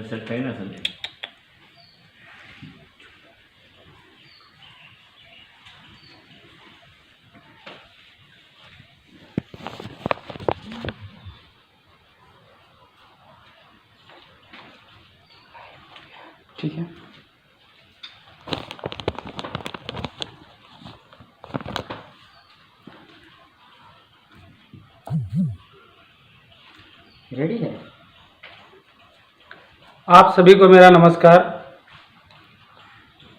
सकते हैं ना सर। ठीक है, रेडी है। आप सभी को मेरा नमस्कार।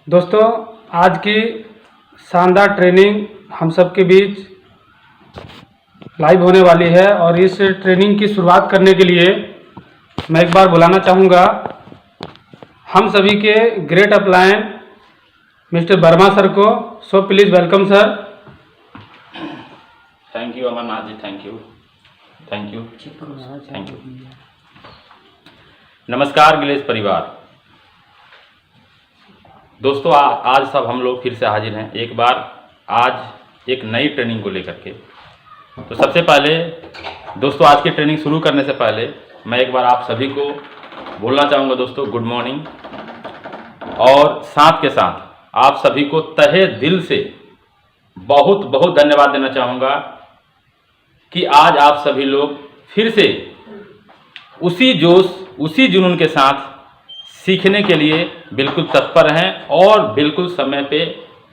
दोस्तों, आज की शानदार ट्रेनिंग हम सब के बीच लाइव होने वाली है और इस ट्रेनिंग की शुरुआत करने के लिए मैं एक बार बुलाना चाहूँगा हम सभी के ग्रेट अपलायन मिस्टर वर्मा सर को। So please welcome sir. Thank you Amarnath ji, thank you, thank you, thank you. नमस्कार गिलेश परिवार। दोस्तों, आज सब हम लोग फिर से हाजिर हैं एक बार, आज एक नई ट्रेनिंग को लेकर के। तो सबसे पहले दोस्तों, आज की ट्रेनिंग शुरू करने से पहले मैं एक बार आप सभी को बोलना चाहूँगा दोस्तों, गुड मॉर्निंग। और साथ के साथ आप सभी को तहे दिल से बहुत बहुत धन्यवाद देना चाहूँगा कि आज आप सभी लोग फिर से उसी जोश, उसी जुनून के साथ सीखने के लिए बिल्कुल तत्पर हैं और बिल्कुल समय पे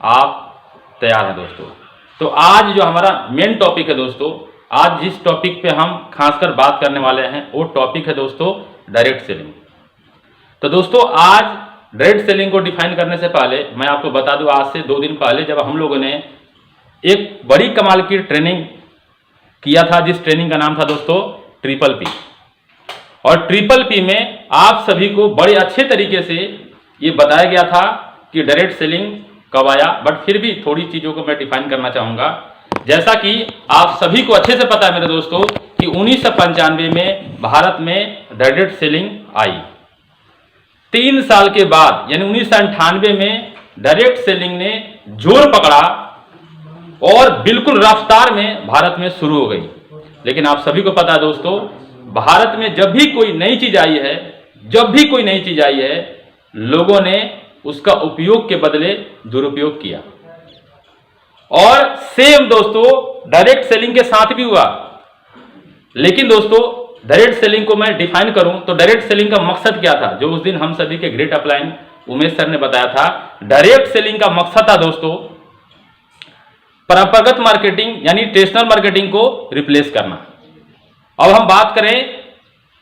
आप तैयार हैं दोस्तों। तो आज जो हमारा मेन टॉपिक है दोस्तों, आज जिस टॉपिक पे हम खासकर बात करने वाले हैं वो टॉपिक है दोस्तों डायरेक्ट सेलिंग। तो दोस्तों, आज डायरेक्ट सेलिंग को डिफाइन करने से पहले मैं आपको बता दूं, आज से 2 दिन पहले जब हम लोगों ने एक बड़ी कमाल की ट्रेनिंग किया था, जिस ट्रेनिंग का नाम था दोस्तों ट्रिपल पी। और ट्रिपल पी में आप सभी को बड़े अच्छे तरीके से ये बताया गया था कि डायरेक्ट सेलिंग कब आया, बट फिर भी थोड़ी चीज़ों को मैं डिफाइन करना चाहूँगा। जैसा कि आप सभी को अच्छे से पता है मेरे दोस्तों कि 1995 में भारत में डायरेक्ट सेलिंग आई। 3 साल के बाद यानी 1998 में डायरेक्ट सेलिंग ने जोर पकड़ा और बिल्कुल रफ्तार में भारत में शुरू हो गई। लेकिन आप सभी को पता है दोस्तों, भारत में जब भी कोई नई चीज आई है, जब भी कोई नई चीज आई है, लोगों ने उसका उपयोग के बदले दुरुपयोग किया। और सेम दोस्तों डायरेक्ट सेलिंग के साथ भी हुआ। लेकिन दोस्तों, डायरेक्ट सेलिंग को मैं डिफाइन करूं तो डायरेक्ट सेलिंग का मकसद क्या था, जो उस दिन हम सभी के ग्रेट अपलाइन उमेश सर ने बताया था। डायरेक्ट सेलिंग का मकसद था दोस्तों परंपरागत मार्केटिंग यानी ट्रेडिशनल मार्केटिंग को रिप्लेस करना। अब हम बात करें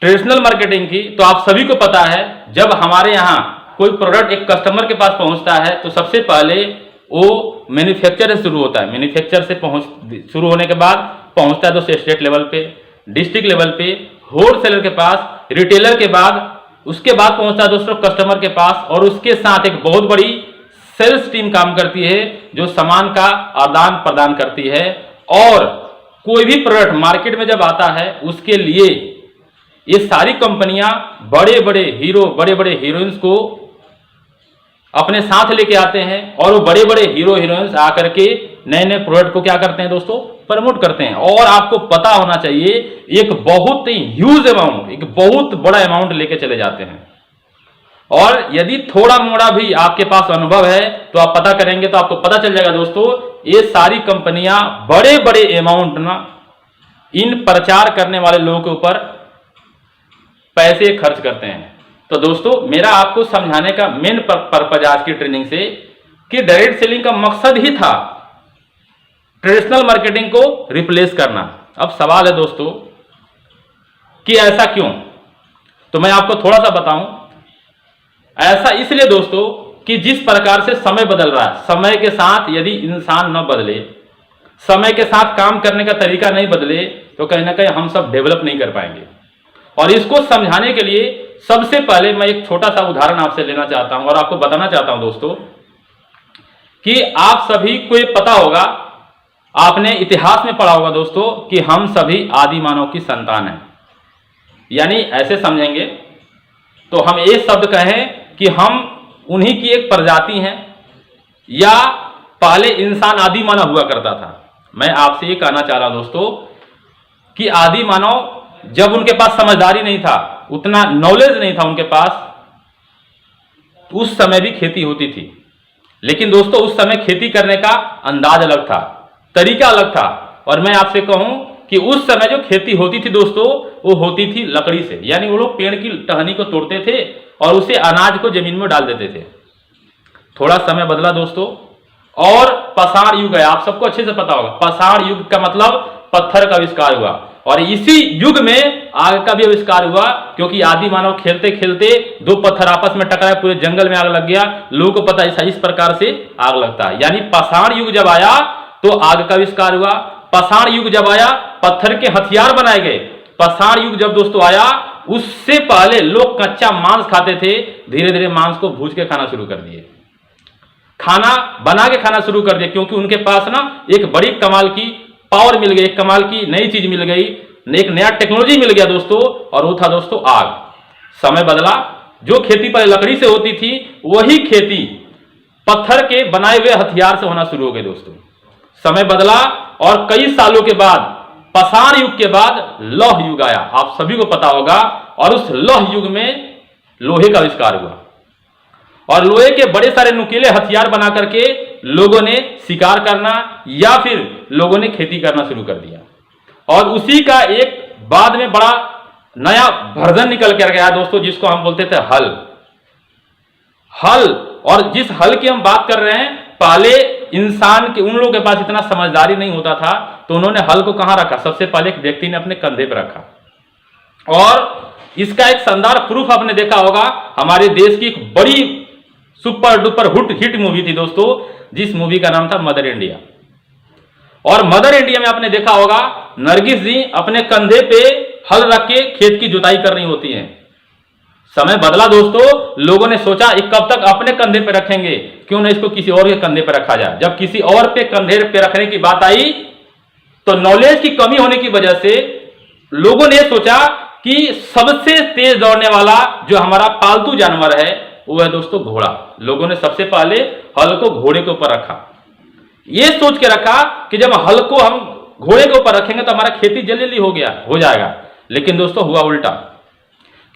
ट्रेडिशनल मार्केटिंग की, तो आप सभी को पता है जब हमारे यहाँ कोई प्रोडक्ट एक कस्टमर के पास पहुंचता है तो सबसे पहले वो मैन्युफैक्चर से शुरू होता है। मैन्युफैक्चर से शुरू होने के बाद पहुंचता है दोस्तों स्टेट लेवल पे, डिस्ट्रिक्ट लेवल पे, होलसेलर के पास, रिटेलर के बाद, उसके बाद पहुंचता है दोस्तों कस्टमर के पास। और उसके साथ एक बहुत बड़ी सेल्स टीम काम करती है जो सामान का आदान प्रदान करती है। और कोई भी प्रोडक्ट मार्केट में जब आता है उसके लिए ये सारी कंपनियां बड़े बड़े हीरो, बड़े बड़े हीरोइंस को अपने साथ लेके आते हैं और वो बड़े बड़े हीरो हीरोइंस आकर के नए नए प्रोडक्ट को क्या करते हैं दोस्तों, प्रमोट करते हैं। और आपको पता होना चाहिए एक बहुत ही ह्यूज अमाउंट, एक बहुत बड़ा अमाउंट लेके चले जाते हैं। और यदि थोड़ा मोड़ा भी आपके पास अनुभव है तो आप पता करेंगे तो आपको पता चल जाएगा दोस्तों, ये सारी कंपनियां बड़े बड़े अमाउंट ना इन प्रचार करने वाले लोगों के ऊपर पैसे खर्च करते हैं। तो दोस्तों, मेरा आपको समझाने का मेन पर्पज आज की ट्रेनिंग से कि डायरेक्ट सेलिंग का मकसद ही था ट्रेडिशनल मार्केटिंग को रिप्लेस करना। अब सवाल है दोस्तों कि ऐसा क्यों, तो मैं आपको थोड़ा सा बताऊं। ऐसा इसलिए दोस्तों कि जिस प्रकार से समय बदल रहा है, समय के साथ यदि इंसान न बदले, समय के साथ काम करने का तरीका नहीं बदले, तो कहीं ना कहीं हम सब डेवलप नहीं कर पाएंगे। और इसको समझाने के लिए सबसे पहले मैं एक छोटा सा उदाहरण आपसे लेना चाहता हूं और आपको बताना चाहता हूं दोस्तों कि आप सभी को ये पता होगा, आपने इतिहास में पढ़ा होगा दोस्तों कि हम सभी आदि मानव की संतान हैं। यानी ऐसे समझेंगे तो हम एक शब्द कहें कि हम उन्हीं की एक प्रजाति हैं या पहले इंसान आदि मानव हुआ करता था? मैं आपसे ये कहना चाह रहा हूं दोस्तों कि आदि मानव जब उनके पास समझदारी नहीं था, उतना नॉलेज नहीं था उनके पास, उस समय भी खेती होती थी। लेकिन दोस्तों उस समय खेती करने का अंदाज अलग था, तरीका अलग था। और मैं आपसे कहूं कि उस समय जो खेती होती थी दोस्तों, वो होती थी लकड़ी से। यानी वो लोग पेड़ की टहनी को तोड़ते थे और उसे अनाज को जमीन में डाल देते थे। थोड़ा समय बदला दोस्तों और पाषाण युग है। आप सबको अच्छे से पता होगा, पाषाण युग का मतलब पत्थर का आविष्कार हुआ। और इसी युग में आग का भी आविष्कार हुआ, क्योंकि आदि मानव खेलते खेलते दो पत्थर आपस में टकराए, पूरे जंगल में आग लग गया। लोगों को पता है इस प्रकार से आग लगता है। यानी पाषाण युग जब आया तो आग का आविष्कार हुआ। पाषाण युग जब आया, पत्थर के हथियार बनाए गए। पाषाण युग जब दोस्तों आया, उससे पहले लोग कच्चा मांस खाते थे। धीरे धीरे मांस को भूज के खाना शुरू कर दिए, खाना बना के खाना शुरू कर दिया, क्योंकि उनके पास ना एक बड़ी कमाल की पावर मिल गई, एक कमाल की नई चीज मिल गई, एक नया टेक्नोलॉजी मिल गया दोस्तों, और वो था दोस्तों आग। समय बदला, जो खेती पहले लकड़ी से होती थी, वही खेती पत्थर के बनाए हुए हथियार से होना शुरू हो गई दोस्तों। समय बदला और कई सालों के बाद, पाषाण युग के बाद लौह युग आया। आप सभी को पता होगा। और उस लौह युग में लोहे का आविष्कार हुआ और लोहे के बड़े सारे नुकीले हथियार बना करके लोगों ने शिकार करना या फिर लोगों ने खेती करना शुरू कर दिया। और उसी का एक बाद में बड़ा नया वर्जन निकल कर गया दोस्तों, जिसको हम बोलते थे हल। हल, और जिस हल की हम बात कर रहे हैं, पहले इंसान के, उन लोगों के पास इतना समझदारी नहीं होता था, तो उन्होंने हल को कहां रखा? सबसे पहले एक व्यक्ति ने अपने कंधे पर रखा। और इसका एक शानदार प्रूफ आपने देखा होगा, हमारे देश की एक बड़ी सुपर डुपर हिट मूवी थी दोस्तों, जिस मूवी का नाम था मदर इंडिया। और मदर इंडिया में आपने देखा होगा, नरगिस जी अपने कंधे पे हल रख के खेत की जुताई कर रही होती हैं। समय बदला दोस्तों, लोगों ने सोचा ये कब तक अपने कंधे पे रखेंगे, क्यों ना इसको किसी और के कंधे पे रखा जाए। जब किसी और पे कंधे पे रखने की बात आई, तो नॉलेज की कमी होने की वजह से लोगों ने सोचा कि सबसे तेज दौड़ने वाला जो हमारा पालतू जानवर है, वो है दोस्तों घोड़ा। लोगों ने सबसे पहले हल को घोड़े के ऊपर रखा, ये सोच के रखा कि जब हल को हम घोड़े के ऊपर रखेंगे तो हमारा खेती जल्दी हो जाएगा। लेकिन दोस्तों हुआ उल्टा,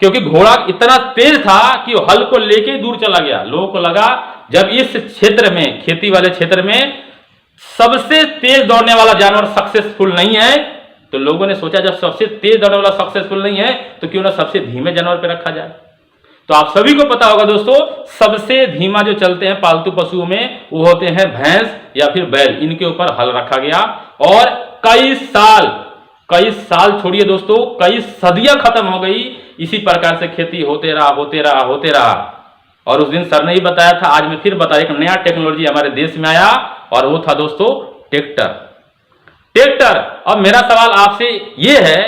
क्योंकि घोड़ा इतना तेज था कि वो हल को लेके दूर चला गया। लोगों को लगा जब इस क्षेत्र में, खेती वाले क्षेत्र में सबसे तेज दौड़ने वाला जानवर सक्सेसफुल नहीं है, तो लोगों ने सोचा जब सबसे तेज दौड़ने वाला सक्सेसफुल नहीं है, तो क्यों ना सबसे धीमे जानवर पे रखा जाए। तो आप सभी को पता होगा दोस्तों, सबसे धीमा जो चलते हैं पालतू पशुओं में, वो होते हैं भैंस या फिर बैल। इनके ऊपर हल रखा गया और कई साल छोड़िए दोस्तों, कई सदियां खत्म हो गई। इसी प्रकार से खेती होते रहा। और उस दिन सर ने ही बताया था, आज मैं फिर बता, एक नया टेक्नोलॉजी हमारे देश में आया और वो था दोस्तों ट्रैक्टर। अब मेरा सवाल आपसे यह है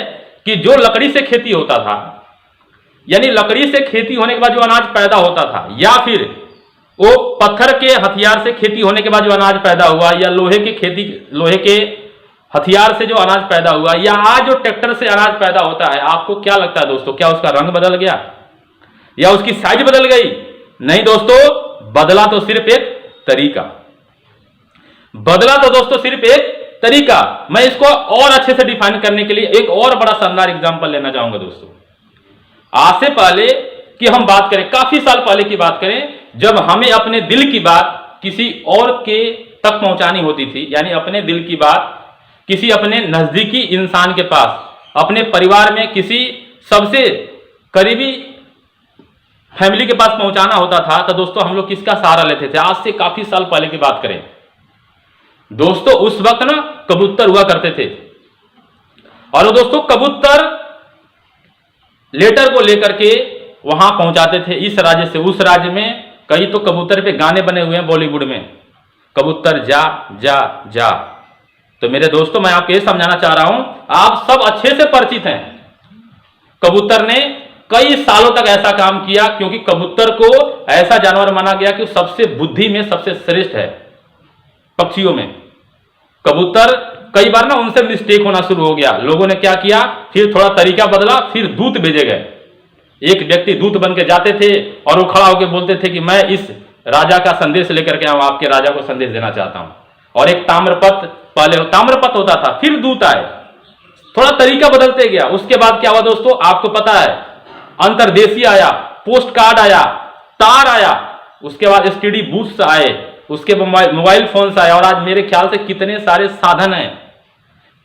कि जो लकड़ी से खेती होता था, यानी लकड़ी से खेती होने के बाद जो अनाज पैदा होता था, या फिर वो पत्थर के हथियार से खेती होने के बाद जो अनाज पैदा हुआ, या लोहे के हथियार से जो अनाज पैदा हुआ, या आज जो ट्रैक्टर से अनाज पैदा होता है, आपको क्या लगता है दोस्तों, क्या उसका रंग बदल गया या उसकी साइज बदल गई? नहीं दोस्तों, बदला तो सिर्फ एक तरीका। मैं इसको और अच्छे से डिफाइन करने के लिए एक और बड़ा शानदार एग्जांपल लेना चाहूंगा दोस्तों। आज से पहले कि हम बात करें, काफी साल पहले की बात करें, जब हमें अपने दिल की बात किसी और के तक पहुंचानी होती थी, यानी अपने दिल की बात किसी अपने नजदीकी इंसान के पास, अपने परिवार में किसी सबसे करीबी फैमिली के पास पहुंचाना होता था, तो दोस्तों हम लोग किसका सहारा लेते थे? आज से काफी साल पहले की बात करें दोस्तों, उस वक्त ना कबूतर हुआ करते थे। और वो दोस्तों कबूतर लेटर को लेकर के वहां पहुंचाते थे, इस राज्य से उस राज्य में। कई तो कबूतर पे गाने बने हुए हैं बॉलीवुड में, कबूतर जा जा जा। तो मेरे दोस्तों, मैं आपको यह समझाना चाह रहा हूं, आप सब अच्छे से परिचित हैं, कबूतर ने कई सालों तक ऐसा काम किया, क्योंकि कबूतर को ऐसा जानवर माना गया कि सबसे बुद्धि में सबसे श्रेष्ठ है पक्षियों में। कबूतर कई बार ना उनसे मिस्टेक होना शुरू हो गया। लोगों ने क्या किया, फिर थोड़ा तरीका बदला, फिर दूत भेजे गए। एक व्यक्ति दूत बन के जाते थे और वो खड़ा होकर बोलते थे कि मैं इस राजा का संदेश लेकर के आऊं, आपके राजा को संदेश देना चाहता हूं। और एक ताम्रपत्र, पहले ताम्रपत्र होता था, फिर दूत आए, थोड़ा तरीका बदलते गया। उसके बाद क्या हुआ दोस्तों, आपको पता है, अंतरदेशीय आया, पोस्ट कार्ड आया, तार आया, उसके बाद एसटीडी बूथ्स आए, उसके मोबाइल फोन्स आए, और आज मेरे ख्याल से कितने सारे साधन हैं,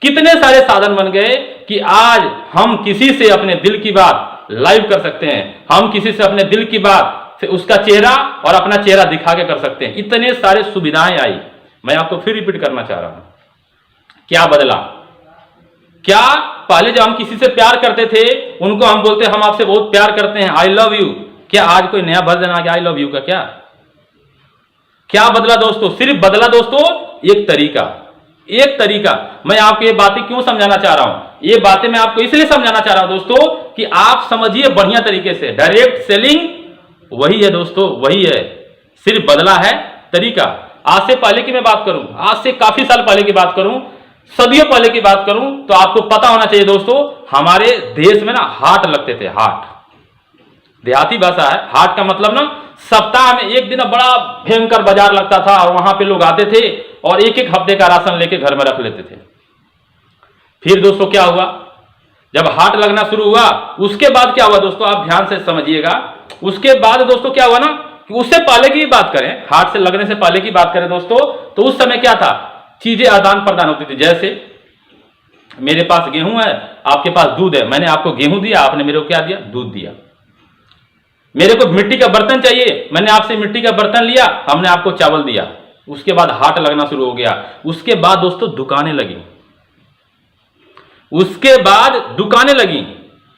कितने सारे साधन बन गए कि आज हम किसी से अपने दिल की बात लाइव कर सकते हैं। हम किसी से अपने दिल की बात से उसका चेहरा और अपना चेहरा दिखा के कर सकते हैं। इतने सारे सुविधाएं आई। मैं आपको फिर रिपीट करना चाह रहा हूं, क्या बदला? क्या पहले जब हम किसी से प्यार करते थे, उनको हम बोलते हम आपसे बहुत प्यार करते हैं, आई लव यू, क्या आज कोई नया वर्जन आ गया आई लव यू का? क्या बदला दोस्तों? सिर्फ बदला दोस्तों एक तरीका, एक तरीका। मैं आपको ये बातें क्यों समझाना चाह रहा हूं? ये बातें मैं आपको इसलिए समझाना चाह रहा हूं दोस्तों कि आप समझिए बढ़िया तरीके से। डायरेक्ट सेलिंग वही है दोस्तों, वही है, सिर्फ बदला है तरीका। आज से पहले की मैं बात करूं, आज से काफी साल पहले की बात करूं, सदियों पहले की बात करूं, तो आपको पता होना चाहिए दोस्तों, हमारे देश में ना हाट लगते थे। हाट देहाती भाषा है, हाट का मतलब ना सप्ताह में एक दिन बड़ा भयंकर बाजार लगता था, और वहां पे लोग आते थे और एक एक हफ्ते का राशन लेके घर में रख लेते थे। फिर दोस्तों क्या हुआ, जब हाट लगना शुरू हुआ, उसके बाद क्या हुआ दोस्तों, आप ध्यान से समझिएगा। उसके बाद दोस्तों क्या हुआ ना, कि उससे पहले की बात करें, हाट से लगने से पहले की बात करें दोस्तों, तो उस समय क्या था, चीजें आदान प्रदान होती थी। जैसे मेरे पास गेहूं है, आपके पास दूध है, मैंने आपको गेहूं दिया, आपने मेरे को क्या दिया, दूध दिया। मेरे को मिट्टी का बर्तन चाहिए, मैंने आपसे मिट्टी का बर्तन लिया, हमने आपको चावल दिया। उसके बाद हाट लगना शुरू हो गया। उसके बाद दोस्तों दुकानें लगी, उसके बाद दुकानें लगी।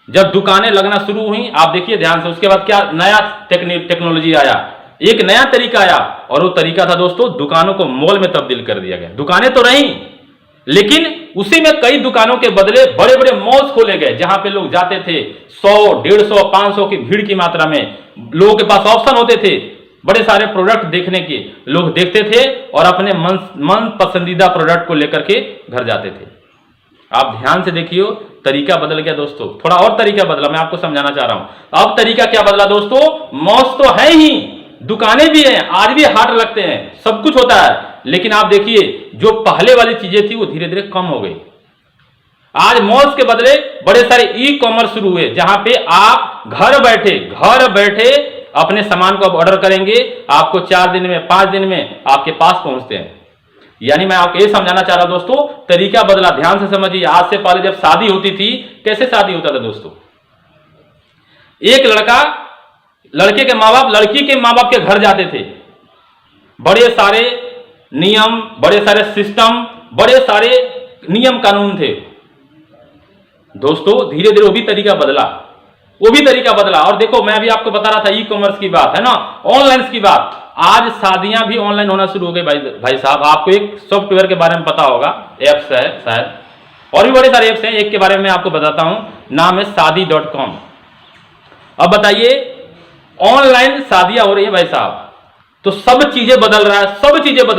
जब दुकानें लगना शुरू हुई, आप देखिए ध्यान से, उसके बाद क्या नया टेक्नोलॉजी आया, एक नया तरीका आया, और वो तरीका था दोस्तों, दुकानों को मॉल में तब्दील कर दिया गया। दुकानें तो रही, लेकिन उसी में कई दुकानों के बदले बड़े बड़े मॉल्स खोले गए, जहां पे लोग जाते थे 100, 150, 500 की भीड़ की मात्रा में। लोगों के पास ऑप्शन होते थे बड़े सारे प्रोडक्ट देखने के, लोग देखते थे और अपने मन पसंदीदा प्रोडक्ट को लेकर के घर जाते थे। आप ध्यान से देखिए, तरीका बदल गया दोस्तों, थोड़ा और तरीका बदला, मैं आपको समझाना चाह रहा हूं। अब तरीका क्या बदला दोस्तों, मॉल्स तो है ही, दुकानें भी हैं, आज भी हाट लगते हैं, सब कुछ होता है, लेकिन आप देखिए जो पहले वाली चीजें थी वो धीरे धीरे कम हो गई। आज मॉल्स के बदले बड़े सारे ई कॉमर्स शुरू हुए, जहां पे आप घर बैठे अपने सामान को ऑर्डर करेंगे, आपको 4 दिन में, 5 दिन में आपके पास पहुंचते हैं। यानी मैं आपको ये समझाना चाह रहा हूं दोस्तों, तरीका बदला, ध्यान से समझिए। आज से पहले जब शादी होती थी, कैसे शादी होता था दोस्तों, एक लड़का, लड़के के माँ बाप लड़की के माँ बाप के घर जाते थे, बड़े सारे नियम, बड़े सारे सिस्टम, बड़े सारे नियम कानून थे दोस्तों। धीरे धीरे वो भी तरीका बदला, और देखो मैं भी आपको बता रहा था ई कॉमर्स की बात है ना, ऑनलाइन की बात। आज शादियां भी ऑनलाइन होना शुरू हो गई भाई साहब। आपको एक सॉफ्टवेयर के बारे में पता होगा, एप्स है शायद, और भी बड़े सारे एप्स हैं, एक के बारे में आपको बताता हूं, नाम है शादी.com। अब बताइए, ऑनलाइन शादियां हो रही है भाई साहब, तो सब चीजें बदल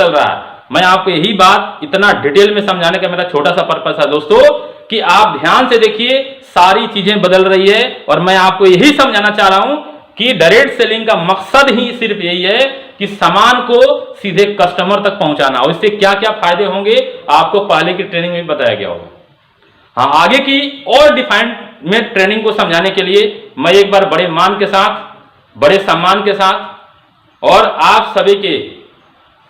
रहा है। मैं आपको यही बात इतना डिटेल में समझाने का मेरा छोटा सा पर्पस है दोस्तों, कि आप ध्यान से देखिए, सारी चीजें बदल रही है। और मैं आपको यही समझाना चाह रहा हूं कि डायरेक्ट सेलिंग का मकसद ही सिर्फ यही है कि सामान को सीधे कस्टमर तक पहुंचाना, और इससे क्या क्या फायदे होंगे आपको पहले की ट्रेनिंग में बताया गया होगा। हाँ, आगे की और डिफाइंड में ट्रेनिंग को समझाने के लिए मैं एक बार बड़े मान के साथ, बड़े सम्मान के साथ और आप सभी के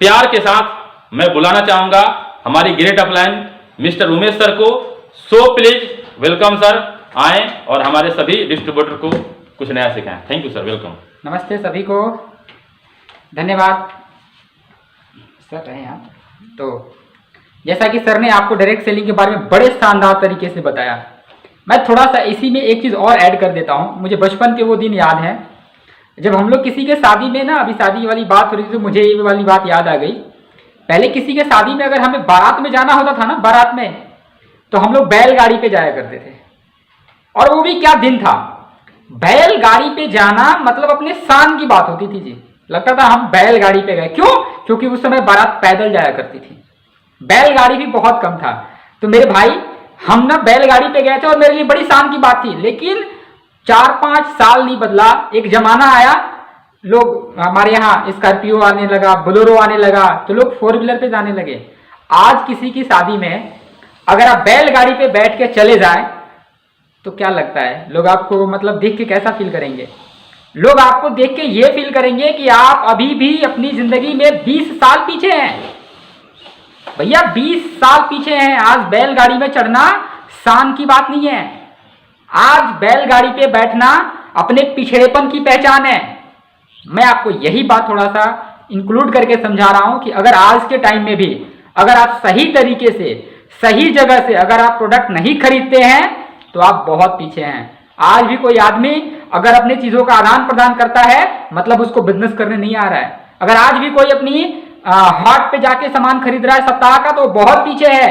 प्यार के साथ मैं बुलाना चाहूंगा हमारी great upline mister Umesh sir को। सो प्लीज वेलकम सर, आए और हमारे सभी डिस्ट्रीब्यूटर को कुछ नया सिखाएं। Thank you sir, welcome. नमस्ते सभी को, धन्यवाद सर रहे आप। तो जैसा कि सर ने आपको डायरेक्ट सेलिंग के बारे में बड़े शानदार तरीके से बताया, मैं थोड़ा सा इसी में एक चीज़ और ऐड कर देता हूँ। मुझे बचपन के वो दिन याद हैं जब हम लोग किसी के शादी में ना, अभी शादी वाली बात हो रही थी तो मुझे ये वाली बात याद आ गई। पहले किसी के शादी में अगर हमें बारात में जाना होता था ना, बारात में, तो हम लोग बैलगाड़ी पे जाया करते थे। और वो भी क्या दिन था, बैलगाड़ी पे जाना मतलब अपने शान की बात होती थी जी। लगता था हम बैलगाड़ी पे गए, क्यों? क्योंकि उस समय बारात पैदल जाया करती थी, बैलगाड़ी भी बहुत कम था। तो मेरे भाई, हम ना बैलगाड़ी पे गए थे और मेरे लिए बड़ी शान की बात थी। लेकिन 4-5 साल नहीं बदला, एक जमाना आया लोग हमारे यहाँ स्कॉर्पियो आने लगा, बोलेरो आने लगा, तो लोग 4 व्हीलर पे जाने लगे। आज किसी की शादी में अगर आप बैलगाड़ी पे बैठ के चले जाएं तो क्या लगता है, लोग आपको मतलब देख के कैसा फील करेंगे? लोग आपको देख के ये फील करेंगे कि आप अभी भी अपनी जिंदगी में 20 साल पीछे हैं। भैया 20 साल पीछे हैं। आज बैलगाड़ी में चढ़ना शान की बात नहीं है। आज बैलगाड़ी पे बैठना अपने पिछड़ेपन की पहचान है। मैं आपको यही बात थोड़ा सा इंक्लूड करके समझा रहा हूं कि अगर आज के टाइम में भी अगर आप सही तरीके से सही जगह से अगर आप प्रोडक्ट नहीं खरीदते हैं तो आप बहुत पीछे हैं। आज भी कोई आदमी अगर अपनी चीजों का आदान प्रदान करता है मतलब उसको बिजनेस करने नहीं आ रहा है। अगर आज भी कोई अपनी हाट पे जाके सामान खरीद रहा है सप्ताह का तो बहुत पीछे है।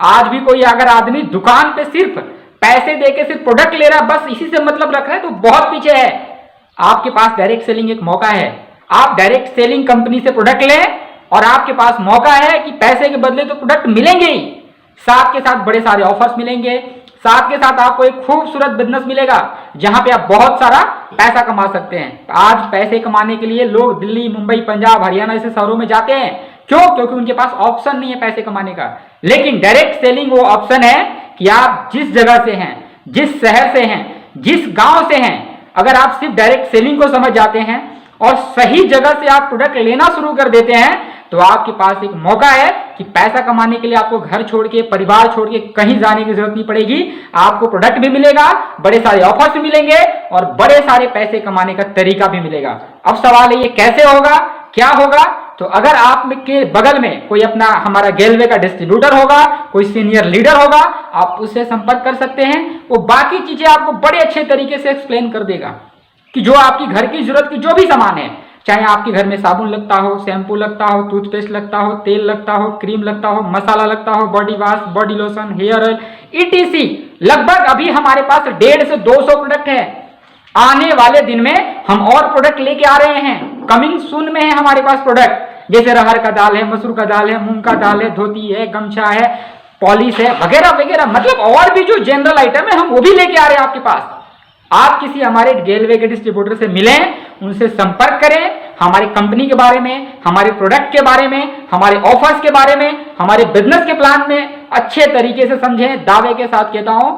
आज भी कोई अगर आदमी दुकान पे सिर्फ पैसे देके सिर्फ प्रोडक्ट ले रहा है, बस इसी से मतलब रख रहा है, तो बहुत पीछे है। आपके पास डायरेक्ट सेलिंग एक मौका है। आप डायरेक्ट सेलिंग कंपनी से प्रोडक्ट लें और आपके पास मौका है कि पैसे के बदले तो प्रोडक्ट मिलेंगे ही, साथ के साथ बड़े सारे ऑफर्स मिलेंगे, साथ के साथ आपको एक खूबसूरत बिजनेस मिलेगा जहां पे आप बहुत सारा पैसा कमा सकते हैं। आज पैसे कमाने के लिए लोग दिल्ली, मुंबई, पंजाब, हरियाणा जैसे शहरों में जाते हैं। क्यों? क्योंकि उनके पास ऑप्शन नहीं है पैसे कमाने का। लेकिन डायरेक्ट सेलिंग वो ऑप्शन है कि आप जिस जगह से हैं, जिस शहर से हैं, जिस गांव से हैं, अगर आप सिर्फ डायरेक्ट सेलिंग को समझ जाते हैं और सही जगह से आप प्रोडक्ट लेना शुरू कर देते हैं तो आपके पास एक मौका है कि पैसा कमाने के लिए आपको घर छोड़ के, परिवार छोड़ के कहीं जाने की जरूरत नहीं पड़ेगी। आपको प्रोडक्ट भी मिलेगा, बड़े सारे ऑफर्स भी मिलेंगे और बड़े सारे पैसे कमाने का तरीका भी मिलेगा। अब सवाल है ये कैसे होगा, क्या होगा? तो अगर आप के बगल में कोई अपना हमारा गेलवे का डिस्ट्रीब्यूटर होगा, कोई सीनियर लीडर होगा, आप उससे संपर्क कर सकते हैं। वो बाकी चीजें आपको बड़े अच्छे तरीके से एक्सप्लेन कर देगा कि जो आपकी घर की जरूरत की जो भी सामान है, चाहे आपके घर में साबुन लगता हो, शैम्पू लगता हो, टूथपेस्ट लगता हो, तेल लगता हो, क्रीम लगता हो, मसाला लगता हो, body wash, body lotion, hair oil, ETC, लगभग अभी हमारे पास 150 से 200 प्रोडक्ट है। आने वाले दिन में हम और प्रोडक्ट लेके आ रहे हैं। कमिंग सून में है हमारे पास प्रोडक्ट, जैसे अरहर का दाल है, मसूर का दाल है, मूंग का दाल है, धोती है, गमछा है, पॉलिश है, वगैरह वगैरह, मतलब और भी जो जनरल आइटम है हम वो भी लेके आ रहे हैं आपके पास। आप किसी हमारे गेलवे के डिस्ट्रीब्यूटर से मिलें, उनसे संपर्क करें, हमारी कंपनी के बारे में, हमारे प्रोडक्ट के बारे में, हमारे ऑफर्स के बारे में, हमारे बिजनेस के प्लान में अच्छे तरीके से समझें। दावे के साथ कहता हूं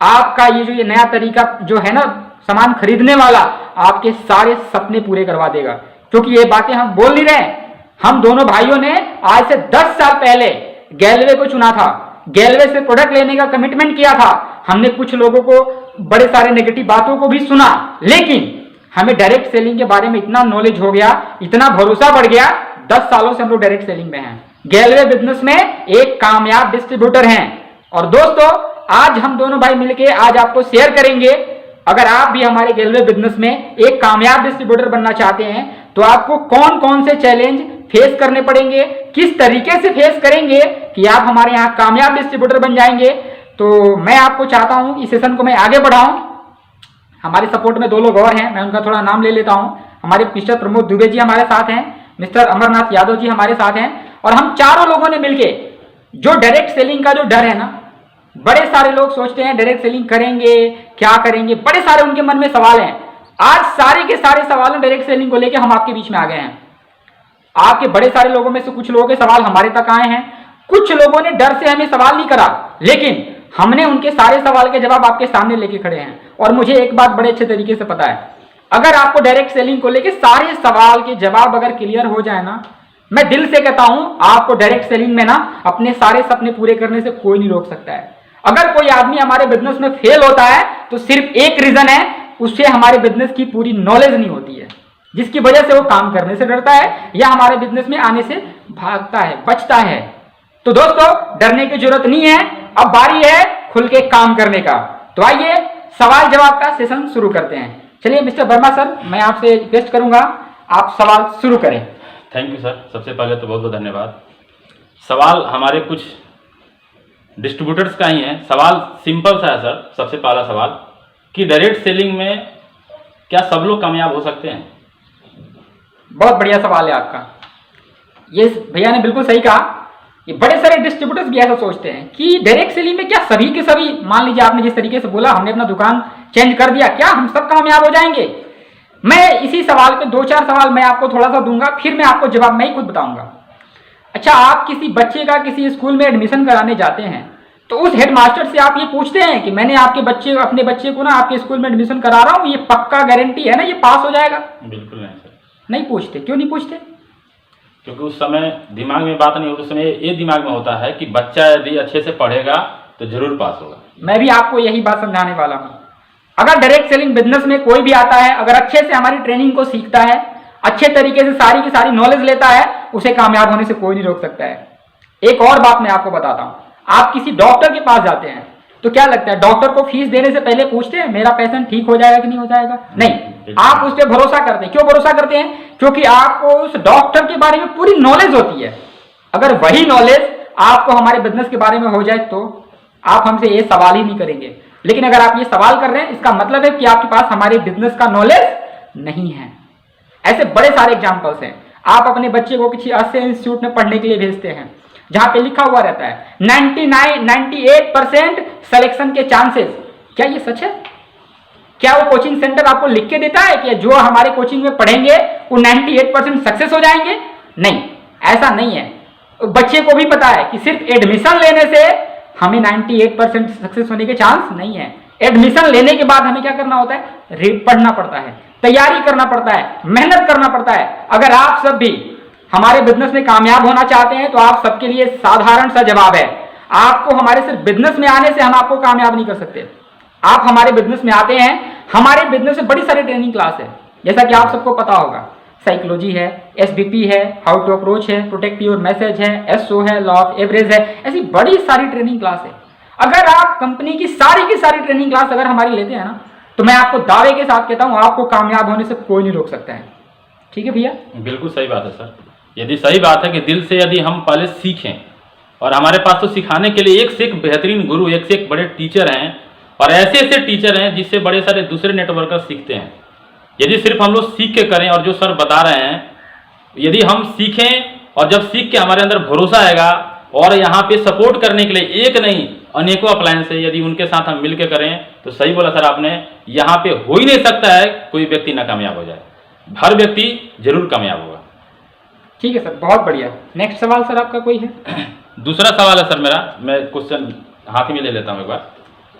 आपका ये नया तरीका जो है ना सामान खरीदने वाला, आपके सारे सपने पूरे करवा देगा। क्योंकि ये बातें हम बोल नहीं रहे, हम दोनों भाइयों ने आज से 10 साल पहले गेलवे को चुना था, गेलवे से प्रोडक्ट लेने का कमिटमेंट किया था। हमने कुछ लोगों को बड़े सारे नेगेटिव बातों को भी सुना, लेकिन हमें डायरेक्ट सेलिंग के बारे में इतना नॉलेज हो गया, इतना भरोसा बढ़ गया, 10 सालों से हम लोग डायरेक्ट सेलिंग में हैं। गेलवे बिजनेस में एक कामयाब डिस्ट्रीब्यूटर हैं। और दोस्तों आज हम दोनों भाई मिलके आज आपको शेयर करेंगे, अगर आप भी हमारे गेलवे बिजनेस में एक कामयाब डिस्ट्रीब्यूटर बनना चाहते हैं तो आपको कौन कौन से चैलेंज फेस करने पड़ेंगे, किस तरीके से फेस करेंगे कि आप हमारे यहाँ कामयाब डिस्ट्रीब्यूटर बन जाएंगे। तो मैं आपको चाहता हूं इस सेशन को मैं आगे बढ़ाऊं। हमारे सपोर्ट में 2 लोग और हैं, मैं उनका थोड़ा नाम ले लेता हूं। हमारे मिस्टर प्रमोद दुबे जी हमारे साथ हैं, मिस्टर अमरनाथ यादव जी हमारे साथ हैं, और हम चारों लोगों ने मिलके जो डायरेक्ट सेलिंग का जो डर है ना, बड़े सारे लोग सोचते हैं डायरेक्ट सेलिंग करेंगे क्या करेंगे, बड़े सारे उनके मन में सवाल हैं। आज सारे के सारे सवाल डायरेक्ट सेलिंग को लेकर हम आपके बीच में आ गए हैं। आपके बड़े सारे लोगों में से कुछ लोगों के सवाल हमारे तक आए हैं, कुछ लोगों ने डर से हमें सवाल नहीं करा, लेकिन हमने उनके सारे सवाल के जवाब आपके सामने लेके खड़े हैं। और मुझे एक बात बड़े अच्छे तरीके से पता है, अगर आपको डायरेक्ट सेलिंग को लेके सारे सवाल के जवाब अगर क्लियर हो जाए ना, मैं दिल से कहता हूं आपको डायरेक्ट सेलिंग में ना अपने सारे सपने पूरे करने से कोई नहीं रोक सकता है। अगर कोई आदमी हमारे बिजनेस में फेल होता है तो सिर्फ एक रीजन है, उससे हमारे बिजनेस की पूरी नॉलेज नहीं होती है, जिसकी वजह से वो काम करने से डरता है या हमारे बिजनेस में आने से भागता है, बचता है। तो दोस्तों डरने की जरूरत नहीं है, अब बारी है खुल के काम करने का। तो आइए सवाल जवाब का सेशन शुरू करते हैं। चलिए मिस्टर वर्मा सर, मैं आपसे रिक्वेस्ट करूंगा आप सवाल शुरू करें। Thank you sir. सबसे पहले तो बहुत बहुत धन्यवाद। सवाल हमारे कुछ डिस्ट्रीब्यूटर्स का ही है। सवाल सिंपल सा है सर। सबसे पहला सवाल कि डायरेक्ट सेलिंग में क्या सब लोग कामयाब हो सकते हैं? बहुत बढ़िया सवाल है आपका। ये भैया ने बिल्कुल सही कहा। ये बड़े सारे डिस्ट्रीब्यूटर्स भी ऐसा सोचते हैं कि डायरेक्ट सेलिंग में क्या सभी के सभी, मान लीजिए आपने जिस तरीके से बोला हमने अपना दुकान चेंज कर दिया, क्या हम सब कामयाब हो जाएंगे? मैं इसी सवाल पे 2-4 सवाल मैं आपको थोड़ा सा दूंगा, फिर मैं आपको जवाब मैं ही खुद बताऊंगा। अच्छा, आप किसी बच्चे का किसी स्कूल में एडमिशन कराने जाते हैं तो उस हेडमास्टर से आप ये पूछते हैं कि मैंने अपने बच्चे को ना आपके स्कूल में एडमिशन करा रहा हूँ, ये पक्का गारंटी है ना ये पास हो जाएगा? बिल्कुल नहीं सर। नहीं पूछते। क्यों नहीं पूछते? क्योंकि उस समय दिमाग में बात नहीं होती, उस समय ये दिमाग में होता है कि बच्चा यदि अच्छे से पढ़ेगा तो जरूर पास होगा। मैं भी आपको यही बात समझाने वाला हूँ। अगर डायरेक्ट सेलिंग बिजनेस में कोई भी आता है, अगर अच्छे से हमारी ट्रेनिंग को सीखता है, अच्छे तरीके से सारी की सारी नॉलेज लेता है, उसे कामयाब होने से कोई नहीं रोक सकता है। एक और बात मैं आपको बताता हूँ, आप किसी डॉक्टर के पास जाते हैं तो क्या लगता है डॉक्टर को फीस देने से पहले पूछते हैं मेरा पेशेंट ठीक हो जाएगा कि नहीं हो जाएगा? नहीं, आप उस पर भरोसा करते हैं। क्यों भरोसा करते हैं? क्योंकि आपको उस डॉक्टर के बारे में पूरी नॉलेज होती है। अगर वही नॉलेज आपको हमारे बिजनेस के बारे में हो जाए तो आप हमसे ये सवाल ही नहीं करेंगे। लेकिन अगर आप ये सवाल कर रहे हैं, इसका मतलब है कि आपके पास हमारे बिजनेस का नॉलेज नहीं है। ऐसे बड़े सारे एग्जाम्पल्स हैं। आप अपने बच्चे को किसी अच्छे इंस्टीट्यूट में पढ़ने के लिए भेजते हैं जहां पे लिखा हुआ रहता है 98% सिलेक्शन के चांसेस। क्या ये सच है? क्या वो कोचिंग सेंटर आपको लिख के देता है कि जो हमारे कोचिंग में पढ़ेंगे वो 98% सक्सेस हो जाएंगे? नहीं, ऐसा नहीं है। बच्चे को भी पता है कि सिर्फ एडमिशन लेने से हमें 98% सक्सेस होने के चांस नहीं है। एडमिशन लेने के बाद हमें क्या करना होता है? पढ़ना पड़ता है, तैयारी करना पड़ता है, मेहनत करना पड़ता है। अगर आप सब भी हमारे बिजनेस में कामयाब होना चाहते हैं तो आप सबके लिए साधारण सा जवाब है, आपको हमारे सिर्फ बिजनेस में आने से हम आपको कामयाब नहीं कर सकते। आप हमारे बिजनेस में आते हैं, हमारे बिजनेस में बड़ी सारी ट्रेनिंग क्लास है, जैसा कि आप सबको पता होगा। साइकोलॉजी है, SBP है, हाउ टू अप्रोच है, प्रोटेक्ट योर मैसेज है, SO है, लॉ ऑफ एवरेज है, ऐसी बड़ी सारी ट्रेनिंग क्लास है। अगर आप कंपनी की सारी ट्रेनिंग क्लास अगर हमारी लेते हैं ना, तो मैं आपको दावे के साथ कहता हूं आपको कामयाब होने से कोई नहीं रोक सकता है। ठीक है भैया? बिल्कुल सही बात है सर। यदि सही बात है कि दिल से यदि हम पहले सीखें, और हमारे पास तो सिखाने के लिए एक से एक बेहतरीन गुरु, एक से एक बड़े टीचर हैं, और ऐसे ऐसे टीचर हैं जिससे बड़े सारे दूसरे नेटवर्कर सीखते हैं। यदि सिर्फ हम लोग सीख के करें और जो सर बता रहे हैं, यदि हम सीखें और जब सीख के हमारे अंदर भरोसा आएगा और यहाँ पे सपोर्ट करने के लिए एक नहीं अनेकों अप्लायंस है, यदि उनके साथ हम मिलकर करें तो सही बोला सर आपने, यहाँ पे हो ही नहीं सकता है कोई व्यक्ति ना कामयाब हो जाए। हर व्यक्ति जरूर कामयाब होगा। ठीक है सर, बहुत बढ़िया। नेक्स्ट सवाल सर आपका कोई है? दूसरा सवाल है सर मेरा, मैं क्वेश्चन हाथ में ले लेता हूँ एक बार।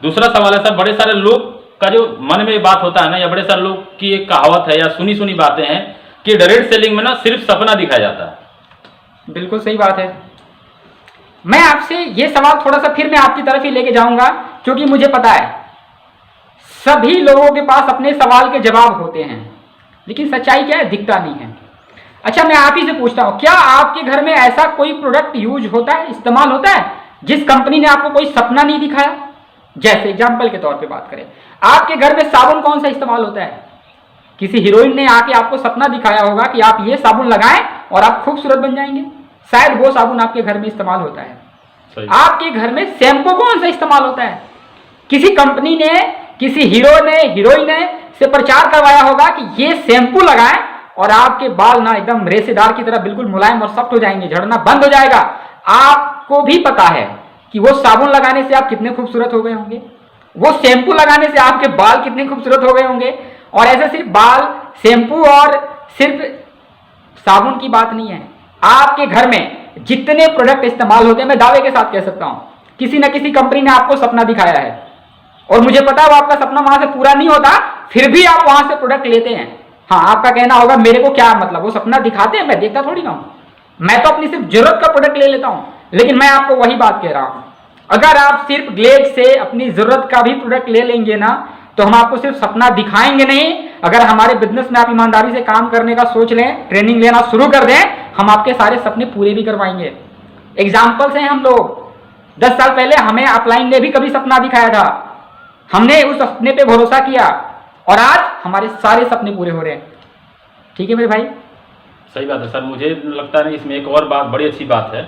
दूसरा सवाल है सर, बड़े सारे लोग का जो मन में बात होता है ना, या बड़े सारे लोग की एक कहावत है या सुनी सुनी बातें हैं कि डायरेक्ट सेलिंग में ना सिर्फ सपना दिखाया जाता है। बिल्कुल सही बात है। मैं आपसे ये सवाल थोड़ा सा फिर मैं आपकी तरफ ही लेके जाऊंगा, क्योंकि मुझे पता है सभी लोगों के पास अपने सवाल के जवाब होते हैं, लेकिन सच्चाई क्या है? दिखता नहीं है। अच्छा, मैं आप ही से पूछता हूं, क्या आपके घर में ऐसा कोई प्रोडक्ट यूज होता है, इस्तेमाल होता है, जिस कंपनी ने आपको कोई सपना नहीं दिखाया? जैसे एग्जाम्पल के तौर पे बात करें, आपके घर में साबुन कौन सा इस्तेमाल होता है? किसी हीरोइन ने आके आपको सपना दिखाया होगा कि आप ये साबुन लगाएं और आप खूबसूरत बन जाएंगे, शायद वो साबुन आपके घर में इस्तेमाल होता है। आपके घर में शैम्पू कौन सा इस्तेमाल होता है? किसी कंपनी ने, किसी हीरो ने, हीरोइन ने से प्रचार करवाया होगा कि ये शैम्पू लगाएं और आपके बाल ना एकदम रेशेदार की तरह बिल्कुल मुलायम और सॉफ्ट हो जाएंगे, झड़ना बंद हो जाएगा। आपको भी पता है कि वो साबुन लगाने से आप कितने खूबसूरत हो गए होंगे, वो शैम्पू लगाने से आपके बाल कितने खूबसूरत हो गए होंगे। और ऐसे सिर्फ बाल, शैम्पू और सिर्फ साबुन की बात नहीं है, आपके घर में जितने प्रोडक्ट इस्तेमाल होते हैं, मैं दावे के साथ कह सकता हूं किसी न किसी कंपनी ने आपको सपना दिखाया है, और मुझे पता है वो आपका सपना वहां से पूरा नहीं होता, फिर भी आप वहां से प्रोडक्ट लेते हैं। हाँ, आपका कहना होगा मेरे को क्या मतलब, वो सपना दिखाते हैं, मैं देखता थोड़ी ना हूं, मैं तो अपनी सिर्फ जरूरत का प्रोडक्ट ले लेता हूं। लेकिन मैं आपको वही बात कह रहा हूं, अगर आप सिर्फ ग्लेड से अपनी जरूरत का भी प्रोडक्ट ले लेंगे ना, तो हम आपको सिर्फ सपना दिखाएंगे नहीं। अगर हमारे बिजनेस में आप ईमानदारी से काम करने का सोच लें, ट्रेनिंग लेना शुरू कर दें, हम आपके सारे सपने पूरे भी करवाएंगे। एग्जाम्पल्स हैं, हम लोग 10 साल पहले हमें अपलाइन ने भी कभी सपना दिखाया था, हमने उस सपने पे भरोसा किया और आज हमारे सारे सपने पूरे हो रहे हैं। ठीक है मेरे भाई? सही बात है सर। मुझे लगता है इसमें एक और बात, बड़ी अच्छी बात है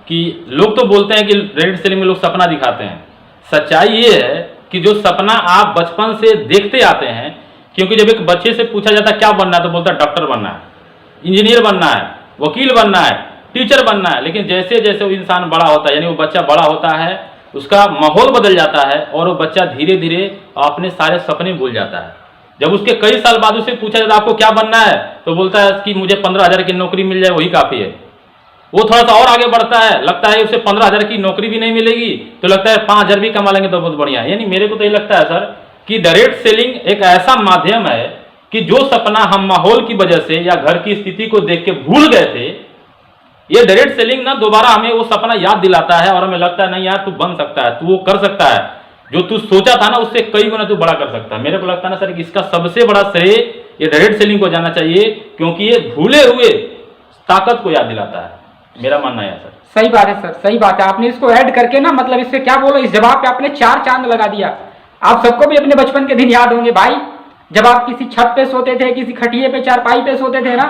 कि लोग तो बोलते हैं कि डायरेक्ट सेलिंग में लोग सपना दिखाते हैं। सच्चाई ये है कि जो सपना आप बचपन से देखते आते हैं, क्योंकि जब एक बच्चे से पूछा जाता है क्या बनना है तो बोलता है डॉक्टर बनना है, इंजीनियर बनना है, वकील बनना है, टीचर बनना है। लेकिन जैसे जैसे वो इंसान बड़ा होता है, यानी वो बच्चा बड़ा होता है, उसका माहौल बदल जाता है और वो बच्चा धीरे धीरे अपने सारे सपने भूल जाता है। जब उसके कई साल बाद उसे पूछा जाता आपको क्या बनना है, तो बोलता है कि मुझे 15,000 की नौकरी मिल जाए वही काफी है। वो थोड़ा सा और आगे बढ़ता है, लगता है उसे 15,000 की नौकरी भी नहीं मिलेगी, तो लगता है 5,000 भी कमा लेंगे तो बहुत बढ़िया है। यानी मेरे को तो ये लगता है सर कि डायरेक्ट सेलिंग एक ऐसा माध्यम है कि जो सपना हम माहौल की वजह से या घर की स्थिति को देख के भूल गए थे, ये डायरेक्ट सेलिंग ना दोबारा हमें वो सपना याद दिलाता है और हमें लगता है नहीं यार तू बन सकता है, तू वो कर सकता है, जो तू सोचा था ना उससे कई गुना तू बड़ा कर सकता है। मेरे को लगता है ना सर कि इसका सबसे बड़ा श्रेय ये डायरेक्ट सेलिंग को जाना चाहिए, क्योंकि ये भूले हुए ताकत को याद दिलाता है। मेरा मानना है सर। सही बात है सर, सही बात है। आपने इसको ऐड करके ना मतलब इससे क्या बोलो, इस जवाब पे आपने 4 चांद लगा दिया। आप सबको भी अपने बचपन के दिन याद होंगे भाई, जब आप किसी छत पे सोते थे, किसी खटिए पे चारपाई पे सोते थे ना,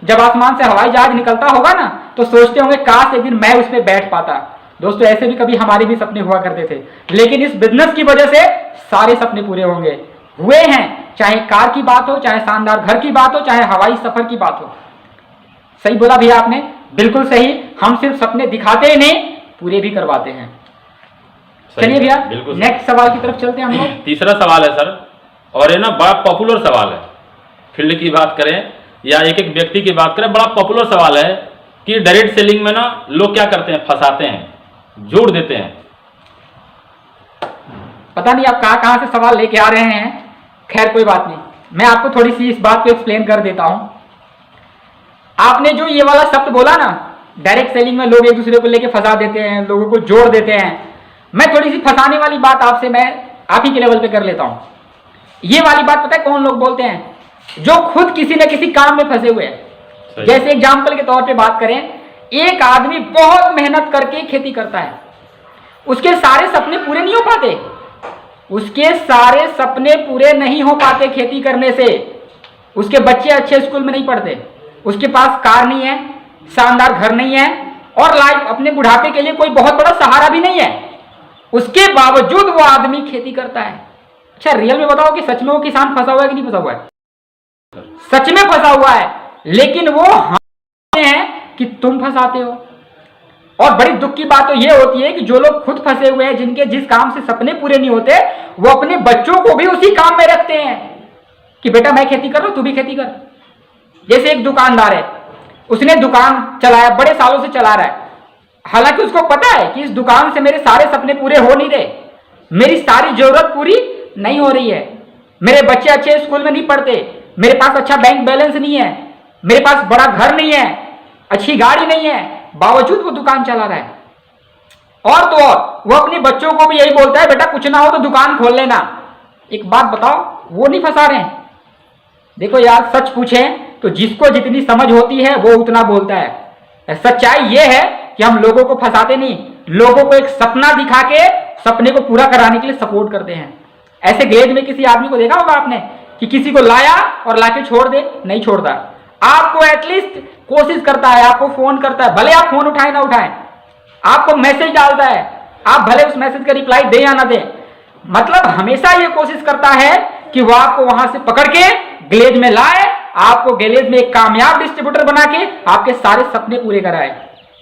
जब आसमान से हवाई जहाज निकलता होगा ना तो सोचते होंगे काश एक दिन मैं उस पर बैठ पाता। दोस्तों ऐसे भी कभी हमारे भी सपने हुआ करते थे, लेकिन इस बिजनेस की वजह से सारे सपने पूरे होंगे, हुए हैं। चाहे कार की बात हो, चाहे शानदार घर की बात हो, चाहे हवाई सफर की बात हो। सही बोला भैया आपने, बिल्कुल सही। हम सिर्फ सपने दिखाते ही नहीं, पूरे भी करवाते हैं। चलिए भैया नेक्स्ट सवाल की तरफ चलते हैं हम लोग। तीसरा सवाल है सर, और ये ना बड़ा पॉपुलर सवाल है। फील्ड की बात करें या एक एक व्यक्ति की बात करें, बड़ा पॉपुलर सवाल है कि डायरेक्ट सेलिंग में ना लोग क्या करते हैं, फंसाते हैं, जोड़ देते हैं। पता नहीं आप कहां से सवाल लेके आ रहे हैं, खैर कोई बात नहीं, मैं आपको थोड़ी सी इस बात को एक्सप्लेन कर देता हूं। आपने जो ये वाला शब्द बोला ना, डायरेक्ट सेलिंग में लोग एक दूसरे को लेके फंसा देते हैं, लोगों को जोड़ देते हैं, मैं थोड़ी सी फंसाने वाली बात आपसे मैं आप ही के लेवल पे कर लेता हूं। ये वाली बात पता है कौन लोग बोलते हैं, जो खुद किसी न किसी काम में फंसे हुए हैं। जैसे एग्जाम्पल के तौर पे बात करें, एक आदमी बहुत मेहनत करके खेती करता है, उसके सारे सपने पूरे नहीं हो पाते, उसके सारे सपने पूरे नहीं हो पाते खेती करने से। उसके बच्चे अच्छे स्कूल में नहीं पढ़ते, उसके पास कार नहीं है, शानदार घर नहीं है, और लाइफ अपने बुढ़ापे के लिए कोई बहुत बड़ा सहारा भी नहीं है। उसके बावजूद वो आदमी खेती करता है। अच्छा रियल में बताओ कि सच में वो किसान फंसा हुआ है कि नहीं फंसा हुआ है? सच में फंसा हुआ है, लेकिन वो हैं कि तुम फंसाते हो। और बड़ी दुख की बात तो ये होती है कि जो लोग खुद फंसे हुए हैं, जिनके जिस काम से सपने पूरे नहीं होते, वो अपने बच्चों को भी उसी काम में रखते हैं कि बेटा मैं खेती कर रहा हूं, तू भी खेती कर। जैसे एक दुकानदार है, उसने दुकान चलाया, बड़े सालों से चला रहा है, हालांकि उसको पता है कि इस दुकान से मेरे सारे सपने पूरे हो नहीं रहे, मेरी सारी जरूरत पूरी नहीं हो रही है, मेरे बच्चे अच्छे स्कूल में नहीं पढ़ते, मेरे पास अच्छा बैंक बैलेंस नहीं है, मेरे पास बड़ा घर नहीं है, अच्छी गाड़ी नहीं है, बावजूद वो दुकान चला रहा है। और तो और वो अपने बच्चों को भी यही बोलता है बेटा कुछ ना हो तो दुकान खोल लेना। एक बात बताओ, वो नहीं फंसा रहे हैं? देखो यार सच पूछें तो जिसको जितनी समझ होती है वो उतना बोलता है। सच्चाई ये है कि हम लोगों को फंसाते नहीं, लोगों को एक सपना दिखा के सपने को पूरा कराने के लिए सपोर्ट करते हैं। ऐसे ग्लेज में किसी आदमी को देखा होगा आपने कि किसी को लाया और लाके छोड़ दे, नहीं छोड़ता, आपको एटलीस्ट कोशिश करता है, आपको फोन करता है, भले आप फोन उठाए ना उठाएं, आपको मैसेज डालता है, आप भले उस मैसेज का रिप्लाई दे या ना दे, मतलब हमेशा ये कोशिश करता है कि वो आपको वहां से पकड़ के ग्लेज में लाए, आपको ग्लेज में एक कामयाब डिस्ट्रीब्यूटर बना के आपके सारे सपने पूरे कराए।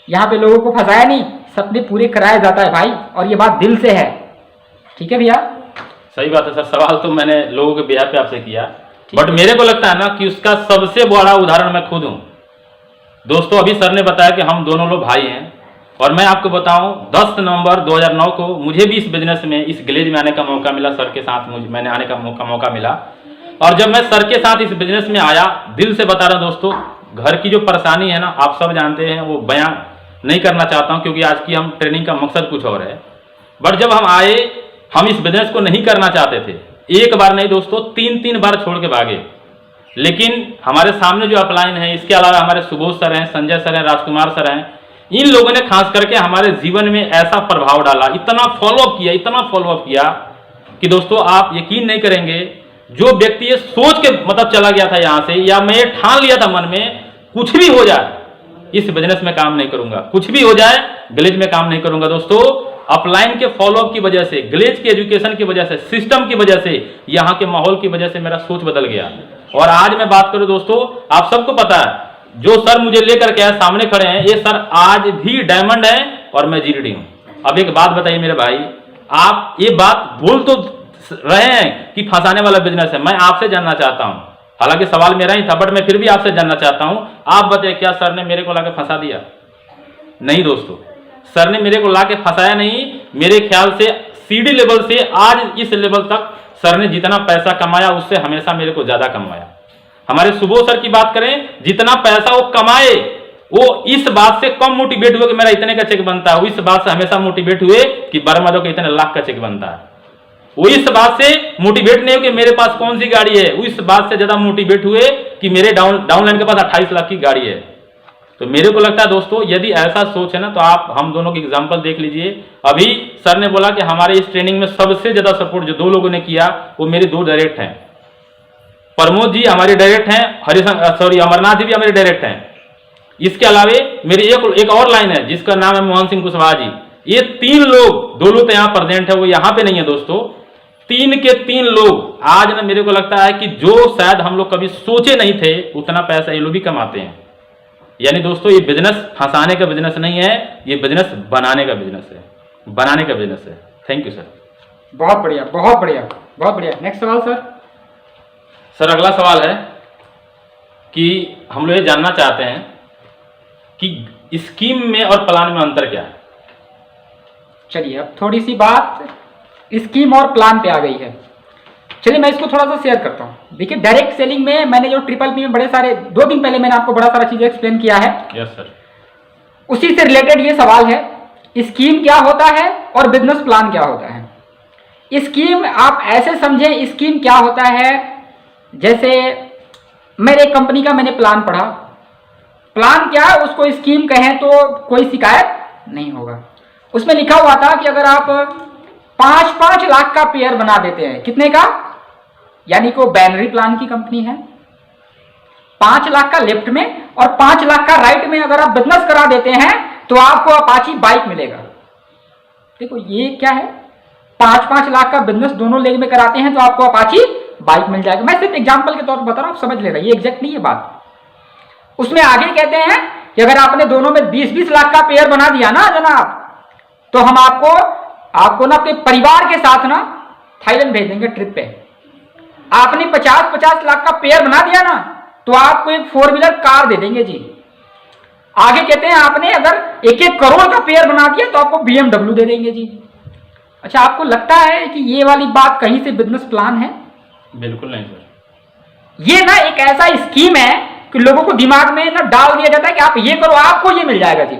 यहाँ पे लोगों को फंसाया नहीं, सपने पूरे कराया जाता है भाई, और ये बात दिल से है। ठीक है भैया? सही बात है सर। सवाल तो मैंने लोगों के बिहार पे आपसे किया, बट मेरे को लगता है ना कि उसका सबसे बड़ा उदाहरण मैं खुद हूं। दोस्तों अभी सर ने बताया कि हम दोनों लोग भाई हैं, और मैं आपको बताऊं 10 नवंबर 2009 को मुझे भी इस बिजनेस में, इस ग्लेज में आने का मौका मिला। सर के साथ मैंने आने का मौका मिला, और जब मैं सर के साथ इस बिजनेस में आया, दिल से बता रहा हूं दोस्तों, घर की जो परेशानी है ना आप सब जानते हैं, वो बयां नहीं करना चाहता हूं क्योंकि आज की हम ट्रेनिंग का मकसद कुछ और है। बट जब हम आए, हम इस बिजनेस को नहीं करना चाहते थे, एक बार नहीं दोस्तों 3 बार छोड़ के भागे। लेकिन हमारे सामने जो अपलाइन है, इसके अलावा हमारे सुबोध सर हैं, संजय सर हैं, राजकुमार सर हैं, इन लोगों ने खास करके हमारे जीवन में ऐसा प्रभाव डाला, इतना फॉलोअप किया कि दोस्तों आप यकीन नहीं करेंगे, जो व्यक्ति ये सोच के मतलब चला गया था यहाँ से, या मैं ये ठान लिया था मन में कुछ भी हो जाए इस बिजनेस में काम नहीं करूंगा, कुछ भी हो जाए ग्लेज में काम नहीं करूंगा, दोस्तों अपलाइन के फॉलोअप की वजह से, ग्लेज के एजुकेशन की वजह से, सिस्टम की वजह से, यहाँ के माहौल की वजह से मेरा सोच बदल गया। और आज मैं बात करूं दोस्तों, आप सबको पता है, जो सर मुझे लेकर के सामने खड़े हैं, ये सर आज भी डायमंड है और मैं जीडी हूं। अब एक बात बताइए मेरे भाई, आप ये बात बोल तो रहे हैं कि फंसाने वाला बिजनेस है। मैं आपसे जानना चाहता हूं, हालांकि सवाल मेरा ही था, बट मैं फिर भी आपसे जानना चाहता हूं, आप बताइए क्या सर ने मेरे को लाके फंसा दिया? नहीं दोस्तों, सर ने मेरे को लाके फंसाया नहीं। मेरे ख्याल से सीडी लेवल से आज इस लेवल तक सर ने जितना पैसा कमाया उससे हमेशा मेरे को ज्यादा कमाया। हमारे सुबोध सर की बात करें, जितना पैसा वो कमाए वो इस बात से कम मोटिवेट हुए कि मेरा इतने का चेक बनता है, वो इस बात से हमेशा मोटिवेट हुए कि वर्मा दो के इतने लाख का चेक बनता है। वो इस बात से मोटिवेट नहीं हुए कि मेरे पास कौन सी गाड़ी है, वो इस बात से ज्यादा मोटिवेट हुए कि मेरे डाउनलाइन के पास 28 लाख की गाड़ी है। तो मेरे को लगता है दोस्तों, यदि ऐसा सोच है ना, तो आप हम दोनों की एग्जांपल देख लीजिए। अभी सर ने बोला कि हमारे इस ट्रेनिंग में सबसे ज्यादा सपोर्ट जो 2 लोगों ने किया वो मेरे 2 डायरेक्ट हैं। प्रमोद जी हमारे डायरेक्ट हैं, अमरनाथ जी भी हमारे डायरेक्ट हैं। इसके अलावे मेरी एक और लाइन है जिसका नाम है मोहन सिंह कुशवाहा जी। ये 3 लोग, 2 लोग तो यहाँ प्रेजेंट है, वो यहाँ पे नहीं है दोस्तों। 3 के 3 लोग आज ना मेरे को लगता है कि जो शायद हम लोग कभी सोचे नहीं थे उतना पैसा ये लोग भी कमाते हैं। यानी दोस्तों ये बिजनेस फंसाने का बिजनेस नहीं है, ये बिजनेस बनाने का बिजनेस है, बनाने का बिजनेस है। Thank you sir. बहुत बढ़िया, बहुत बढ़िया, बहुत बढ़िया। नेक्स्ट सवाल सर। सर अगला सवाल है कि हम लोग ये जानना चाहते हैं कि स्कीम में और प्लान में अंतर क्या है? चलिए अब थोड़ी सी बात स्कीम और प्लान पे आ गई है। चलिए मैं इसको थोड़ा सा शेयर करता हूँ। देखिए डायरेक्ट सेलिंग में मैंने जो ट्रिपल पी में बड़े सारे 2 दिन पहले मैंने आपको बड़ा सारा चीजें एक्सप्लेन किया है। Yes sir. उसी से रिलेटेड ये सवाल है, स्कीम क्या होता है और बिजनेस प्लान क्या होता है। स्कीम आप ऐसे समझे, स्कीम क्या होता है, जैसे मेरे कंपनी का मैंने प्लान पढ़ा, प्लान क्या है उसको स्कीम कहें तो कोई शिकायत नहीं होगा। उसमें लिखा हुआ था कि अगर आप 5-5 लाख का पेयर बना देते हैं, कितने का, यानी कि वो बैनरी प्लान की कंपनी है, 5 लाख का लेफ्ट में और 5 लाख का राइट में अगर आप बिजनेस करा देते हैं तो आपको अपाची बाइक मिलेगा। देखो ये क्या है, 5-5 लाख का बिजनेस दोनों लेग में कराते हैं तो आपको अपाची बाइक मिल जाएगा। मैं सिर्फ एग्जांपल के तौर पर बता रहा हूं, आप समझ लेना, ये एग्जैक्ट नहीं है बात। उसमें आगे कहते हैं कि अगर आपने दोनों में 20-20 लाख का पेयर बना दिया ना जनाब, तो हम आपको ना अपने परिवार के साथ ना थाईलैंड भेज देंगे ट्रिप पे। आपने 50-50 लाख का पेयर बना दिया ना तो आपको एक 4 व्हीलर कार दे देंगे जी। आगे कहते हैं आपने अगर 1-1 करोड़ का पेयर बना दिया तो आपको BMW दे देंगे जी। अच्छा, आपको लगता है कि ये वाली बात कहीं से बिजनेस प्लान है? बिल्कुल नहीं सर। ये ना एक ऐसा स्कीम है कि लोगों को दिमाग में ना डाल दिया जाता है कि आप ये करो आपको ये मिल जाएगा जी।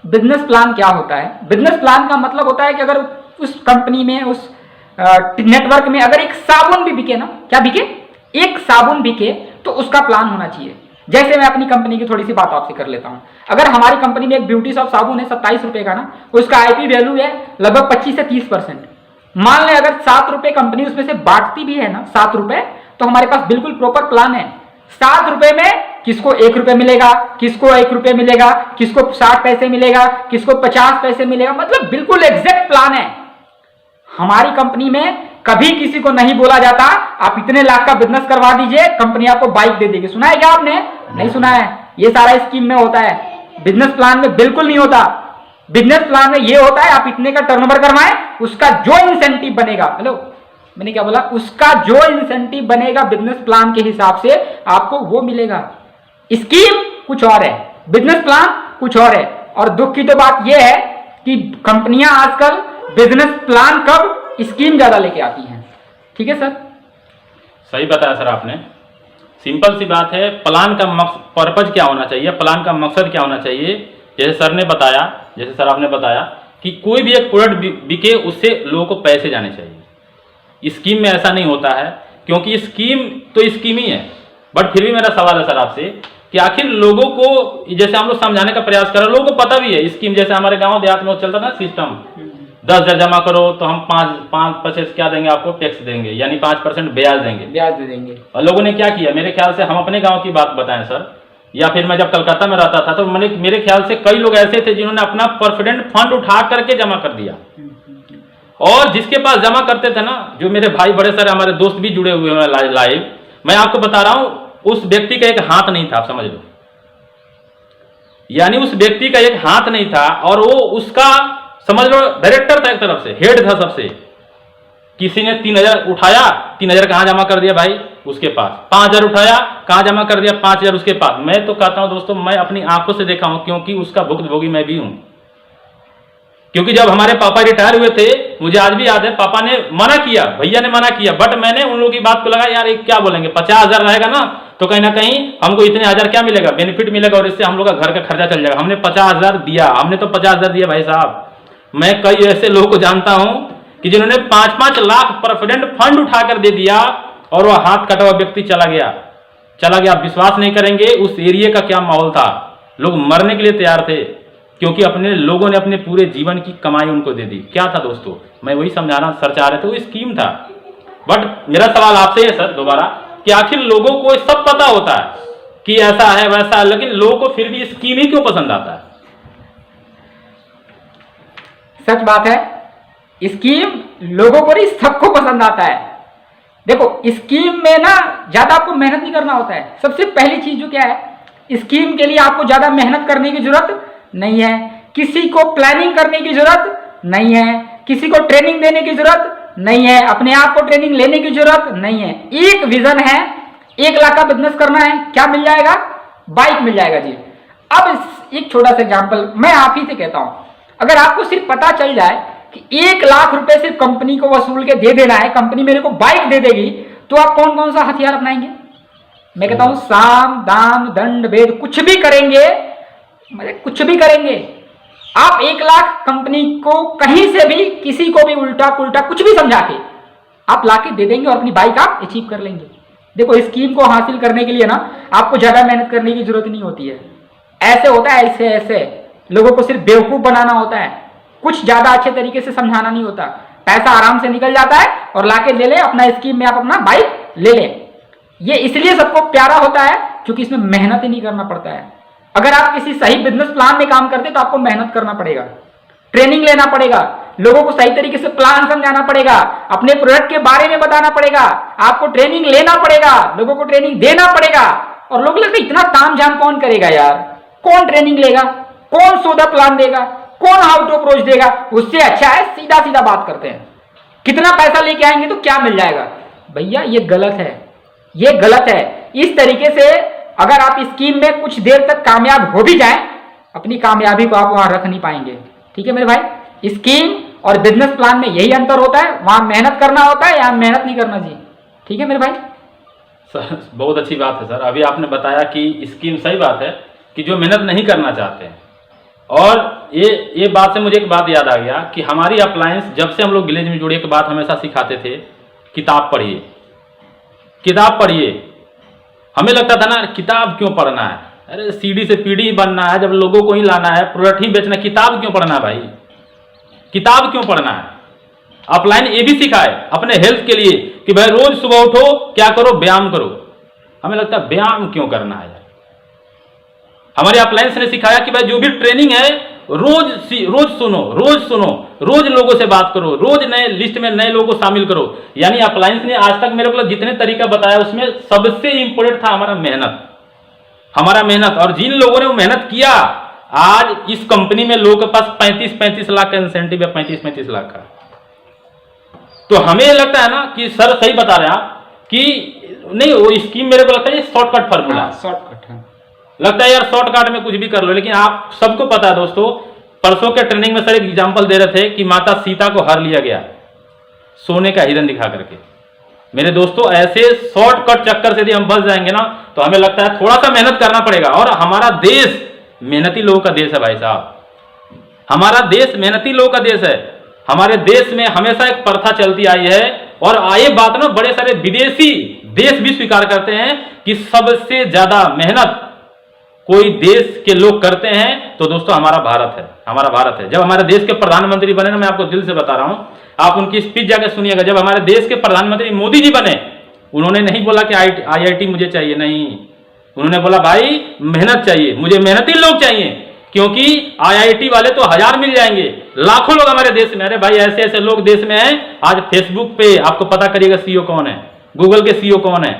बिजनेस प्लान क्या होता है? बिजनेस प्लान का मतलब होता है कि अगर उस कंपनी में, उस नेटवर्क में अगर एक साबुन भी बिके ना, क्या बिके, एक साबुन बिके तो उसका प्लान होना चाहिए। जैसे मैं अपनी कंपनी की थोड़ी सी बात आपसे कर लेता हूं। अगर हमारी कंपनी में एक ब्यूटी शॉप साबुन है 27 रुपए का ना, उसका आईपी वैल्यू है लगभग 25 से 30%। मान लें अगर 7 रुपए कंपनी उसमें से बांटती भी है ना, 7 रुपए, तो हमारे पास बिल्कुल प्रॉपर प्लान है। 7 रुपए में किसको 1 रुपए मिलेगा, किसको 1 रुपए मिलेगा, किसको 60 पैसे मिलेगा, किसको 50 पैसे मिलेगा, मतलब बिल्कुल एग्जैक्ट प्लान है। हमारी कंपनी में कभी किसी को नहीं बोला जाता आप इतने लाख का बिजनेस करवा दीजिए, कंपनी आपको बाइक दे देगी। सुना है क्या आपने? नहीं सुना है। ये सारा स्कीम में होता है, बिजनेस प्लान में बिल्कुल नहीं होता। बिजनेस प्लान में ये होता है आप इतने का टर्नओवर करवाएं, उसका जो इंसेंटिव बनेगा, हेलो मैंने क्या बोला, उसका जो इंसेंटिव बनेगा बिजनेस प्लान के हिसाब से आपको वो मिलेगा। स्कीम कुछ और है, बिजनेस प्लान कुछ और है। और दुख की तो बात यह है कि कंपनियां आजकल बिजनेस प्लान कब स्कीम ज्यादा लेके आती हैं। ठीक है सर? सही बताया सर आपने। सिंपल सी बात है, प्लान का पर्पज क्या होना चाहिए, प्लान का मकसद क्या होना चाहिए। जैसे सर ने बताया, जैसे सर आपने बताया कि कोई भी एक प्रोडक्ट बिके उससे लोगों को पैसे जाने चाहिए। स्कीम में ऐसा नहीं होता है, क्योंकि स्कीम तो स्कीम ही है। बट फिर भी मेरा सवाल है सर आपसे कि आखिर लोगों को, जैसे हम लोग समझाने का प्रयास कर रहे हैं, लोगों को पता भी है स्कीम, जैसे हमारे गांव देहात में चलता ना सिस्टम, 10,000 जमा करो तो हम 5% क्या देंगे आपको, टैक्स देंगे, यानी 5% ब्याज देंगे, ब्याज दे देंगे। और लोगों ने क्या किया, मेरे ख्याल से हम अपने गांव की बात बताएं सर, या फिर मैं जब कलकत्ता में रहता था तो मेरे ख्याल से कई लोग ऐसे थे जिन्होंने अपना प्रोविडेंट फंड उठा करके जमा कर दिया। और जिसके पास जमा करते थे ना, जो मेरे भाई बड़े सारे हमारे दोस्त भी जुड़े हुए हैं लाइव, मैं आपको बता रहा हूं उस व्यक्ति का एक हाथ नहीं था, आप समझ लो, यानी उस व्यक्ति का एक हाथ नहीं था और वो उसका समझ लो डायरेक्टर था, एक तरफ से हेड था सबसे। किसी ने 3,000 उठाया, 3,000 कहाँ जमा कर दिया भाई? उसके पास। 5,000 उठाया, कहाँ जमा कर दिया? 5,000 उसके पास। मैं तो कहता हूं दोस्तों, मैं अपनी आंखों से देखा हूं, क्योंकि उसका भुक्तभोगी मैं भी हूं। क्योंकि जब हमारे पापा रिटायर हुए थे, मुझे आज भी याद है, पापा ने मना किया, भैया ने मना किया, बट मैंने उन लोगों की बात को लगा, यार क्या बोलेंगे, 50,000 रहेगा ना तो कहीं ना कहीं हमको इतने हजार क्या मिलेगा, बेनिफिट मिलेगा, और इससे हम लोग का घर का खर्चा चल जाएगा। हमने 50,000 दिया, हमने तो 50,000 दिया भाई साहब। मैं कई ऐसे लोगों को जानता हूं कि जिन्होंने 5-5 लाख प्रोविडेंट फंड उठाकर दे दिया और वह हाथ कटा हुआ व्यक्ति चला गया। आप विश्वास नहीं करेंगे उस एरिया का क्या माहौल था। लोग मरने के लिए तैयार थे, क्योंकि अपने लोगों ने अपने पूरे जीवन की कमाई उनको दे दी। क्या था दोस्तों, मैं वही समझाना सर चाह रहे थे, वो स्कीम था। बट मेरा सवाल आपसे है सर दोबारा, कि आखिर लोगों को सब पता होता है कि ऐसा है वैसा है, लेकिन लोगों को फिर भी स्कीम ही क्यों पसंद आता है? सच बात है, स्कीम लोगों को नहीं, सबको पसंद आता है। देखो स्कीम में ना ज्यादा आपको मेहनत नहीं करना होता है। सबसे पहली चीज जो क्या है, स्कीम के लिए आपको ज्यादा मेहनत करने की जरूरत नहीं है, किसी को प्लानिंग करने की जरूरत नहीं है, किसी को ट्रेनिंग देने की जरूरत नहीं है, अपने आप को ट्रेनिंग लेने की जरूरत नहीं है। एक विजन है, 1 लाख का बिजनेस करना है, क्या मिल जाएगा? बाइक मिल जाएगा जी। अब एक छोटा सा एग्जांपल मैं आप ही से कहता हूं, अगर आपको सिर्फ पता चल जाए कि 1 लाख रुपए सिर्फ कंपनी को वसूल के दे देना है, कंपनी मेरे को बाइक दे देगी, तो आप कौन कौन सा हथियार अपनाएंगे? मैं कहता हूं साम दाम दंड भेद कुछ भी करेंगे, मतलब कुछ भी करेंगे। आप 1 लाख कंपनी को कहीं से भी किसी को भी उल्टा पुल्टा कुछ भी समझा के आप लाके दे देंगे और अपनी बाइक आप अचीव कर लेंगे। देखो स्कीम को हासिल करने के लिए ना आपको ज्यादा मेहनत करने की जरूरत नहीं होती है। ऐसे होता है, ऐसे लोगों को सिर्फ बेवकूफ बनाना होता है, कुछ ज्यादा अच्छे तरीके से समझाना नहीं होता। पैसा आराम से निकल जाता है और लाके ले ले अपना स्कीम में, आप अपना बाइक ले ले। ये इसलिए सबको प्यारा होता है क्योंकि इसमें मेहनत ही नहीं करना पड़ता है। अगर आप किसी सही बिजनेस प्लान में काम करते तो आपको मेहनत करना पड़ेगा, ट्रेनिंग लेना पड़ेगा, लोगों को सही तरीके से प्लान समझाना पड़ेगा, अपने प्रोडक्ट के बारे में बताना पड़ेगा, आपको ट्रेनिंग लेना पड़ेगा, लोगों को ट्रेनिंग देना पड़ेगा। और लोग लगता है इतना तामझाम कौन करेगा यार, कौन ट्रेनिंग लेगा, कौन सोदा प्लान देगा, कौन हाउ टू अप्रोच देगा। उससे अच्छा है सीधा सीधा बात करते हैं, कितना पैसा लेके आएंगे तो क्या मिल जाएगा। भैया ये गलत है, ये गलत है। इस तरीके से अगर आप स्कीम में कुछ देर तक कामयाब हो भी जाएं, अपनी कामयाबी को आप वहां रख नहीं पाएंगे। ठीक है मेरे भाई, स्कीम और बिजनेस प्लान में यही अंतर होता है, वहां मेहनत करना होता है, यहां मेहनत नहीं करना जी। ठीक है मेरे भाई। सर बहुत अच्छी बात है सर, अभी आपने बताया कि स्कीम, सही बात है कि जो मेहनत नहीं करना चाहते हैं। और ये बात से मुझे एक बात याद आ गया कि हमारी अप्लायंस, जब से हम लोग विलेज में जुड़े, एक बात हमेशा सिखाते थे, किताब पढ़िए, किताब पढ़िए। हमें लगता था ना किताब क्यों पढ़ना है, अरे सीढ़ी से पीढ़ी बनना है, जब लोगों को ही लाना है, प्रोडक्ट ही बेचना, किताब क्यों पढ़ना है भाई, किताब क्यों पढ़ना है। अपलाइन ये भी सिखाए अपने हेल्थ के लिए कि भाई रोज सुबह उठो, क्या करो, व्यायाम करो। हमें लगता है व्यायाम क्यों करना है यार। हमारे अपलायंस ने सिखाया कि भाई जो भी ट्रेनिंग है रोज सुनो, रोज लोगों से बात करो, रोज नए लिस्ट में नए लोगों को शामिल करो। यानी अपलायंस ने आज तक मेरे को जितने तरीका बताया उसमें सबसे इंपॉर्टेंट था हमारा मेहनत। और जिन लोगों ने वो मेहनत किया, आज इस कंपनी में लोगों के पास 35-35 लाख का इंसेंटिव है, 35-35 लाख का। तो हमें लगता है ना कि सर सही बता रहे हैं आप कि नहीं, वो स्कीम मेरे को लगता है शॉर्टकट फार्मूला, शॉर्टकट है। लगता है यार शॉर्टकट में कुछ भी कर लो। लेकिन आप सबको पता है दोस्तों, परसों के ट्रेनिंग में सर एक एग्जांपल दे रहे थे कि माता सीता को हर लिया गया सोने का हिरन दिखा करके। मेरे दोस्तों ऐसे शॉर्टकट चक्कर से यदि हम बच जाएंगे ना, तो हमें लगता है थोड़ा सा मेहनत करना पड़ेगा। और हमारा देश मेहनती लोगों का देश है भाई साहब, हमारा देश मेहनती लोगों का देश है। हमारे देश में हमेशा एक प्रथा चलती आई है, और ये बात ना बड़े सारे विदेशी देश भी स्वीकार करते हैं कि सबसे ज्यादा मेहनत कोई देश के लोग करते हैं तो दोस्तों हमारा भारत है। जब हमारे देश के प्रधानमंत्री बने ना, मैं आपको दिल से बता रहा हूं, आप उनकी स्पीच जाकर सुनिएगा। जब हमारे देश के प्रधानमंत्री मोदी जी बने, उन्होंने नहीं बोला कि IIT मुझे चाहिए, नहीं, उन्होंने बोला भाई मेहनत चाहिए, मुझे मेहनती लोग चाहिए, क्योंकि IIT वाले तो 1000 मिल जाएंगे, लाखों लोग हमारे देश में। अरे भाई ऐसे ऐसे लोग देश में हैं। आज फेसबुक पे आपको पता करिएगा CEO कौन है, गूगल के CEO कौन है।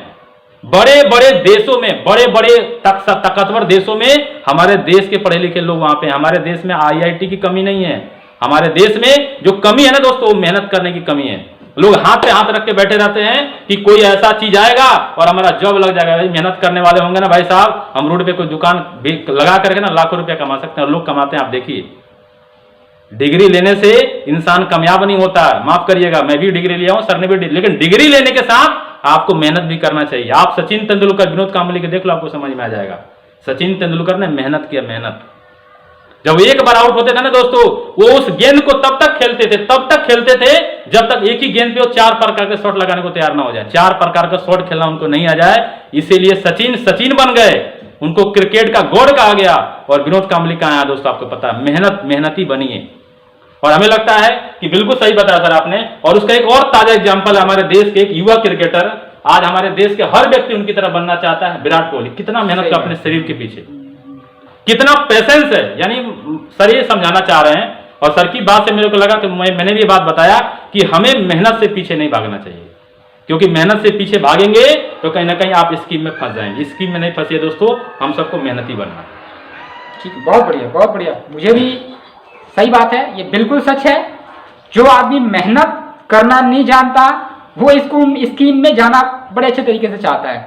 बड़े बड़े देशों में, बड़े बड़े ताकतवर देशों में हमारे देश के पढ़े लिखे लोग वहां पे। हमारे देश में IIT की कमी नहीं है। हमारे देश में जो कमी है ना दोस्तों, वो मेहनत करने की कमी है। लोग हाथ पे हाथ रख के बैठे रहते हैं कि कोई ऐसा चीज आएगा और हमारा जॉब लग जाएगा। भाई मेहनत करने वाले होंगे ना भाई साहब, हम रोड पे कोई दुकान लगा करके ना लाखों रुपया कमा सकते हैं, और लोग कमाते हैं। आप देखिए, डिग्री लेने से इंसान कामयाब नहीं होता है। माफ करिएगा, मैं भी डिग्री लिया हूं, सर ने भी, लेकिन डिग्री लेने के साथ आपको मेहनत भी करना चाहिए। आप सचिन तेंदुलकर, विनोद कांबली के देख लो, आपको समझ में आ जाएगा। सचिन तेंदुलकर ने मेहनत किया, मेहनत। जब एक बार आउट होते थे ना दोस्तों, वो उस गेंद को तब तक खेलते थे जब तक एक ही गेंद पे वो 4 प्रकार के शॉट लगाने को तैयार ना हो जाए। 4 प्रकार का शॉट खेलना उनको नहीं आ जाए, इसीलिए सचिन बन गए, उनको क्रिकेट का गॉड कहा गया। और विनोद कांबली कहां है दोस्तों, आपको पता है, मेहनती बनिए। और हमें लगता है कि बिल्कुल सही बताया सर आपने। और उसका एक और ताजा एग्जांपल है हमारे देश के एक युवा क्रिकेटर, आज हमारे देश के हर व्यक्ति उनकी तरह बनना चाहता है, विराट कोहली। कितना मेहनत का अपने शरीर के पीछे, कितना पेशेंस है। यानी सर ये समझाना चाह रहे हैं, और सर की बात से मेरे को लगा कि मैंने भी ये बात बताया कि हमें मेहनत से पीछे नहीं भागना चाहिए, क्योंकि मेहनत से पीछे भागेंगे तो कहीं ना कहीं आप स्कीम में फंस जाएंगे। स्कीम में नहीं फंसिए दोस्तों, हम सबको मेहनती बनना है। ठीक, बहुत बढ़िया, बहुत बढ़िया। मुझे भी सही बात है, ये बिल्कुल सच है। जो आदमी मेहनत करना नहीं जानता वो इसको स्कीम में जाना बड़े अच्छे तरीके से चाहता है।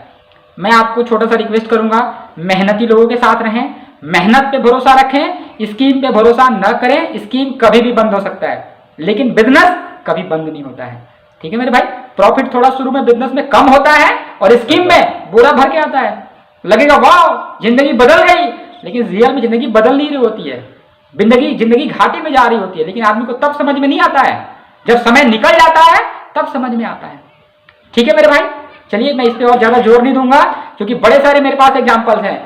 मैं आपको छोटा सा रिक्वेस्ट करूंगा, मेहनती लोगों के साथ रहें, मेहनत पे भरोसा रखें, स्कीम पे भरोसा न करें। स्कीम कभी भी बंद हो सकता है, लेकिन बिजनेस कभी बंद नहीं होता है। ठीक है मेरे भाई, प्रॉफिट थोड़ा शुरू में बिजनेस में कम होता है और स्कीम में बोरा भर के आता है। लगेगा वाह जिंदगी बदल गई, लेकिन रियल में जिंदगी बदल नहीं रही होती है। जिंदगी घाटे में जा रही होती है, लेकिन आदमी को तब समझ में नहीं आता है, जब समय निकल जाता है तब समझ में आता है। ठीक है मेरे भाई, चलिए मैं इस पे और ज्यादा जोर नहीं दूंगा, क्योंकि बड़े सारे मेरे पास एग्जांपल्स हैं।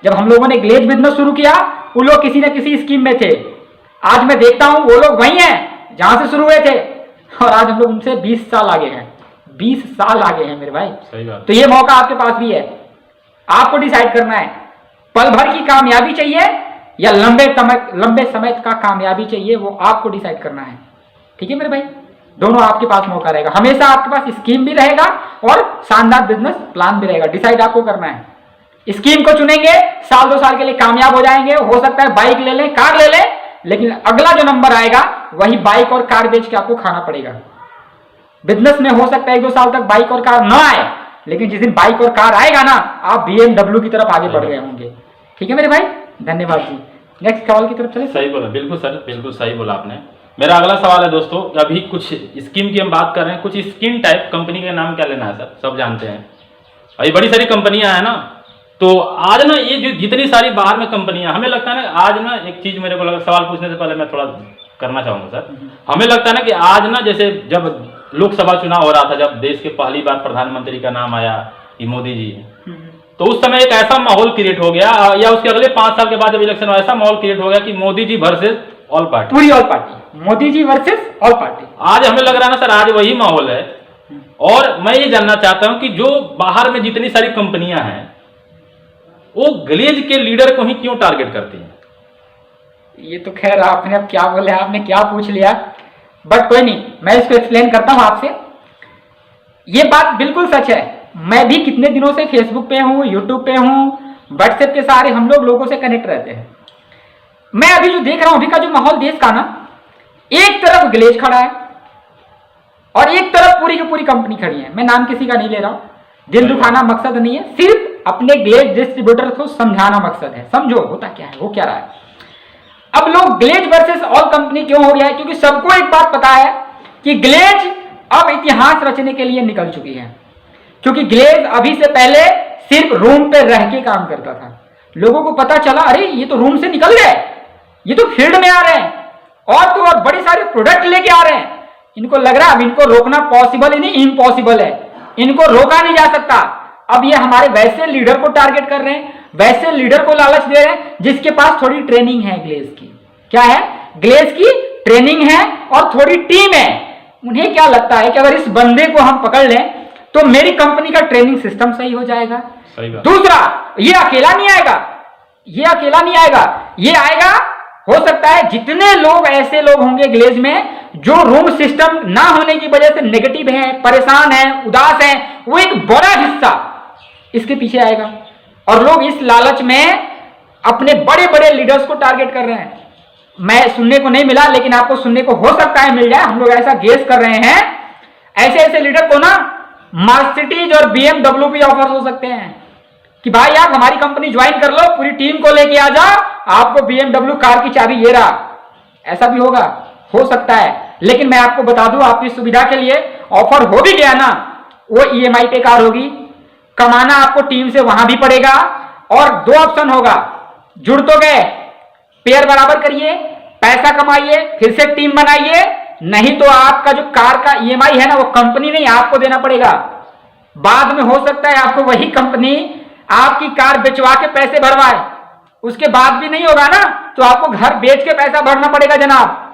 जब हम लोगों ने ग्लेज बिजनेस शुरू किया, वो लोग किसी न किसी स्कीम में थे। आज मैं देखता हूं वो लोग वही हैं जहां से शुरू हुए थे, और आज हम लोग उनसे 20 साल आगे हैं। 20 साल आगे हैं मेरे भाई। सही बात। तो ये मौका आपके पास भी है, आपको डिसाइड करना है, पल भर की कामयाबी चाहिए या लंबे समय का कामयाबी चाहिए, वो आपको डिसाइड करना है। ठीक है मेरे भाई, दोनों आपके पास मौका रहेगा। हमेशा आपके पास स्कीम भी रहेगा और शानदार बिजनेस प्लान भी रहेगा। डिसाइड आपको करना है। स्कीम को चुनेंगे, साल 2 साल के लिए कामयाब हो जाएंगे, हो सकता है बाइक ले लें, कार ले लें, लेकिन अगला जो नंबर आएगा वही बाइक और कार बेच के आपको खाना पड़ेगा। बिजनेस में हो सकता है 1-2 साल तक बाइक और कार ना आए, लेकिन जिस दिन बाइक और कार आएगा ना, आप BMW की तरफ आगे बढ़ गए होंगे। ठीक है मेरे भाई, धन्यवाद जी। नेक्स्ट सवाल की तरफ चले। सही बोला, बिल्कुल सर, बिल्कुल सही बोला आपने। मेरा अगला सवाल है दोस्तों, अभी कुछ स्कीम की हम बात कर रहे हैं, कुछ स्कीम टाइप कंपनी का नाम क्या लेना है सर, सब जानते हैं। अभी बड़ी सारी कंपनियां हैं ना, तो आज ना ये जो जितनी सारी बाहर में कंपनियां, हमें लगता है ना आज ना एक चीज मेरे को लगा, सवाल पूछने से पहले मैं थोड़ा करना चाहूंगा सर। हमें लगता है ना कि आज ना, जैसे जब लोकसभा चुनाव हो रहा था, जब देश के पहली बार प्रधानमंत्री का नाम आया कि मोदी जी, तो उस समय एक ऐसा माहौल क्रिएट हो गया, या उसके अगले 5 साल के बाद जब इलेक्शन हुआ, ऐसा माहौल क्रिएट हो गया कि Modi ji versus all party, पूरी all party, Modi ji versus all party. आज हमें लग रहा है ना सर, आज वही माहौल है। और मैं ये जानना चाहता हूं कि जो बाहर में जितनी सारी कंपनियां हैं, वो ग्लेज के लीडर को ही क्यों टारगेट करती हैं? ये तो खैर आपने अब क्या बोले, आपने क्या पूछ लिया, बट कोई नहीं, मैं इसको एक्सप्लेन करता हूं आपसे। ये बात बिल्कुल सच है। मैं भी कितने दिनों से फेसबुक पे हूं, यूट्यूब पे हूं, व्हाट्सएप के सारे हम लोगों से कनेक्ट रहते हैं। मैं अभी जो देख रहा हूं, अभी का जो माहौल देश का ना, एक तरफ ग्लेज खड़ा है और एक तरफ पूरी की पूरी कंपनी खड़ी है। मैं नाम किसी का नहीं ले रहा हूं, दिल दुखाना मकसद नहीं है, सिर्फ अपने ग्लेज डिस्ट्रीब्यूटर को समझाना मकसद है। समझो होता क्या है, वो क्या रहा है। अब लोग ग्लेज वर्सेस ऑल कंपनी क्यों हो गया है, क्योंकि सबको एक बात पता है कि ग्लेज अब इतिहास रचने के लिए निकल चुकी है। क्योंकि ग्लेज अभी से पहले सिर्फ रूम पे रह के काम करता था। लोगों को पता चला, अरे ये तो रूम से निकल गए, ये तो फील्ड में आ रहे हैं, और तो और बड़े सारे प्रोडक्ट लेके आ रहे हैं। इनको लग रहा है अब इनको रोकना पॉसिबल ही नहीं, इम्पॉसिबल है, इनको रोका नहीं जा सकता। अब ये हमारे वैसे लीडर को टारगेट कर रहे हैं, वैसे लीडर को लालच दे रहे हैं जिसके पास थोड़ी ट्रेनिंग है ग्लेज की। क्या है? ग्लेज की ट्रेनिंग है और थोड़ी टीम है। उन्हें क्या लगता है कि अगर इस बंदे को हम पकड़ लें तो मेरी कंपनी का ट्रेनिंग सिस्टम सही हो जाएगा। दूसरा, ये अकेला नहीं आएगा, ये अकेला नहीं आएगा, ये आएगा, हो सकता है जितने लोग ऐसे लोग होंगे ग्लेज में जो रूम सिस्टम ना होने की वजह से नेगेटिव हैं, परेशान हैं, उदास हैं, वो एक बड़ा हिस्सा इसके पीछे आएगा। और लोग इस लालच में अपने बड़े बड़े लीडर्स को टारगेट कर रहे हैं। मैं सुनने को नहीं मिला, लेकिन आपको सुनने को हो सकता है मिल जाए, हम लोग ऐसा गेस कर रहे हैं। ऐसे ऐसे लीडर को ना मर्सिडीज और BMW भी ऑफर हो सकते हैं कि भाई आप हमारी कंपनी ज्वाइन कर लो, पूरी टीम को लेके आ जाओ, आपको BMW कार की चाबी ये रहा। ऐसा भी होगा, हो सकता है। लेकिन मैं आपको बता दूं, आपकी सुविधा के लिए ऑफर हो भी गया ना, वो EMI पे कार होगी। कमाना आपको टीम से वहां भी पड़ेगा, और 2 ऑप्शन होगा, जुड़ तो गए, पेयर बराबर करिए, पैसा कमाइए, फिर से टीम बनाइए, नहीं तो आपका जो कार का EMI है ना, वो कंपनी नहीं आपको देना पड़ेगा। बाद में हो सकता है आपको वही कंपनी आपकी कार बेचवा के पैसे भरवाए, उसके बाद भी नहीं होगा ना, तो आपको घर बेच के पैसा भरना पड़ेगा जनाब।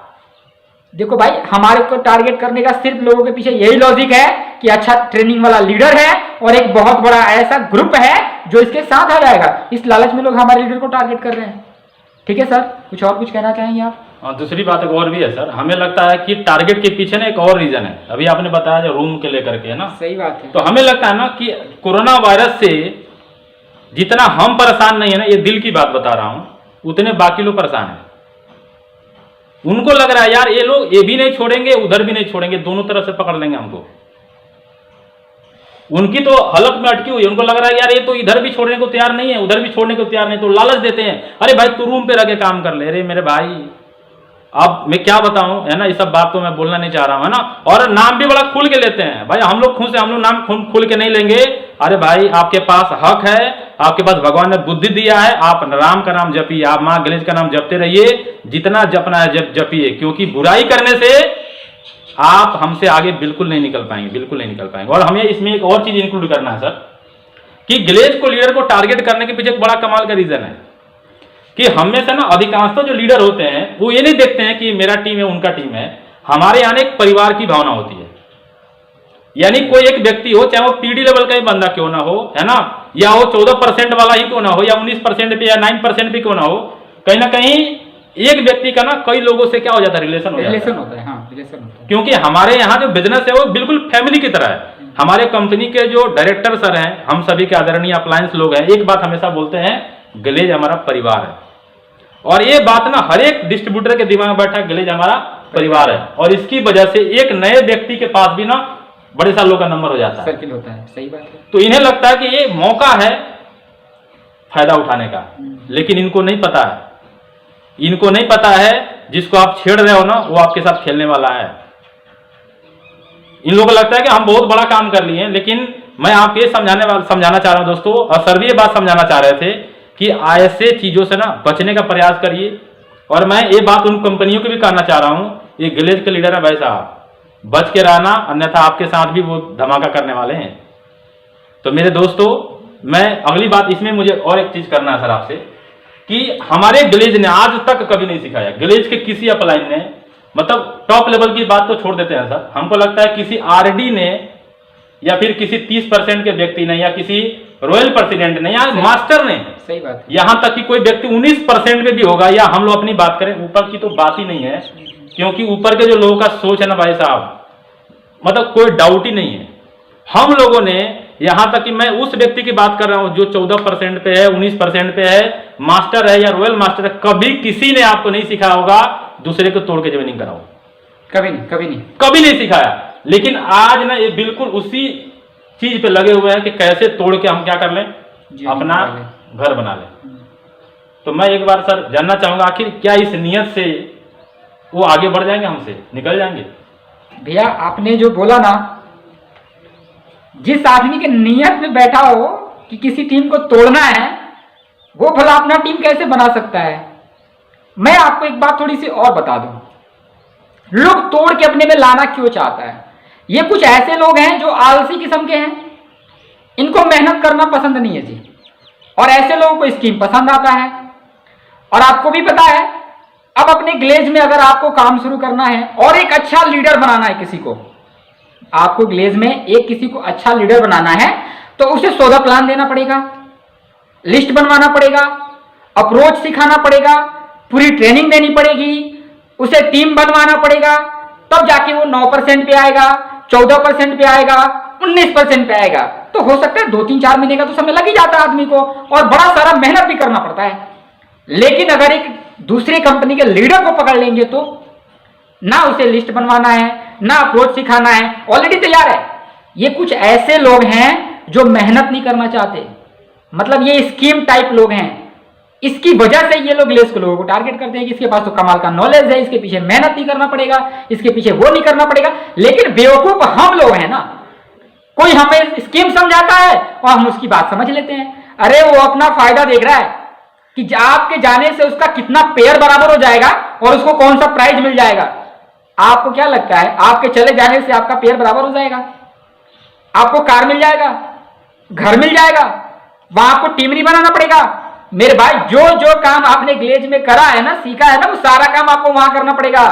देखो भाई, हमारे को टारगेट करने का सिर्फ लोगों के पीछे यही लॉजिक है कि अच्छा ट्रेनिंग वाला लीडर है और एक बहुत बड़ा ऐसा ग्रुप है जो इसके साथ आ जाएगा। इस लालच में लोग हमारे लीडर को टारगेट कर रहे हैं। ठीक है सर, कुछ कहना चाहेंगे आप? दूसरी बात एक और भी है सर, हमें लगता है कि टारगेट के पीछे ना एक और रीजन है। अभी आपने बताया जो रूम के लेकर के है ना, सही बात है। तो हमें लगता है ना कि कोरोना वायरस से जितना हम परेशान नहीं है ना, ये दिल की बात बता रहा हूं, उतने बाकी लोग परेशान हैं। उनको लग रहा है यार ये लोग ये भी नहीं छोड़ेंगे, उधर भी नहीं छोड़ेंगे, दोनों तरफ से पकड़ लेंगे हमको। उनकी तो हलक में अटकी हुई है, उनको लग रहा है यार ये तो इधर भी छोड़ने को तैयार नहीं है, उधर भी छोड़ने को तैयार नहीं, तो लालच देते हैं, अरे भाई तू रूम पे रह के काम कर ले। अरे मेरे भाई, अब मैं क्या बताऊं, है ना, ये सब बात तो मैं बोलना नहीं चाह रहा हूं, है ना। और नाम भी बड़ा खुल के लेते हैं भाई, हम लोग खुद से हम लोग नाम खुल के नहीं लेंगे। अरे भाई, आपके पास हक है, आपके पास भगवान ने बुद्धि दिया है, आप राम का नाम जपिए, आप माँ गणेश का नाम जपते रहिए, जितना जपना है जपिए, क्योंकि बुराई करने से आप हमसे आगे बिल्कुल नहीं निकल पाएंगे, बिल्कुल नहीं निकल पाएंगे। और हमें इसमें एक और चीज इंक्लूड करना है सर, कि ग्लेज को लीडर को टारगेट करने के पीछे एक बड़ा कमाल का रीजन है कि हमें से ना अधिकांशतः जो लीडर होते हैं वो ये नहीं देखते हैं कि मेरा टीम है उनका टीम है, हमारे यहाँ एक परिवार की भावना होती है। यानी कोई एक व्यक्ति हो, चाहे वो PD लेवल का ही बंदा क्यों ना हो, है ना, या वो 14% वाला ही क्यों ना हो, या 19% पे या 9% भी क्यों ना हो, कहीं ना कहीं एक व्यक्ति का ना कई लोगों से क्या हो जाता है, रिलेशन होता है। हाँ, रिलेशन होता है। क्योंकि हमारे यहाँ जो बिजनेस है वो बिल्कुल फैमिली की तरह है। हमारे कंपनी के जो डायरेक्टर सर हैं, हम सभी के आदरणीय अप्लायंस लोग हैं, एक बात हमेशा बोलते हैं, ग्लेज हमारा परिवार है। और ये बात ना हर एक डिस्ट्रीब्यूटर के दिमाग में बैठा, ग्लेज हमारा परिवार है। और इसकी वजह से एक नए व्यक्ति के पास भी ना बड़े सालों का नंबर हो जाता है, सर्किल होता है। सही बात है। तो इन्हें लगता है कि ये मौका है फायदा उठाने का, लेकिन इनको नहीं पता है, इनको नहीं पता है जिसको आप छेड़ रहे हो ना, वो आपके साथ खेलने वाला है। इन लोगों को लगता है कि हम बहुत बड़ा काम कर लिए हैं, लेकिन मैं आपको ये समझाना चाह रहा हूं दोस्तों, और सर भी ये बात समझाना चाह रहे थे कि ऐसे चीजों से ना बचने का प्रयास करिए। और मैं ये बात उन कंपनियों को भी कहना चाह रहा हूं, ये ग्लेज के लीडर है भाई साहब, बच के रहना, अन्यथा आपके साथ भी वो धमाका करने वाले हैं। तो मेरे दोस्तों, मैं अगली बात इसमें मुझे और एक चीज करना है सर आपसे, कि हमारे ग्लेज ने आज तक कभी नहीं सिखाया, ग्लेज के किसी अपलाइन ने, मतलब टॉप लेवल की बात तो छोड़ देते हैं सर, हमको लगता है किसी RD ने या फिर किसी 30% के व्यक्ति ने या किसी रॉयल प्रेसिडेंट ने या मास्टर ने, सही बात है, यहां तक कि कोई व्यक्ति 19% में भी होगा, या हम लोग अपनी बात करें, ऊपर की तो बात ही नहीं है, क्योंकि ऊपर के जो लोगों का सोच है ना भाई साहब, मतलब कोई डाउट ही नहीं है। हम लोगों ने, यहां तक कि मैं उस व्यक्ति की बात कर रहा हूं जो 14% पे है, 19% पे है, मास्टर है या रॉयल मास्टर है, कभी किसी ने आपको नहीं सिखाया होगा दूसरे को तोड़ के ज्वाइनिंग कराओ, कभी नहीं, कभी नहीं, कभी नहीं सिखाया। लेकिन आज ना ये बिल्कुल उसी चीज पे लगे हुए हैं कि कैसे तोड़ के हम क्या कर लें, अपना घर बना लें। तो मैं एक बार सर जानना चाहूंगा, आखिर क्या इस नियत से वो आगे बढ़ जाएंगे, हमसे निकल जाएंगे? भैया आपने जो बोला ना, जिस आदमी के नियत में बैठा हो कि किसी टीम को तोड़ना है, वो भला अपना टीम कैसे बना सकता है? मैं आपको एक बात थोड़ी सी और बता दूं, लोग तोड़ के अपने में लाना क्यों चाहता है? ये कुछ ऐसे लोग हैं जो आलसी किस्म के हैं, इनको मेहनत करना पसंद नहीं है जी, और ऐसे लोगों को स्कीम पसंद आता है। और आपको भी पता है, अब अपने ग्लेज में अगर आपको काम शुरू करना है और एक अच्छा लीडर बनाना है किसी को, आपको ग्लेज में एक किसी को अच्छा लीडर बनाना है, तो उसे 14 प्लान देना पड़ेगा, लिस्ट बनवाना पड़ेगा, अप्रोच सिखाना पड़ेगा, पूरी ट्रेनिंग देनी पड़ेगी, उसे टीम बनवाना पड़ेगा, तब जाके वो 9% पे आएगा, 14% पे आएगा, 19% पे आएगा। तो हो सकता है 2-3-4 महीने का तो समय लग ही जाता है आदमी को, और बड़ा सारा मेहनत भी करना पड़ता है। लेकिन अगर एक दूसरी कंपनी के लीडर को पकड़ लेंगे तो ना उसे लिस्ट बनवाना है, ना अप्रोच सिखाना है, ऑलरेडी तैयार है। ये कुछ ऐसे लोग हैं जो मेहनत नहीं करना चाहते, मतलब ये स्कीम टाइप लोग हैं। इसकी वजह से ये लोग ग्लेज को लोगों को टारगेट करते हैं कि इसके पास तो कमाल का नॉलेज है, इसके पीछे मेहनत नहीं करना पड़ेगा, इसके पीछे वो नहीं करना पड़ेगा। लेकिन बेवकूफ हम लोग हैं ना, कोई हमें स्कीम समझाता है और हम उसकी बात समझ लेते हैं। अरे वो अपना फायदा देख रहा है कि आपके जाने से उसका कितना पेयर बराबर हो जाएगा और उसको कौन सा प्राइज मिल जाएगा। आपको क्या लगता है आपके चले जाने से आपका पेयर बराबर हो जाएगा? आपको कार मिल जाएगा, घर मिल जाएगा, वहां आपको टीम नहीं बनाना पड़ेगा। मेरे भाई जो जो काम आपने ग्लेज में करा है ना, सीखा है ना, वो सारा काम आपको वहां करना पड़ेगा।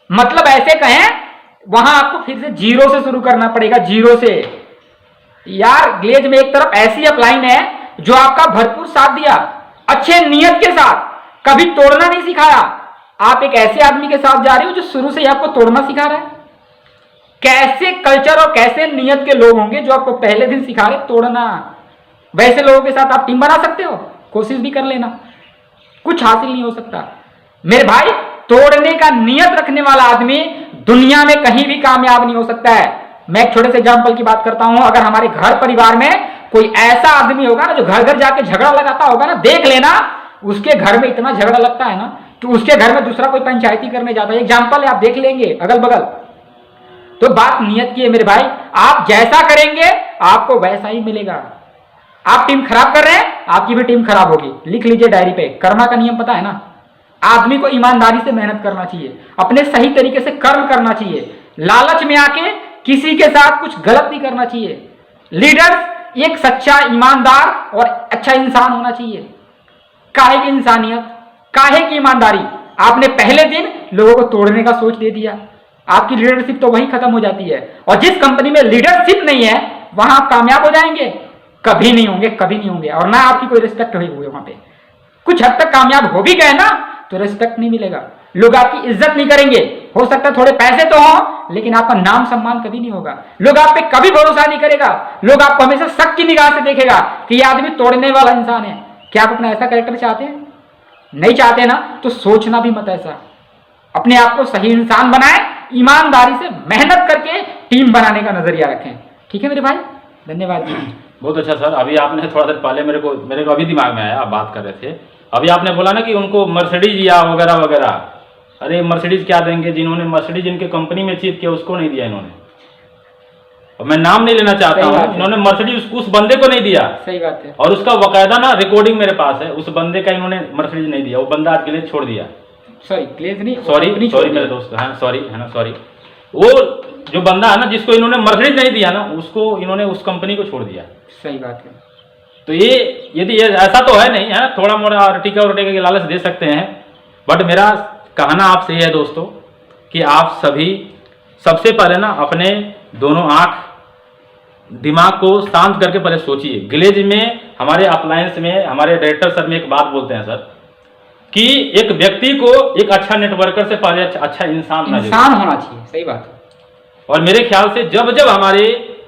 मतलब ऐसे कहें वहां आपको फिर से जीरो से शुरू करना पड़ेगा, जीरो से। यार ग्लेज में एक तरफ ऐसी अपलाइन है जो आपका भरपूर साथ दिया, अच्छे नियत के साथ, कभी तोड़ना नहीं सिखाया। आप एक ऐसे आदमी के साथ जा रहे हो जो शुरू से ही आपको तोड़ना सिखा रहा है। कैसे कल्चर और कैसे नियत के लोग होंगे जो आपको पहले दिन सिखा रहे तोड़ना। वैसे लोगों के साथ आप टीम बना सकते हो, कोशिश भी कर लेना, कुछ हासिल नहीं हो सकता। मेरे भाई तोड़ने का नियत रखने वाला आदमी दुनिया में कहीं भी कामयाब नहीं हो सकता है। मैं एक छोटे से एग्जांपल की बात करता हूं। अगर हमारे घर परिवार में कोई ऐसा आदमी होगा ना जो घर घर जाके झगड़ा लगाता होगा ना, देख लेना उसके घर में इतना झगड़ा लगता है ना कि उसके घर में दूसरा कोई पंचायती करने जाता है। एग्जाम्पल है, आप देख लेंगे अगल बगल। तो बात नियत की है मेरे भाई, आप जैसा करेंगे आपको वैसा ही मिलेगा। आप टीम खराब कर रहे हैं, आपकी भी टीम खराब होगी। लिख लीजिए डायरी पे, कर्मा का नियम पता है ना। आदमी को ईमानदारी से मेहनत करना चाहिए, अपने सही तरीके से कर्म करना चाहिए, लालच में आके किसी के साथ कुछ गलत नहीं करना चाहिए। लीडर एक सच्चा, ईमानदार और अच्छा इंसान होना चाहिए। काहे की इंसानियत, काहे की ईमानदारी? आपने पहले दिन लोगों को तोड़ने का सोच दे दिया, आपकी लीडरशिप तो वहीं खत्म हो जाती है। और जिस कंपनी में लीडरशिप नहीं है वहां आप कामयाब हो जाएंगे? कभी नहीं होंगे, कभी नहीं होंगे। और ना आपकी कोई रिस्पेक्ट हुई वहां पे। कुछ हद तक कामयाब हो भी गए ना तो रिस्पेक्ट नहीं मिलेगा, लोग आपकी इज्जत नहीं करेंगे। हो सकता है थोड़े पैसे तो हो लेकिन आपका नाम सम्मान कभी नहीं होगा। लोग आप पे कभी भरोसा नहीं करेगा, लोग आपको हमेशा शक की निगाह से देखेगा कि ये आदमी तोड़ने वाला इंसान है। क्या आप अपना ऐसा कैरेक्टर चाहते हैं? नहीं चाहते ना तो सोचना भी मत ऐसा। अपने आप को सही इंसान बनाए, ईमानदारी से मेहनत करके टीम बनाने का नजरिया रखें। ठीक है मेरे भाई, धन्यवाद जी। बहुत अच्छा सर। अभी आपने थोड़ा देर पहले मेरे को अभी दिमाग में आया, आप बात कर रहे थे, अभी आपने बोला ना कि उनको मर्सिडीज या वगैरह वगैरह। अरे मर्सिडीज क्या देंगे? जिन्होंने मर्सिडीज इनके कंपनी में अचीव किया उसको नहीं दिया इन्होंने। और मैं नाम नहीं लेना चाहता हूँ, इन्होंने मर्सिडीज उस बंदे को नहीं दिया। सही बात है। और उसका बकायदा ना रिकॉर्डिंग मेरे पास है, उस बंदे का इन्होंने मर्सिडीज नहीं दिया, वो बंदा आज के लिए छोड़ दिया। सॉरी ग्लेज नहीं, सॉरी मेरे दोस्त, हाँ सॉरी है ना, सॉरी। वो जो बंदा है ना जिसको इन्होंने मर्सिडीज नहीं दिया ना, उसको इन्होंने उस कंपनी को छोड़ दिया। सही बात है। तो ये यदि ये ऐसा तो है नहीं है, थोड़ा मोड़ा अर्टिका उर्टिका की लालच दे सकते हैं। बट मेरा कहना आपसे ये है दोस्तों कि आप सभी सबसे पहले ना अपने दोनों आंख दिमाग को शांत करके पहले सोचिए। ग्लेज में हमारे अप्लायंस में हमारे डायरेक्टर सर में एक बात बोलते हैं सर कि एक व्यक्ति को एक अच्छा नेटवर्कर से पहले अच्छा इंसान होना चाहिए। सही बात है। और मेरे ख्याल से जब जब हमारे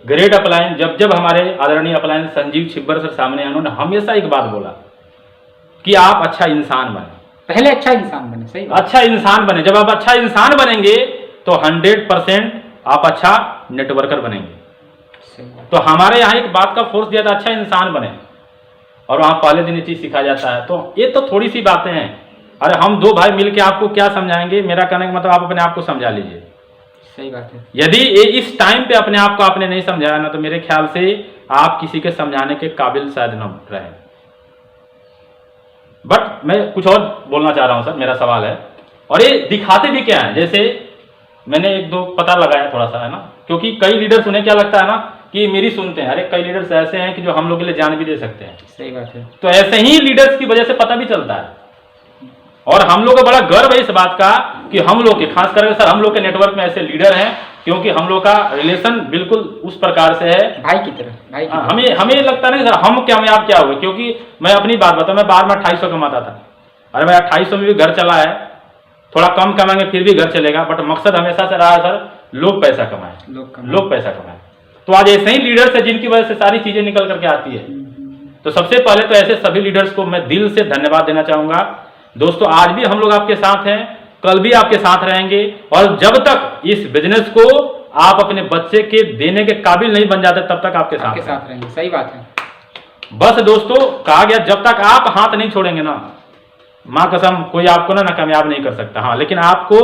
ग्रेट अप्लायंस, जब जब हमारे आदरणीय अप्लायंस संजीव छिब्बर सर सामने आए, उन्होंने हमेशा एक बात बोला कि आप अच्छा इंसान बने, पहले अच्छा इंसान बने। सही बात। अच्छा इंसान बने। जब आप अच्छा इंसान बनेंगे तो 100% आप अच्छा नेटवर्कर बनेंगे। तो हमारे यहाँ एक बात का फोर्स दिया था, अच्छा इंसान बने, और वहाँ पहले दिन ये चीज़ सिखाया जाता है। तो ये तो थोड़ी सी बातें हैं। अरे हम दो भाई मिलके आपको क्या समझाएंगे? मेरा कहने का मतलब आप अपने आप को समझा लीजिए। सही बात है। यदि इस टाइम पे अपने आप को आपने नहीं समझाया ना तो मेरे ख्याल से आप किसी के समझाने के काबिल शायद न रहे। बट मैं कुछ और बोलना चाह रहा हूं सर, मेरा सवाल है। और ये दिखाते भी क्या है? जैसे मैंने एक दो पता लगाया थोड़ा सा, है ना, क्योंकि कई लीडर्स उन्हें क्या लगता है ना कि मेरी सुनते हैं। अरे कई लीडर्स ऐसे हैं कि जो हम लोग के लिए जान भी दे सकते हैं। सही बात है। तो ऐसे ही लीडर्स की वजह से पता भी चलता है। और हम लोग को बड़ा गर्व है इस बात का कि हम लोग के, खास करके सर हम लोग के नेटवर्क में ऐसे लीडर हैं, क्योंकि हम लोग का रिलेशन बिल्कुल उस प्रकार से है, भाई की तरह। हमें लगता नहीं सर हम क्या हुए, क्योंकि मैं अपनी बात बताऊं, मैं बार में 2800 कमाता था। अरे भाई 2800 में भी घर चला है, थोड़ा कम कमाएंगे फिर भी घर चलेगा। बट मकसद हमेशा से रहा है सर लोग पैसा कमाए, लोग पैसा कमाए। तो आज ऐसे ही लीडर्स है जिनकी वजह से सारी चीजें निकल करके आती है। तो सबसे पहले तो ऐसे सभी लीडर्स को मैं दिल से धन्यवाद देना चाहूंगा। दोस्तों आज भी हम लोग आपके साथ हैं, कल भी आपके साथ रहेंगे, और जब तक इस बिजनेस को आप अपने बच्चे के देने के काबिल नहीं बन जाते तब तक आपके साथ रहेंगे। सही बात है। बस दोस्तों, कहा गया जब तक आप हाथ नहीं छोड़ेंगे ना, मां कसम कोई आपको ना कामयाब नहीं कर सकता। हाँ, लेकिन आपको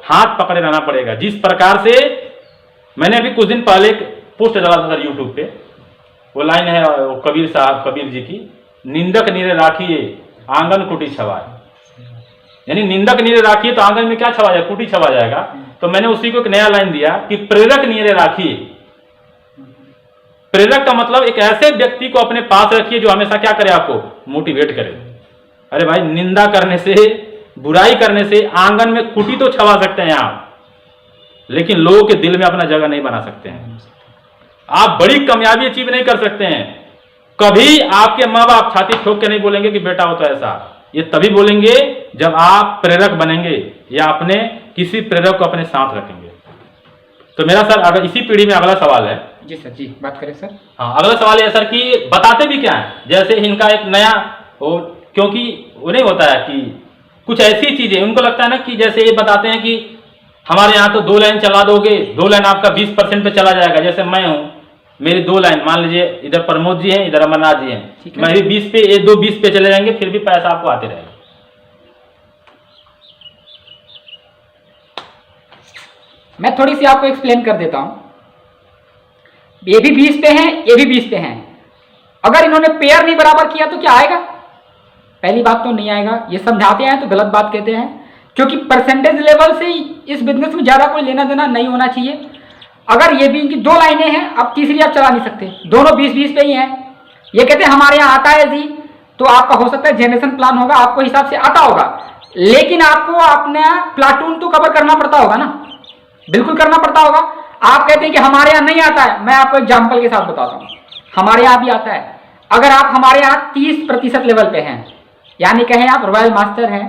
हाथ पकड़े रहना पड़ेगा। जिस प्रकार से मैंने अभी कुछ दिन पहले एक पोस्ट डाला था सर यूट्यूब पे, वो लाइन है कबीर जी की, निंदक नीरे राखिए आंगन कुटी छवाए। यानी निंदक नीरे राखिए तो आंगन में क्या छवा जाएगा, कुटी छवा जाएगा। तो मैंने उसी को एक नया लाइन दिया कि प्रेरक नीरे राखिए। प्रेरक का मतलब एक ऐसे व्यक्ति को अपने पास रखिए जो हमेशा क्या करे, आपको मोटिवेट करे। अरे भाई, निंदा करने से, बुराई करने से आंगन में कुटी तो छवा सकते हैं आप, लेकिन लोगों के दिल में अपना जगह नहीं बना सकते हैं। आप बड़ी कामयाबी अचीव नहीं कर सकते हैं। कभी आपके माँ बाप छाती ठोक के नहीं बोलेंगे कि बेटा हो तो ऐसा। ये तभी बोलेंगे जब आप प्रेरक बनेंगे या अपने किसी प्रेरक को अपने साथ रखेंगे। तो मेरा सर अगर इसी पीढ़ी में अगला सवाल है। जी सर, जी बात करें सर। हाँ, अगला सवाल है सर कि बताते भी क्या है, जैसे इनका एक नया क्योंकि वो नहीं होता है कि कुछ ऐसी चीजें उनको लगता है ना कि जैसे ये बताते हैं कि हमारे यहाँ तो 2 लाइन चला दोगे, 2 लाइन आपका 20% पे चला जाएगा। जैसे मैं हूँ, मेरी 2 लाइन, मान लीजिए इधर प्रमोद जी हैं, इधर अमरनाथ जी हैं, मैं भी 20 पे, ये 2 20 पे चले जाएंगे, फिर भी पैसा आपको आते रहेगा। मैं थोड़ी सी आपको एक्सप्लेन कर देता हूं। ये भी 20 पे हैं, ये भी 20 पे हैं। अगर इन्होंने पेयर नहीं बराबर किया तो क्या आएगा? पहली बात तो नहीं आएगा। ये समझाते हैं तो गलत बात कहते हैं, क्योंकि परसेंटेज लेवल से ही इस बिजनेस में ज्यादा कोई लेना देना नहीं होना चाहिए। अगर ये भी इनकी 2 लाइनें हैं, अब तीसरी आप चला नहीं सकते, दोनों 20-20 पे ही हैं। ये कहते हैं हमारे यहाँ आता है जी, तो आपका हो सकता है जनरेशन प्लान होगा, आपको हिसाब से आता होगा, लेकिन आपको अपना प्लाटून तो कवर करना पड़ता होगा ना, बिल्कुल करना पड़ता होगा। आप कहते हैं कि हमारे यहाँ नहीं आता है, मैं आपको एग्जाम्पल के साथ बताता हूँ, हमारे यहाँ भी आता है। अगर आप हमारे यहाँ 30% लेवल पे हैं, यानी कहें आप रॉयल मास्टर हैं,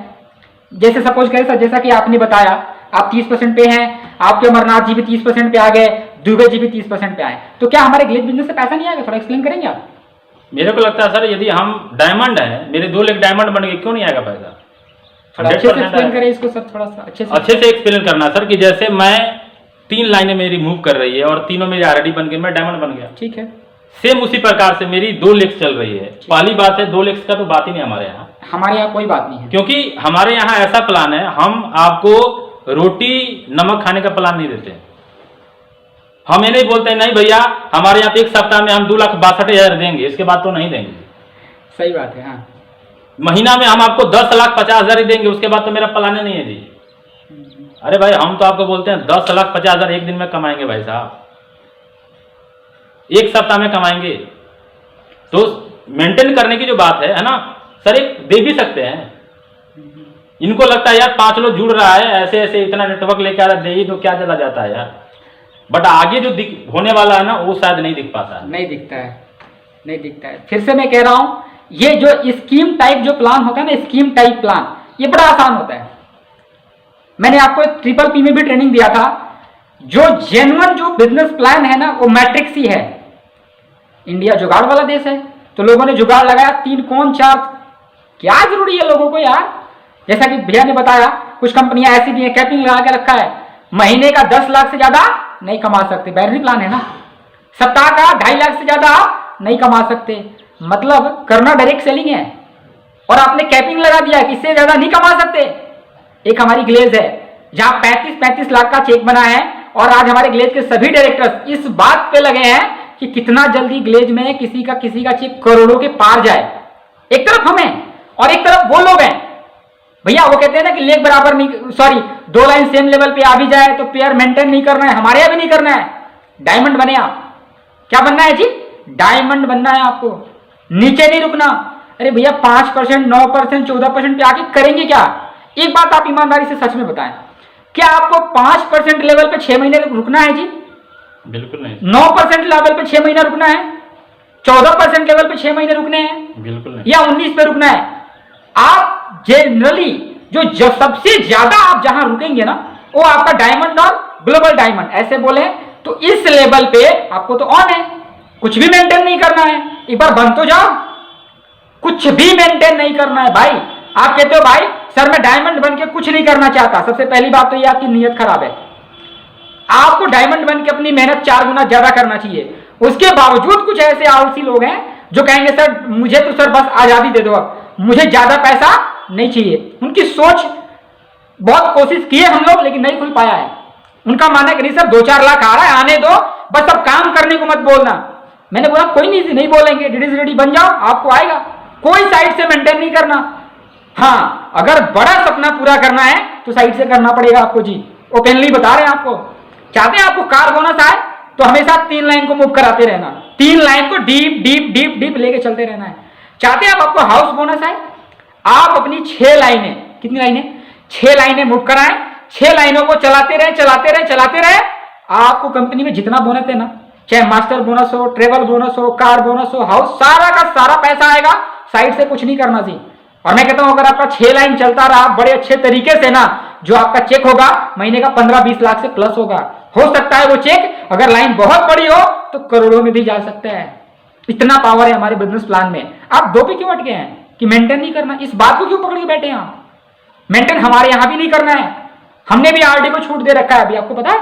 जैसे सपोज करें सर, जैसा कि आपने बताया आप 30% पे हैं, आपके अमरनाथ जी भी 30% पे आ गए, दुबे जी भी 30% पे आए, तो क्या हमारे ग्लेज बिजनेस से पैसा नहीं आएगा? थोड़ा एक्सप्लेन करेंगे आप। मेरे को लगता है सर, यदि हम डायमंड है, मेरे 2 लाख डायमंड बन गए, क्यों नहीं आएगा पैसा? अच्छे से एक्सप्लेन करें इसको सर, थोड़ा सा अच्छे से एक्सप्लेन करना सर, कि जैसे मैं 3 लाइनें मेरी मूव कर रही है और तीनों मेरी ऑलरेडी बन गई, मैं डायमंड बन गया। ठीक है, सेम उसी प्रकार से मेरी 2 लेक्स चल रही है। पहली बात है 2 लेक्स का तो बात ही नहीं हमारे यहाँ। हमारे यहाँ कोई बात नहीं है, क्योंकि हमारे यहाँ ऐसा प्लान है, हम आपको रोटी नमक खाने का प्लान नहीं देते। हम ये नहीं बोलते नहीं भैया हमारे यहाँ तो 1 सप्ताह में हम 2,62,000 देंगे, इसके बाद तो नहीं देंगे। सही बात है। हाँ, महीना में हम आपको 10,50,000 ही देंगे, उसके बाद तो मेरा प्लान नहीं है जी। अरे भाई, हम तो आपको बोलते हैं 10,50,000 एक दिन में कमाएंगे भाई साहब, 1 सप्ताह में कमाएंगे। तो मेंटेन करने की जो बात है ना सर, एक दे भी सकते हैं। इनको लगता है यार 5 लोग जुड़ रहा है, ऐसे ऐसे इतना नेटवर्क लेके आ रहा है, दे ही तो क्या चला जाता है यार। बट आगे जो होने वाला है ना, वो शायद नहीं दिख पाता है, नहीं दिखता है, नहीं दिखता है। फिर से मैं कह रहा हूं, ये जो स्कीम टाइप जो प्लान होता है ना, स्कीम टाइप प्लान, ये बड़ा आसान होता है। मैंने आपको एक PPP में भी ट्रेनिंग दिया था। जो जेन्युइन जो बिजनेस प्लान है ना, वो मैट्रिक्स ही है। इंडिया जुगाड़ वाला देश है, तो लोगों ने जुगाड़ लगाया, 3 कोण 4, क्या जरूरी है लोगों को यार। जैसा कि भैया ने बताया, कुछ कंपनियां ऐसी भी हैं, कैपिंग लगा के रखा है, महीने का 10 लाख से ज्यादा नहीं कमा सकते, बैटरी प्लान है ना। सप्ताह का 2.5 लाख से ज्यादा आप नहीं कमा सकते, मतलब करना डायरेक्ट सेलिंग है। और आपने कैपिंग लगा दिया कि इससे ज्यादा नहीं कमा सकते। एक हमारी ग्लेज है जहां 35-35 लाख का चेक बना है, और आज हमारे ग्लेज के सभी डायरेक्टर्स इस बात पे लगे हैं कि कितना जल्दी ग्लेज में किसी का चेक करोड़ों के पार जाए। एक तरफ हमें और एक तरफ वो लोग हैं भैया, वो कहते हैं ना कि लेग बराबर नहीं, सॉरी 2 लाइन सेम लेवल पे आ भी जाए तो पेयर मेंटेन नहीं करना है, हमारे यहाँ भी नहीं करना है। डायमंड बने आप, क्या बनना है जी? डायमंड बनना है आपको, नीचे नहीं रुकना। अरे भैया 5%, 9%, 14% पे आके करेंगे क्या? एक बात आप ईमानदारी से सच में बताएं, क्या आपको 5% लेवल पे 6 महीने रुकना है जी? बिल्कुल नहीं। 9% लेवल पे 6 महीने रुकना है? 14% लेवल पे 6 महीने रुकने हैं? बिल्कुल नहीं। या 19 पे रुकना है? आप जनरली जो सबसे ज्यादा आप जहां रुकेंगे ना, वो आपका डायमंड और ग्लोबल डायमंड, ऐसे बोले तो इस लेवल पे आपको तो ऑन है, कुछ भी मेंटेन नहीं करना है। एक बार बन तो जाओ, कुछ भी मेंटेन नहीं करना है भाई। आप कहते हो भाई सर मैं डायमंड बन के कुछ नहीं करना चाहता, सबसे पहली बात तो ये आपकी नीयत खराब है। आपको डायमंड बन के अपनी मेहनत 4 गुना ज्यादा करना चाहिए। उसके बावजूद कुछ ऐसे आलसी लोग हैं जो कहेंगे सर मुझे तो सर बस आजादी दे दो, अब मुझे ज्यादा पैसा नहीं चाहिए। उनकी सोच, बहुत कोशिश की है हम लोग लेकिन नहीं खुल पाया है। उनका मानना है कि नहीं सर 2-4 लाख आ रहा है, आने दो, बस अब काम करने को मत बोलना। मैंने बोला कोई नहीं बोलेंगे, डिड रेडी बन जाओ, आपको आएगा। कोई साइड से मेंटेन नहीं करना। हाँ, अगर बड़ा सपना पूरा करना है तो साइड से करना पड़ेगा आपको जी, ओपनली बता रहे हैं आपको। चाहते हैं आपको कार बोनस आए तो हमेशा 3 लाइन को मूव कराते रहना, 3 लाइन को डीप डीप डीप डीप लेके चलते रहना है। चाहते हैं आपको हाउस बोनस आए, आप अपनी 6 लाइनें, कितनी लाइनें, 6 लाइनें मूव कराएं, 6 लाइनों को चलाते रहे। आपको कंपनी में जितना बोनस है ना, चाहे मास्टर बोनस हो, ट्रेवल बोनस हो, कार बोनस हो, हाउस, सारा का सारा पैसा आएगा, साइड से कुछ नहीं करना जी। और मैं कहता हूं अगर आपका 6 लाइन चलता रहा बड़े अच्छे तरीके से ना, जो आपका चेक होगा महीने का 15-20 लाख से प्लस होगा। हो सकता है वो चेक अगर लाइन बहुत बड़ी हो तो करोड़ों में भी जा सकता है। इतना पावर है हमारे बिजनेस प्लान में। आप 2 पे क्यों अटके हैं कि मेंटेन नहीं करना? इस बात को क्यों पकड़ के बैठे हैं आप? मेंटेन हमारे यहां भी नहीं करना है। हमने भी आरडी को छूट दे रखा है, अभी आपको पता है,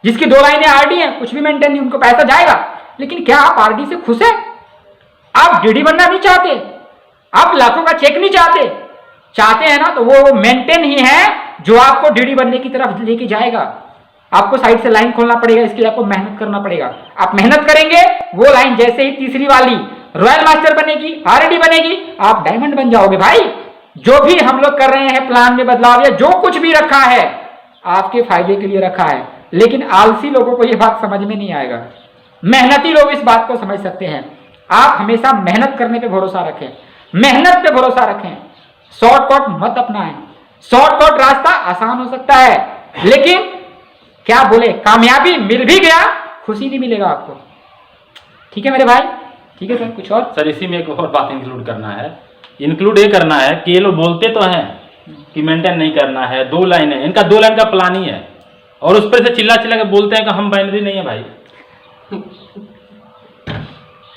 जिसकी 2 लाइनें आरडी हैं कुछ भी मेंटेन नहीं, उनको पैसा जाएगा। लेकिन क्या आप आरडी से खुश है? आप डीडी बनना नहीं चाहते? आप लाखों का चेक नहीं चाहते हैं ना, तो वो मेंटेन ही है जो आपको डीडी बनने की तरफ लेके जाएगा। आपको साइड से लाइन खोलना पड़ेगा, इसके लिए आपको मेहनत करना पड़ेगा। आप मेहनत करेंगे, वो लाइन जैसे ही तीसरी वाली रॉयल मास्टर बनेगी, आरडी बनेगी, आप डायमंड बन जाओगे भाई। जो भी हम लोग कर रहे हैं प्लान में बदलाव, या जो कुछ भी रखा है आपके फायदे के लिए रखा है। लेकिन आलसी लोगों को यह बात समझ में नहीं आएगा। मेहनती लोग इस बात को समझ सकते हैं। आप हमेशा मेहनत करने पे भरोसा रखें, मेहनत पे भरोसा रखें, शॉर्टकट मत अपनाएं। शॉर्टकट रास्ता आसान हो सकता है, लेकिन क्या बोले, कामयाबी मिल भी गया, खुशी नहीं मिलेगा आपको। ठीक है मेरे भाई? ठीक है सर, कुछ और? सर इसी में एक और बात इंक्लूड करना है। इंक्लूड ये करना है कि ये लोग बोलते तो हैं कि मेंटेन नहीं करना है, 2 लाइन है, इनका 2 लाइन का प्लान ही है, और उस पर से चिल्ला के बोलते हैं कि हम बाइनरी नहीं है भाई।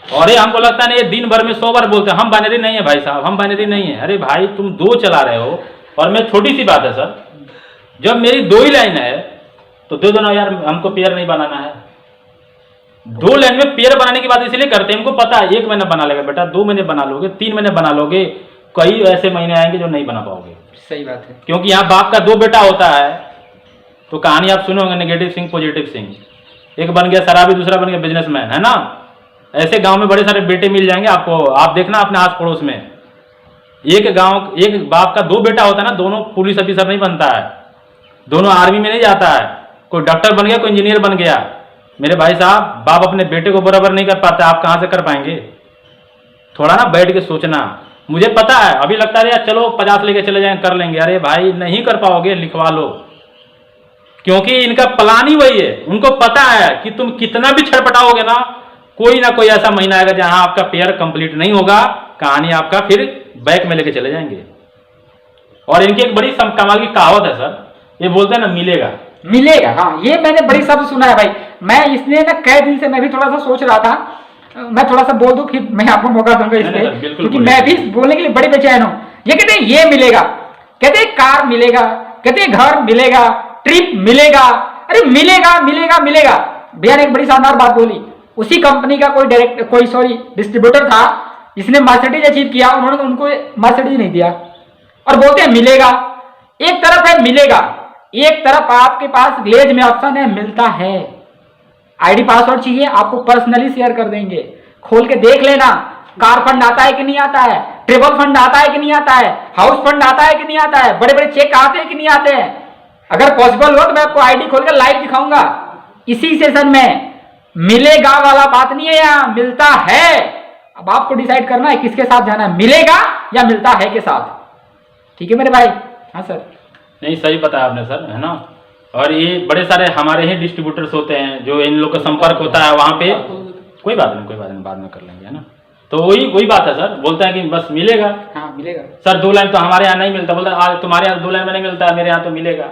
और ये हमको लगता है ना, ये दिन भर में 100 बार बोलते हैं हम बाइनरी नहीं है भाई साहब, हम बाइनरी नहीं है। अरे भाई तुम 2 चला रहे हो, और मैं छोटी सी बात है सर, जब मेरी 2 ही लाइन है तो दे दो ना यार, हमको पेयर नहीं बनाना है। 2 लाइन में पेयर बनाने की बात इसलिए करते हैं, हमको पता है 1 महीना बना लेगा बेटा, 2 महीने बना लोगे, 3 महीने बना लोगे, कई ऐसे महीने आएंगे जो नहीं बना पाओगे। सही बात है, क्योंकि यहाँ बाप का 2 बेटा होता है, तो कहानी आप सुने होंगे, नेगेटिव सिंह पॉजिटिव सिंह। एक बन गया शराबी, दूसरा बन गया बिजनेसमैन, है ना। ऐसे गांव में बड़े सारे बेटे मिल जाएंगे आपको, आप देखना अपने आस पड़ोस में। एक बाप का 2 बेटा होता है ना, दोनों पुलिस ऑफिसर नहीं बनता है, दोनों आर्मी में नहीं जाता है, कोई डॉक्टर बन गया, कोई इंजीनियर बन गया। मेरे भाई साहब, बाप अपने बेटे को बराबर नहीं कर पाते, आप कहां से कर पाएंगे? थोड़ा ना बैठ के सोचना। मुझे पता है अभी लगता है यार चलो 50 लेके चले जाएं कर लेंगे, अरे भाई नहीं कर पाओगे, लिखवा लो, क्योंकि इनका प्लान ही वही है। उनको पता है कि तुम कितना भी छटपटाओगे ना कोई ऐसा महीना आएगा जहां आपका पेयर कंप्लीट नहीं होगा, कहानी आपका फिर बैक में लेके चले जाएंगे। और इनकी एक बड़ी कमाल की कहावत है सर, ये बोलते हैं ना मिलेगा मिलेगा। हाँ, ये मैंने बड़ी शब्द सुना है भाई। मैं इसलिए ना कई दिन से मैं भी थोड़ा सा सोच रहा था, मैं थोड़ा सा बोल दूं फिर मैं आपको मौका दूंगा इसलिए, क्योंकि मैं भी बोलने के लिए बड़ी बेचैन हूं। ये कहते हैं ये मिलेगा, कहते हैं कार मिलेगा, कहते हैं घर मिलेगा, ट्रिप मिलेगा। अरे मिलेगा मिलेगा मिलेगा। भैया ने एक बड़ी शानदार बात बोली। उसी कंपनी का कोई डिस्ट्रीब्यूटर था जिसने मर्सिडीज अचीव किया, उन्होंने उनको मर्सिडीज नहीं दिया और बोलते हैं मिलेगा। एक तरफ है मिलेगा, एक तरफ आपके पास ग्लेज में ऑप्शन है मिलता है। आईडी पासवर्ड चाहिए, आपको पर्सनली शेयर कर देंगे, खोल के देख लेना। कार फंड आता है कि नहीं आता है, ट्रेवल फंड आता है कि नहीं आता है, हाउस फंड आता है कि नहीं आता है, बड़े बड़े चेक आते हैं कि नहीं आते हैं। अगर पॉसिबल हो तो मैं आपको आईडी खोलकर लाइव दिखाऊंगा इसी सेशन में। मिलेगा वाला बात नहीं है, यहां मिलता है। अब आपको डिसाइड करना है किसके साथ जाना है, मिलेगा या मिलता है के साथ। ठीक है मेरे भाई? हाँ सर। नहीं सही बताया आपने सर, है ना। और ये बड़े सारे हमारे ही डिस्ट्रीब्यूटर्स होते हैं जो इन लोग का संपर्क होता है वहां पे। कोई बात नहीं बाद में कर लेंगे, है ना। तो वही बात है सर, बोलते हैं कि बस मिलेगा। हाँ मिलेगा सर 2 लाइन तो हमारे यहाँ नहीं मिलता, बोलता है तुम्हारे यहाँ 2 लाइन में नहीं मिलता, मेरे यहाँ तो मिलेगा।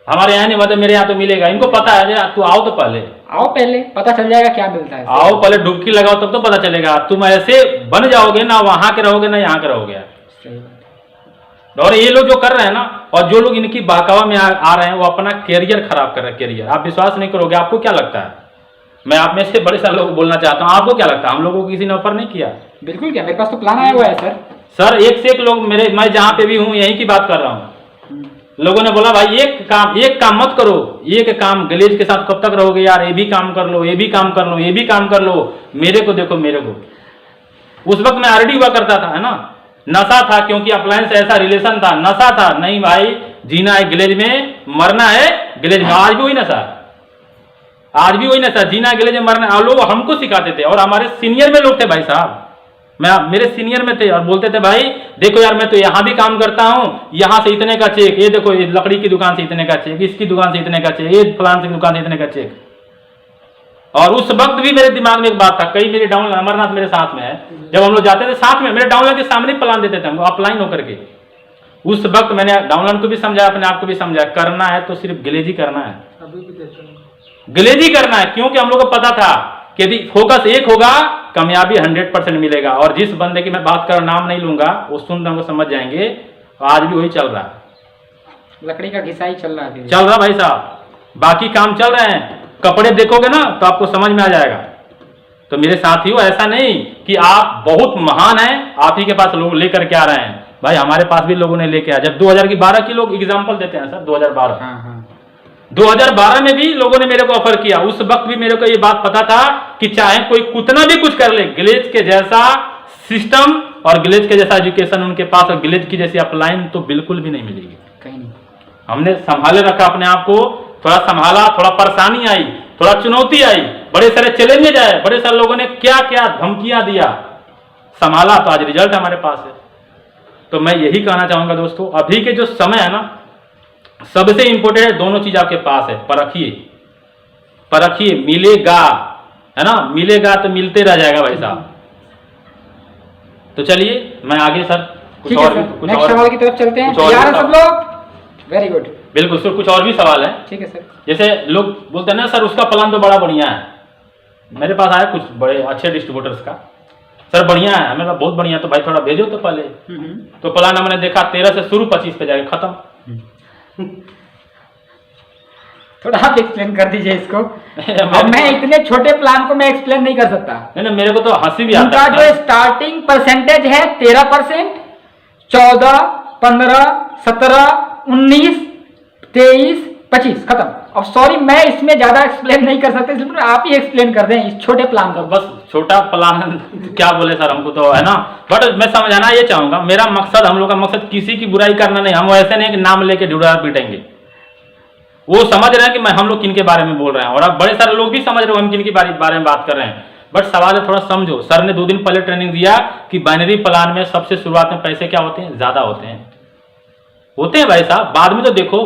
हमारे यहाँ नहीं मतलब मेरे यहाँ तो मिलेगा। इनको पता है, तू आओ तो पहले पता चल जाएगा क्या मिलता है। आओ पहले डुबकी लगाओ तब तो पता चलेगा। तुम ऐसे बन जाओगे ना, वहां के रहोगे ना यहाँ के रहोगे। और ये लोग जो कर रहे हैं ना, और जो लोग इनकी बहकावा में आ रहे हैं, वो अपना कैरियर खराब कर रहे हैं। कैरियर आप विश्वास नहीं करोगे। आपको क्या लगता है, मैं आप में से बड़े सारे लोग बोलना चाहता हूँ, आपको क्या लगता है हम लोगों को किसी ने ऑफर नहीं किया? बिल्कुल क्या, मेरे पास तो प्लान आया हुआ है सर। सर एक से एक लोग मैं जहाँ पे भी हूँ यहीं की बात कर रहा हूँ। लोगों ने बोला भाई एक काम मत करो, एक काम ग्लेज के साथ कब तक रहोगे यार, ये भी काम कर लो, ये भी काम कर लो, ये भी काम कर लो, मेरे को देखो मेरे को। उस वक्त मैं आरडी हुआ करता था, है ना, नशा था, क्योंकि अप्लायंस ऐसा रिलेशन था, नशा था। नहीं भाई, जीना है ग्लेज में, मरना है ग्लेज में। आज भी वही नशा, आज भी वही नशा, जीना है ग्लेज में, मरना है। और लोग हमको सिखाते थे, और हमारे सीनियर में लोग थे भाई साहब, मेरे सीनियर में थे, और बोलते थे भाई देखो यार मैं तो यहाँ भी काम करता हूँ, यहाँ से इतने का चेक, ये देखो ये लकड़ी की दुकान से इतने का चेक, इसकी दुकान से इतने का चेक, ये फलान की दुकान से इतने का चेक। और उस वक्त भी मेरे दिमाग में एक बात था, कई मेरे डाउन अमरनाथ मेरे साथ में है, जब हम लोग जाते थे साथ में, मेरे डाउनलाइन के सामने प्लान देते थे हमको अपलाइन होकर के। उस वक्त मैंने डाउनलाइन को भी समझाया, अपने आप को भी समझाया, करना है तो सिर्फ ग्लेज ही करना है, ग्लेज ही करना है। क्योंकि हम लोग को पता था कि यदि फोकस एक होगा कामयाबी 100% मिलेगा। और जिस बंदे की मैं बात कर नाम नहीं लूंगा, वो सुन रहे समझ जाएंगे, आज भी वही चल रहा है, लकड़ी का घिसाई चल रहा है, चल रहा भाई साहब। बाकी काम चल रहे हैं, कपड़े देखोगे ना तो आपको समझ में आ जाएगा। तो मेरे साथियों, ऐसा नहीं कि आप बहुत महान हैं, आप ही के पास लोग लेकर के आ रहे हैं। भाई हमारे पास भी लोगों ने लेके आया, जब 2012 की लोग एग्जाम्पल देते हैं सर, 2012 2012 में भी लोगों ने मेरे को ऑफर किया। उस वक्त भी मेरे को ये बात पता था कि चाहे कोई कितना भी कुछ कर ले, ग्लेज के जैसा सिस्टम और ग्लेज के जैसा एजुकेशन उनके पास, और ग्लेज की जैसी अपलाइन तो बिल्कुल भी नहीं मिलेगी कहीं नहीं। हमने संभाले रखा अपने आप को, थोड़ा संभाला, थोड़ा परेशानी आई, थोड़ा चुनौती आई, बड़े सारे चैलेंजेज आए, बड़े सारे लोगों ने क्या क्या धमकियां दिया, संभाला, तो आज रिजल्ट हमारे पास है। तो मैं यही कहना चाहूंगा दोस्तों, अभी के जो समय है ना, सबसे इंपॉर्टेंट है, दोनों चीज आपके पास है, परखिए, मिलेगा, है ना, मिलेगा तो मिलते रह जाएगा भाई साहब। तो चलिए मैं आगे सर कुछ और नेक्स्ट सवाल की तरफ चलते हैं, तैयार हैं सब लोग? वेरी गुड, बिल्कुल सर, कुछ और भी सवाल है। ठीक है सर। जैसे लोग बोलते हैं ना सर उसका प्लान तो बड़ा बढ़िया है, मेरे पास आया कुछ बड़े अच्छे डिस्ट्रीब्यूटर्स का, सर बढ़िया है, हमें बहुत बढ़िया, तो भाई थोड़ा भेजो तो पहले। तो प्लान हमने देखा 13 से शुरू, 25 पे जाके खत्म। थोड़ा आप एक्सप्लेन कर दीजिए इसको। अब मैं इतने छोटे प्लान को मैं एक्सप्लेन नहीं कर सकता। नहीं, मेरे को तो हंसी भी आता है। उनका जो स्टार्टिंग परसेंटेज है 13%, 14, 15, 17, 19, 23, 25 खत्म। अब सॉरी मैं इसमें ज्यादा एक्सप्लेन नहीं कर सकते, इसलिए आप ही एक्सप्लेन कर दें इस छोटे प्लान का। बस छोटा प्लान क्या बोले सर, हमको तो है ना, बट मैं समझाना ये चाहूंगा, मेरा मकसद, हम लोग का मकसद किसी की बुराई करना नहीं। हम ऐसे नहीं कि नाम लेके ढूंढा पीटेंगे, वो समझ रहे हैं कि हम लोग किन के बारे में बोल रहे हैं, और अब बड़े सारे लोग भी समझ रहे हो हम किन के बारे में बात कर रहे हैं। बट सवाल है थोड़ा समझो। सर ने 2 दिन पहले ट्रेनिंग दिया कि बाइनरी प्लान में सबसे शुरुआत में पैसे क्या होते हैं, ज्यादा होते हैं भाई साहब। बाद में तो देखो,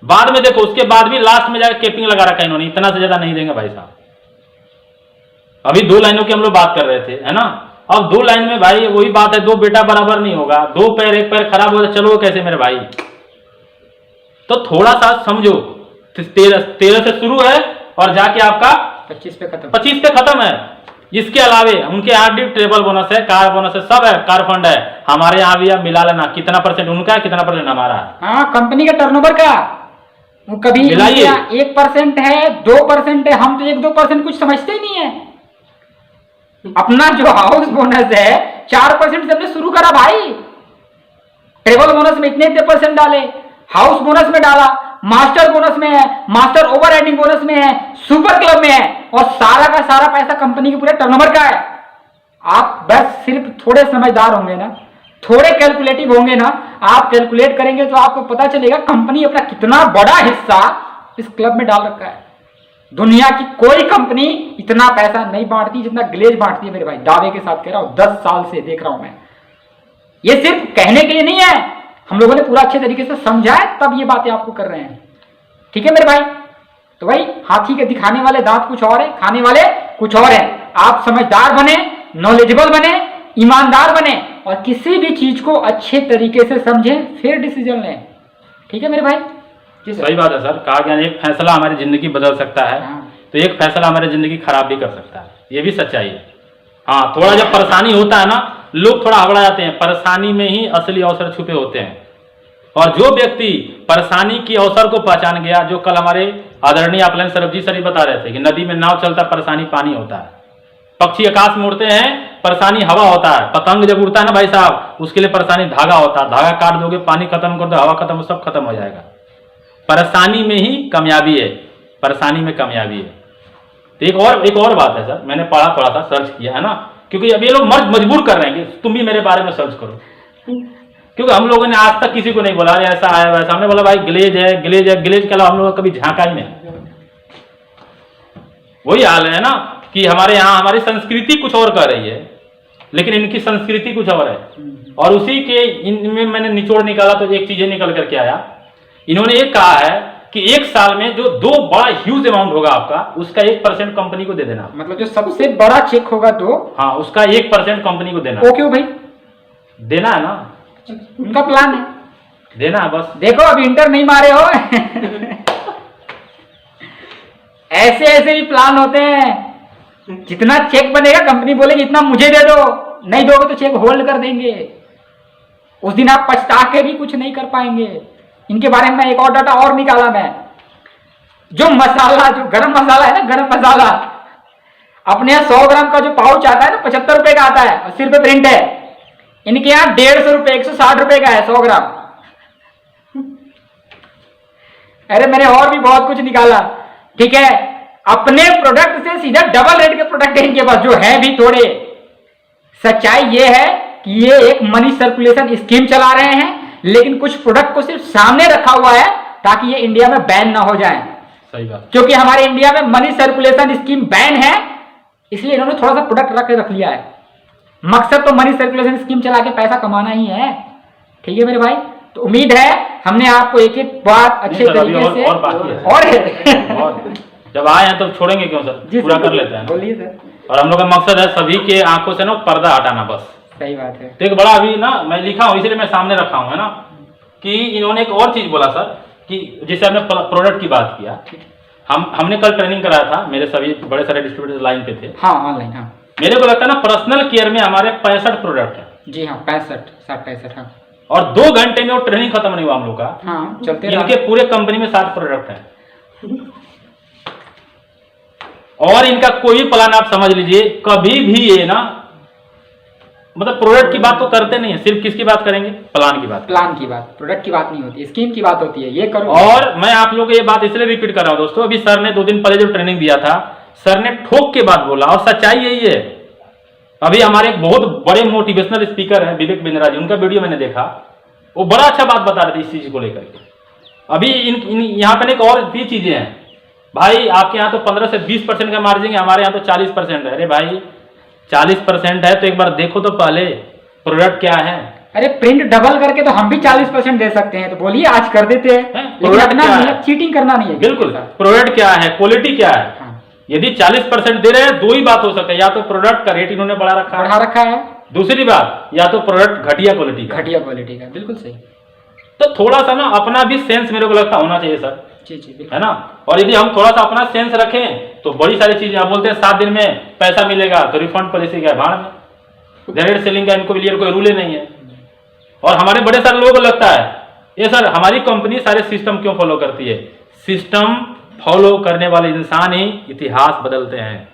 बाद में देखो, उसके बाद भी लास्ट में जाकर केपिंग लगा रखा है इन्होंने, इतना से ज्यादा नहीं देंगे भाई साहब। अभी 2 लाइनों की हम लोग बात कर रहे थे, है ना, अब 2 लाइन में भाई वही बात है, 2 बेटा बराबर नहीं होगा, 2 पैर, 1 पैर खराब हो, चलो कैसे मेरे भाई। तो थोड़ा सा समझो, 13 से शुरू है और जाके आपका 25 पे खत्म है। इसके अलावे उनके यहाँ भी ट्रेवल बोनस है, कार बोनस है, सब है, कार फंड है। हमारे यहाँ भी आप मिला लेना, कितना % उनका है, कितना % हमारा है। हाँ, कंपनी के टर्नओवर का वो कभी 1% है, 2% है, हम तो 1-2% कुछ समझते ही नहीं है। अपना जो हाउस बोनस है 4% से हमने शुरू करा भाई। ट्रेवल बोनस में इतने % डाले, हाउस बोनस में डाला, मास्टर बोनस में है, मास्टर ओवर राइडिंग बोनस में है, सुपर क्लब में है, और सारा का सारा पैसा कंपनी के पूरे टर्नओवर का है। आप बस सिर्फ थोड़े समझदार होंगे ना, थोड़े कैलकुलेटिव होंगे ना, आप कैलकुलेट करेंगे तो आपको पता चलेगा कंपनी अपना कितना बड़ा हिस्सा इस क्लब में डाल रखा है। दुनिया की कोई कंपनी इतना पैसा नहीं बांटती जितना ग्लेज बांटती है मेरे भाई, दावे के साथ कह रहा हूं, 10 साल से देख रहा हूं मैं। ये सिर्फ कहने के लिए नहीं है, हम लोगों ने पूरा अच्छे तरीके से समझा है तब ये बातें आपको कर रहे हैं। ठीक है मेरे भाई। तो भाई हाथी के दिखाने वाले दांत कुछ और है, खाने वाले कुछ और है। आप समझदार बने, नॉलेजेबल बने, ईमानदार बने, और किसी भी चीज को अच्छे तरीके से समझें, फिर डिसीजन लें। ठीक है मेरे भाई। सही बात है सर, कहा गया एक फैसला हमारी जिंदगी बदल सकता है, तो एक फैसला हमारी जिंदगी खराब भी कर सकता है, ये भी सच्चाई है। हाँ, थोड़ा जब परेशानी होता है ना, लोग थोड़ा हबड़ा जाते हैं। परेशानी में ही असली अवसर छुपे होते हैं। और जो व्यक्ति परेशानी की अवसर को पहचान गया, जो कल हमारे आदरणीय अपलाइन सरबजीत सर बता रहे थे कि नदी में नाव चलता परेशानी पानी होता है, पक्षी आकाश में उड़ते हैं परेशानी हवा होता है, पतंग जब उड़ता है ना भाई साहब उसके लिए परेशानी धागा होता है, धागा काट दोगे पानी खत्म कर दो हवा खत्म, सब खत्म हो जाएगा। परेशानी में ही कामयाबी है, परेशानी में कामयाबी है। तो एक और बात है सर, मैंने पढ़ा थोड़ा सा सर्च किया है ना, क्योंकि अब ये लोग मजबूर कर रहे हैं कि तुम भी मेरे बारे में सर्च करो, क्योंकि हम लोगों ने आज तक किसी को नहीं बोला ऐसा आया वैसा। हमने बोला भाई ग्लेज है, ग्लेज है, ग्लेज के अलावा हम लोग कभी झांका ही नहीं। वही हाल है ना कि हमारे यहाँ हमारी संस्कृति कुछ और कर रही है, लेकिन इनकी संस्कृति कुछ और है। और उसी के इनमें मैंने निचोड़ निकाला तो एक चीजें निकल करके आया। इन्होंने ये कहा है कि एक साल में जो 2 बड़ा ह्यूज अमाउंट होगा आपका, उसका 1% कंपनी को दे देना। मतलब जो सबसे बड़ा चेक होगा तो हाँ, उसका 1% कंपनी को देना। वो क्यों भाई? देना है ना, उनका प्लान है, देना है बस। देखो अभी इंटर नहीं मारे हो ऐसे ऐसे भी प्लान होते हैं। जितना चेक बनेगा कंपनी बोलेगी इतना मुझे दे दो, नहीं दोगे तो चेक होल्ड कर देंगे। उस दिन आप पछता के भी कुछ नहीं कर पाएंगे। इनके बारे में एक और डाटा और निकाला मैं, जो मसाला, जो गरम मसाला है ना, गरम मसाला अपने यहाँ 100 ग्राम का जो पाउच आता है ना 75 रुपए का आता है, 80 रुपए प्रिंट है। इनके यहाँ 150 रुपए 160 रुपए का है 100 ग्राम। अरे मैंने और भी बहुत कुछ निकाला, ठीक है। अपने प्रोडक्ट से सीधा डबल रेट के प्रोडक्ट है इनके पास, जो है भी थोड़े। सच्चाई ये है कि ये एक मनी सर्कुलेशन स्कीम चला रहे हैं, लेकिन कुछ प्रोडक्ट को सिर्फ सामने रखा हुआ है ताकि ये इंडिया में बैन ना हो जाए। सही बात, क्योंकि हमारे इंडिया में मनी सर्कुलेशन स्कीम बैन है, इसलिए इन्होंने थोड़ा सा प्रोडक्ट रख लिया है। मकसद तो मनी सर्कुलेशन स्कीम चला के पैसा कमाना ही है, ठीक है मेरे भाई। तो उम्मीद है हमने आपको एक एक बात अच्छे तरीके से और बाकी है और जब आए हैं तो छोड़ेंगे क्यों सर, पूरा कर लेते हैं। बोलिए सर। और हम लोग का मकसद है सभी के आंखों से ना पर्दा हटाना, बस। सही बात है। तो एक बड़ा अभी ना मैं लिखा हूँ, इसलिए मैं सामने रखा हूँ, है ना, कि इन्होंने एक और चीज बोला सर कि जैसे हमने प्रोडक्ट की बात किया, हमने कल ट्रेनिंग कराया था, मेरे सभी बड़े सारे डिस्ट्रीब्यूटर लाइन पे थे। हाँ, ऑनलाइन। हाँ, मेरे को लगता है ना पर्सनल केयर में हमारे 65 प्रोडक्ट है। जी हाँ, 65। हाँ, और 2 घंटे में वो ट्रेनिंग खत्म नहीं हुआ हम लोग का। हाँ, चलते इनके पूरे कंपनी में 7 प्रोडक्ट हैं। और इनका कोई प्लान आप समझ लीजिए, कभी भी ये ना मतलब प्रोडक्ट की बात तो करते नहीं है, सिर्फ किसकी बात करेंगे, प्लान की बात। प्लान की बात, प्रोडक्ट की बात नहीं होती, स्कीम की बात होती है, ये करो। और मैं आप लोगों को ये बात इसलिए रिपीट कर रहा हूं दोस्तों, अभी सर ने 2 दिन पहले जो ट्रेनिंग दिया था, सर ने ठोक के बात बोला और सच्चाई यही है। अभी हमारे एक बहुत बड़े मोटिवेशनल स्पीकर हैं विवेक बिंद्रा जी, उनका वीडियो मैंने देखा, वो बड़ा अच्छा बात बता रहे थे इस चीज को लेकर के। अभी यहाँ पे एक और भी चीजें हैं भाई, आपके यहाँ तो 15 से 20% का मार्जिन है, हमारे यहाँ तो 40% है। अरे भाई 40% है तो एक बार देखो तो पहले प्रोडक्ट क्या है। अरे प्रिंट डबल करके तो हम भी 40% दे सकते हैं, तो बोलिए आज कर देते हैं। प्रोडक्ट क्या है? चीटिंग करना नहीं है। बिल्कुल, प्रोडक्ट क्या है, क्वालिटी क्या है। हाँ। यदि 40% दे रहे हैं, 2 ही बात हो सकता है, या तो प्रोडक्ट का रेट इन्होंने बढ़ा रखा है, दूसरी बात या तो प्रोडक्ट घटिया क्वालिटी का। बिल्कुल सही। तो थोड़ा सा ना अपना भी सेंस मेरे को लगता होना चाहिए सर, जी, है ना। और यदि हम थोड़ा सा अपना सेंस रखें तो बड़ी सारी चीजें, आप बोलते हैं 7 दिन में पैसा मिलेगा तो रिफंड पॉलिसी का भाड़ में, डायरेक्ट सेलिंग का इनको क्लियर कोई रूल ही नहीं है। और हमारे बड़े सारे लोगों को लगता है ये सर हमारी कंपनी सारे सिस्टम क्यों फॉलो करती है। सिस्टम फॉलो करने वाले इंसान ही इतिहास बदलते हैं,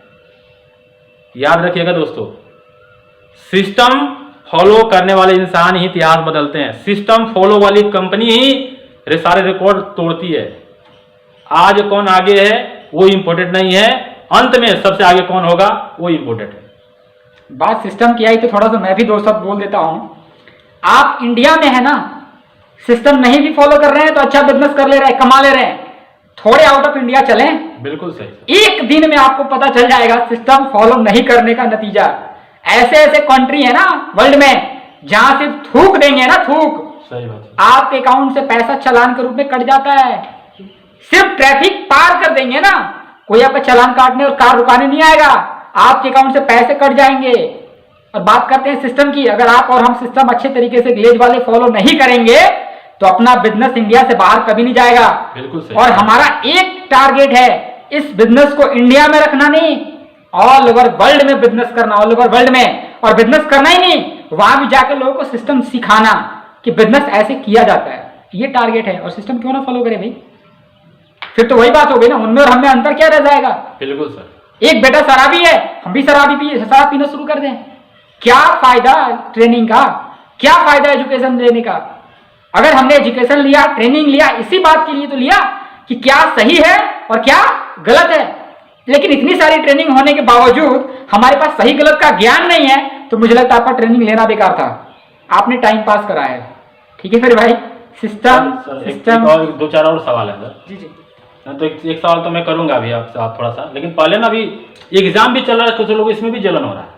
याद रखिएगा दोस्तों। सिस्टम फॉलो करने वाले इंसान ही इतिहास बदलते हैं, सिस्टम फॉलो वाली कंपनी ही सारे रिकॉर्ड तोड़ती है। आज कौन आगे है वो इंपॉर्टेंट नहीं है, अंत में सबसे आगे कौन होगा वो इंपॉर्टेंट है। बात सिस्टम की आई तो थोड़ा सा मैं भी 2 शब्द बोल देता हूं। आप इंडिया में है ना, सिस्टम नहीं भी फॉलो कर रहे हैं तो अच्छा बिजनेस कर ले रहे हैं, कमा ले रहे हैं, थोड़े आउट ऑफ इंडिया चलें, बिल्कुल सही। एक दिन में आपको पता चल जाएगा सिस्टम फॉलो नहीं करने का नतीजा। ऐसे ऐसे कंट्री है ना वर्ल्ड में जहां सिर्फ थूक देंगे ना, थूक, सही बात है, आपके अकाउंट से पैसा चालान के रूप में कट जाता है। सिर्फ ट्रैफिक पार कर देंगे ना, कोई आपका चालान काटने और कार रुकाने नहीं आएगा, आपके अकाउंट से पैसे कट जाएंगे। और बात करते हैं सिस्टम की, अगर आप और हम सिस्टम अच्छे तरीके से ग्लेज वाले फॉलो नहीं करेंगे तो अपना बिजनेस इंडिया से बाहर कभी नहीं जाएगा। बिल्कुल सही। और हमारा एक टारगेट है, इस बिजनेस को इंडिया में रखना नहीं, ऑल ओवर वर्ल्ड में बिजनेस करना, ऑल ओवर वर्ल्ड में। और बिजनेस करना ही नहीं, वहां भी जाकर लोगों को सिस्टम सिखाना कि बिजनेस ऐसे किया जाता है, ये टारगेट है। और सिस्टम क्यों ना फॉलो करे भाई, फिर तो वही बात हो गई ना, उनमें और हमें अंतर क्या रह जाएगा। बिल्कुल सर। एक बेटा शराबी है, हम भी शराब पीना शुरू कर दें, क्या फायदा ट्रेनिंग का, क्या फायदा एजुकेशन लेने का। अगर हमने एजुकेशन लिया, ट्रेनिंग लिया, इसी बात के लिए तो लिया कि क्या सही है और क्या गलत है। लेकिन इतनी सारी ट्रेनिंग होने के बावजूद हमारे पास सही गलत का ज्ञान नहीं है, तो मुझे लगता है आपका ट्रेनिंग लेना बेकार था, आपने टाइम पास करा है। ठीक है फिर भाई, सिस्टम और 2-4 और सवाल है सर। जी जी तो एक सवाल तो मैं करूंगा अभी आपसे, आप थोड़ा सा, लेकिन पहले ना अभी एग्जाम भी चल रहा है, कुछ लोग इसमें भी जलन हो रहा है।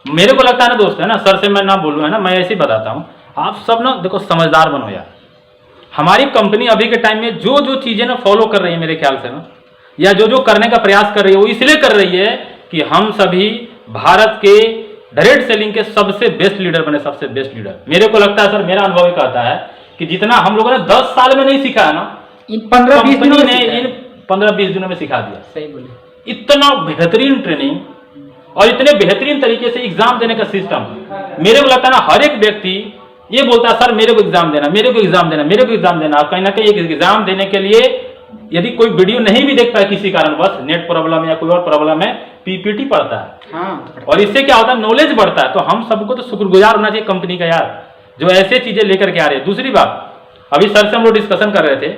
मेरे को लगता है ना दोस्त, है ना, सर से मैं ना बोलूँ, है ना, मैं ऐसे ही बताता हूँ, आप सब ना देखो समझदार बनो यार। हमारी कंपनी अभी के टाइम में जो जो चीजें ना फॉलो कर रही है मेरे ख्याल से ना, या जो जो करने का प्रयास कर रही है, वो इसलिए कर रही है कि हम सभी भारत के डायरेक्ट सेलिंग के सबसे बेस्ट लीडर बने, सबसे बेस्ट लीडर। मेरे को लगता है सर, मेरा अनुभव कहता है कि जितना हम लोगों ने 10 साल में नहीं सीखा है ना, इन 15-20 दिनों ने इन 15-20 दिनों में सिखा दिया। सही बोले, इतना बेहतरीन ट्रेनिंग और इतने बेहतरीन तरीके से एग्जाम देने का सिस्टम। मेरे को लगता है ना, हर एक व्यक्ति ये बोलता है सर मेरे को एग्जाम देना, मेरे को एग्जाम देना, मेरे को एग्जाम देना। और कहीं ना कहीं एक एग्जाम देने के लिए यदि कोई वीडियो नहीं भी देख पाए किसी कारणवश, नेट प्रॉब्लम या कोई और प्रॉब्लम है, पीपीटी पढ़ता है। हाँ, और इससे क्या होता है, नॉलेज बढ़ता है। तो हम सबको तो शुक्रगुजार होना चाहिए कंपनी का यार, जो ऐसे चीजें लेकर के आ रही है। दूसरी बात, अभी सर से हम लोग डिस्कशन कर रहे थे,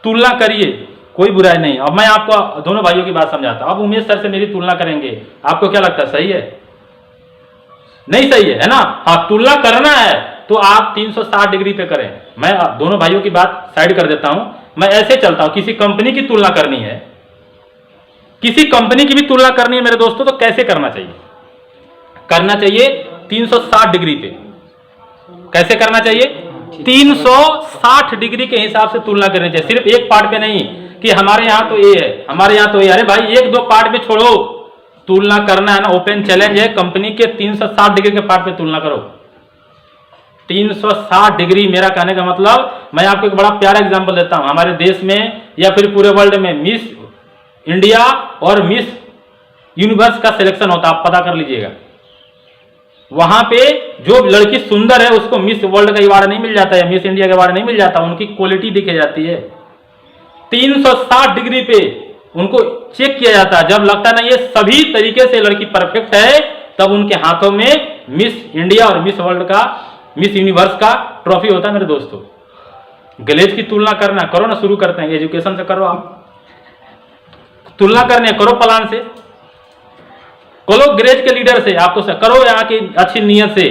तुलना करिए, कोई बुराई नहीं। अब मैं आपको दोनों भाइयों की बात समझाता हूं। अब उमेश सर से मेरी तुलना करेंगे, आपको क्या लगता है, सही है? नहीं सही है ना? हाँ, तुलना करना है तो आप 360 डिग्री पे करें। मैं दोनों भाइयों की बात साइड कर देता हूं, मैं ऐसे चलता हूं। किसी कंपनी की तुलना करनी है, किसी कंपनी की भी तुलना करनी है मेरे दोस्तों, तो कैसे करना चाहिए? करना चाहिए 360 डिग्री पे। कैसे करना चाहिए? 360 डिग्री के हिसाब से तुलना करनी चाहिए। सिर्फ एक पार्ट पे नहीं कि हमारे यहां तो ये है, हमारे यहां तो ये। अरे भाई, 1-2 पार्ट पे छोड़ो, तुलना करना है ना, ओपन चैलेंज है। कंपनी के 360 डिग्री के पार्ट पे तुलना करो। 360 डिग्री, मेरा कहने का मतलब, मैं आपको एक बड़ा प्यारा एग्जांपल देता हूं। हमारे देश में या फिर पूरे वर्ल्ड में मिस इंडिया और मिस यूनिवर्स का सिलेक्शन होता है, आप पता कर लीजिएगा। वहां पे जो लड़की सुंदर है उसको मिस वर्ल्ड का अवार्ड नहीं मिल जाता है, मिस इंडिया का अवार्ड नहीं मिल जाता, उनकी क्वालिटी दिखी जाती है। 360 डिग्री पे उनको चेक किया जाता है। जब लगता है ना ये सभी तरीके से लड़की परफेक्ट है, तब उनके हाथों में मिस इंडिया और मिस वर्ल्ड का, मिस यूनिवर्स का ट्रॉफी होता है। मेरे दोस्तों, गलेज की तुलना करना करो ना, शुरू करते हैं एजुकेशन से करो। आप तुलना करने करो प्लान से, करो ग्रेज के लीडर से, आपको से करो, यहाँ की अच्छी नीयत से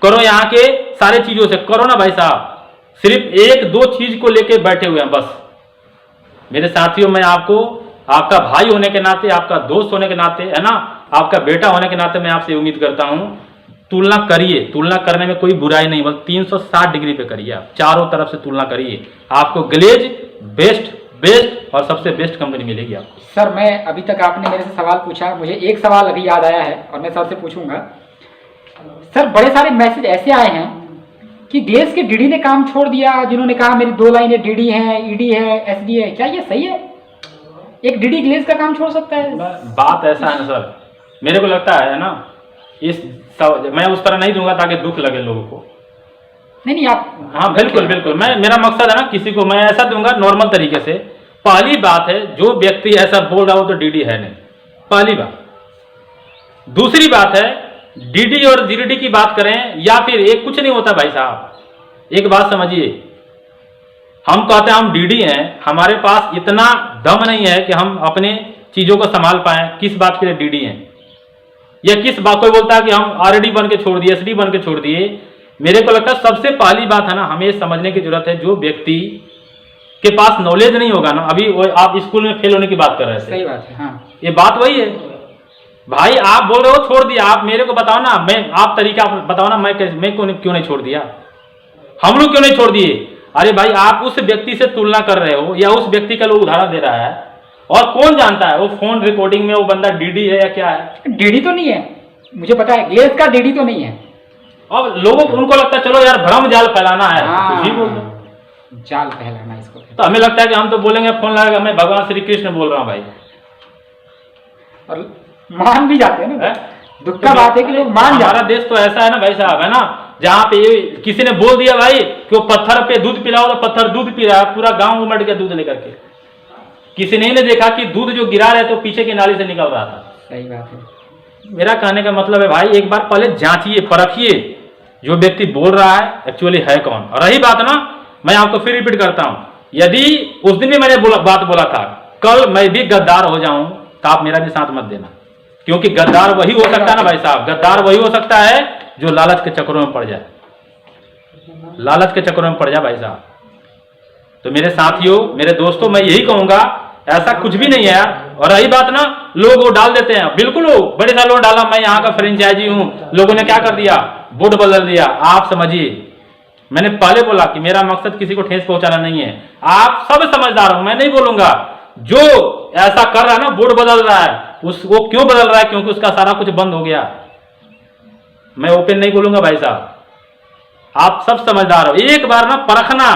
करो, यहाँ के सारे चीजों से करो ना भाई साहब। सिर्फ 1-2 चीज को लेके बैठे हुए हैं बस। मेरे साथियों, मैं आपको आपका भाई होने के नाते, आपका दोस्त होने के नाते, है ना, आपका बेटा होने के नाते मैं आपसे उम्मीद करता हूं, तुलना करिए। तुलना करने में कोई बुराई नहीं, बस 360 डिग्री पे करिए। आप चारों तरफ से तुलना करिए, आपको ग्लेज बेस्ट और सबसे बेस्ट कंपनी मिलेगी आपको। सर, मैं अभी तक आपने मेरे से सवाल पूछा, मुझे एक सवाल अभी याद आया है और मैं सर से पूछूंगा। सर, बड़े सारे मैसेज ऐसे आए हैं कि देश के डीडी ने काम छोड़ दिया, जिन्होंने कहा मेरी 2 लाइनें डीडी हैं, ईडी है, एसडी है। क्या ये सही है? एक डीडी ग्लेज का काम छोड़ सकता है? बात ऐसा है ना सर, मेरे को लगता है ना, मैं उस तरह नहीं दूंगा ताकि दुख लगे लोगों को। नहीं, आप, हाँ बिल्कुल, मेरा मकसद है ना, किसी को मैं ऐसा दूंगा नॉर्मल तरीके से। पहली बात है, जो व्यक्ति ऐसा बोल रहा हो तो डीडी है नहीं, पहली बात। दूसरी बात है, डीडी और जीडीडी की बात करें या फिर एक कुछ नहीं होता भाई साहब। एक बात समझिए, हम कहते हैं हम डीडी हैं, हमारे पास इतना दम नहीं है कि हम अपने चीजों को संभाल पाए। किस बात के लिए डीडी हैं, या किस बात, कोई बोलता है कि हम आरडी बन के छोड़ दिए, एसडी बन के छोड़ दिए। मेरे को लगता है सबसे पहली बात है ना, हमें समझने की जरूरत है, जो व्यक्ति के पास नॉलेज नहीं होगा ना, अभी आप स्कूल में फेल होने की बात कर रहे थे, सही बात है, हाँ, ये बात वही है भाई। आप बोल रहे हो छोड़ दिया, आप मेरे को बताओ ना, आप तरीका बताओ ना, मैं क्यों नहीं छोड़ दिया, हम लोग क्यों नहीं छोड़ दिए? अरे भाई, आप उस व्यक्ति से तुलना कर रहे हो या उस व्यक्ति का लोग उदाहरण दे रहा है, और कौन जानता है वो फोन रिकॉर्डिंग में वो बंदा डीडी है या क्या है। डीडी तो नहीं है, मुझे पता है, ग्लेज का डीडी तो नहीं है। अब लोगों को, उनको लगता है चलो यार भ्रम जाल फैलाना है, कुछ ही बोल दो, जाल फैलाना इसको। तो हमें लगता है कि हम तो बोलेंगे फोन लगाएगा, मैं भगवान श्री कृष्ण बोल रहा हूँ भाई, और मान भी जाते हैं ना, दुख का बात है कि लोग मान हमारा जाते। देश तो ऐसा है ना भाई साहब, है ना, जहाँ पे किसी ने बोल दिया भाई कि वो पत्थर पे दूध पिलाओ तो पत्थर दूध पी रहा है, पूरा गांव उमड़ गया दूध लेकर के। किसी ने देखा कि दूध जो गिरा रहे तो पीछे की नाली से निकल रहा था। सही बात है। मेरा कहने का मतलब है भाई, एक बार पहले जांचिए, परखिए जो व्यक्ति बोल रहा है एक्चुअली है कौन। और रही बात ना, मैं आपको फिर रिपीट करता हूं, यदि उस दिन भी मैंने बात बोला था, कल मैं भी गद्दार हो जाऊं तो आप मेरा भी साथ मत देना, क्योंकि गद्दार वही हो सकता है ना भाई साहब, गद्दार वही हो सकता है जो लालच के चक्करों में पड़ जाए, लालच के चक्करों में पड़ जाए भाई साहब। तो मेरे साथियों, मेरे दोस्तों, मैं यही कहूंगा, ऐसा कुछ भी नहीं है यार। और रही बात ना, लोग वो डाल देते हैं, बिल्कुल वो बड़े सालों डाला, मैं यहाँ का फ्रेंचाइजी हूं, लोगों ने क्या कर दिया, बोर्ड बदल दिया। आप समझिए, मैंने पहले बोला कि मेरा मकसद किसी को ठेस पहुंचाना नहीं है, आप सब समझदार हो, मैं नहीं बोलूंगा। जो ऐसा कर रहा है ना, बोर्ड बदल रहा है, वो क्यों बदल रहा है, क्योंकि उसका सारा कुछ बंद हो गया। मैं ओपन नहीं बोलूंगा भाई साहब, आप सब समझदार हो। एक बार ना परखना,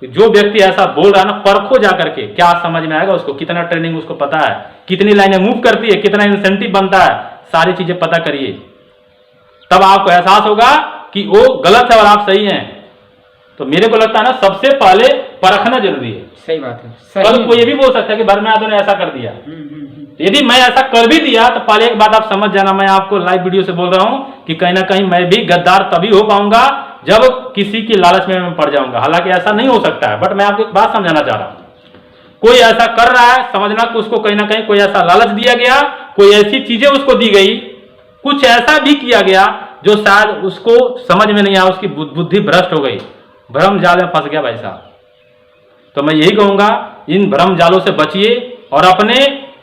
जो व्यक्ति ऐसा बोल रहा है ना, परखो जाकर के, क्या समझ में आएगा उसको, कितना ट्रेनिंग उसको पता है, कितनी लाइनें मूव करती है, कितना इंसेंटिव बनता है, सारी चीजें पता करिए, तब आपको एहसास होगा कि वो गलत है और आप सही हैं। तो मेरे को लगता है ना, सबसे पहले परखना जरूरी है। सही बात है। कल कोई ये भी बोल सकता है कि बर्मायादव ने ऐसा कर दिया, यदि मैं ऐसा कर भी दिया तो पहले एक बात आप समझ जाना, मैं आपको लाइव वीडियो से बोल रहा हूं कि कहीं ना कहीं मैं भी गद्दार तभी हो पाऊंगा जब किसी की लालच में मैं पड़ जाऊंगा। हालांकि ऐसा नहीं हो सकता है, बट मैं आपको एक बात समझाना चाह रहा हूं, कोई ऐसा कर रहा है, समझना कि उसको कहीं ना कहीं कोई ऐसा लालच दिया गया, कोई ऐसी चीजें उसको दी गई, कुछ ऐसा भी किया गया जो शायद उसको समझ में नहीं आया, उसकी बुद्धि भ्रष्ट हो गई, भ्रम जाल में फंस गया भाई साहब। तो मैं यही कहूंगा, इन भ्रम जालों से बचिए और अपने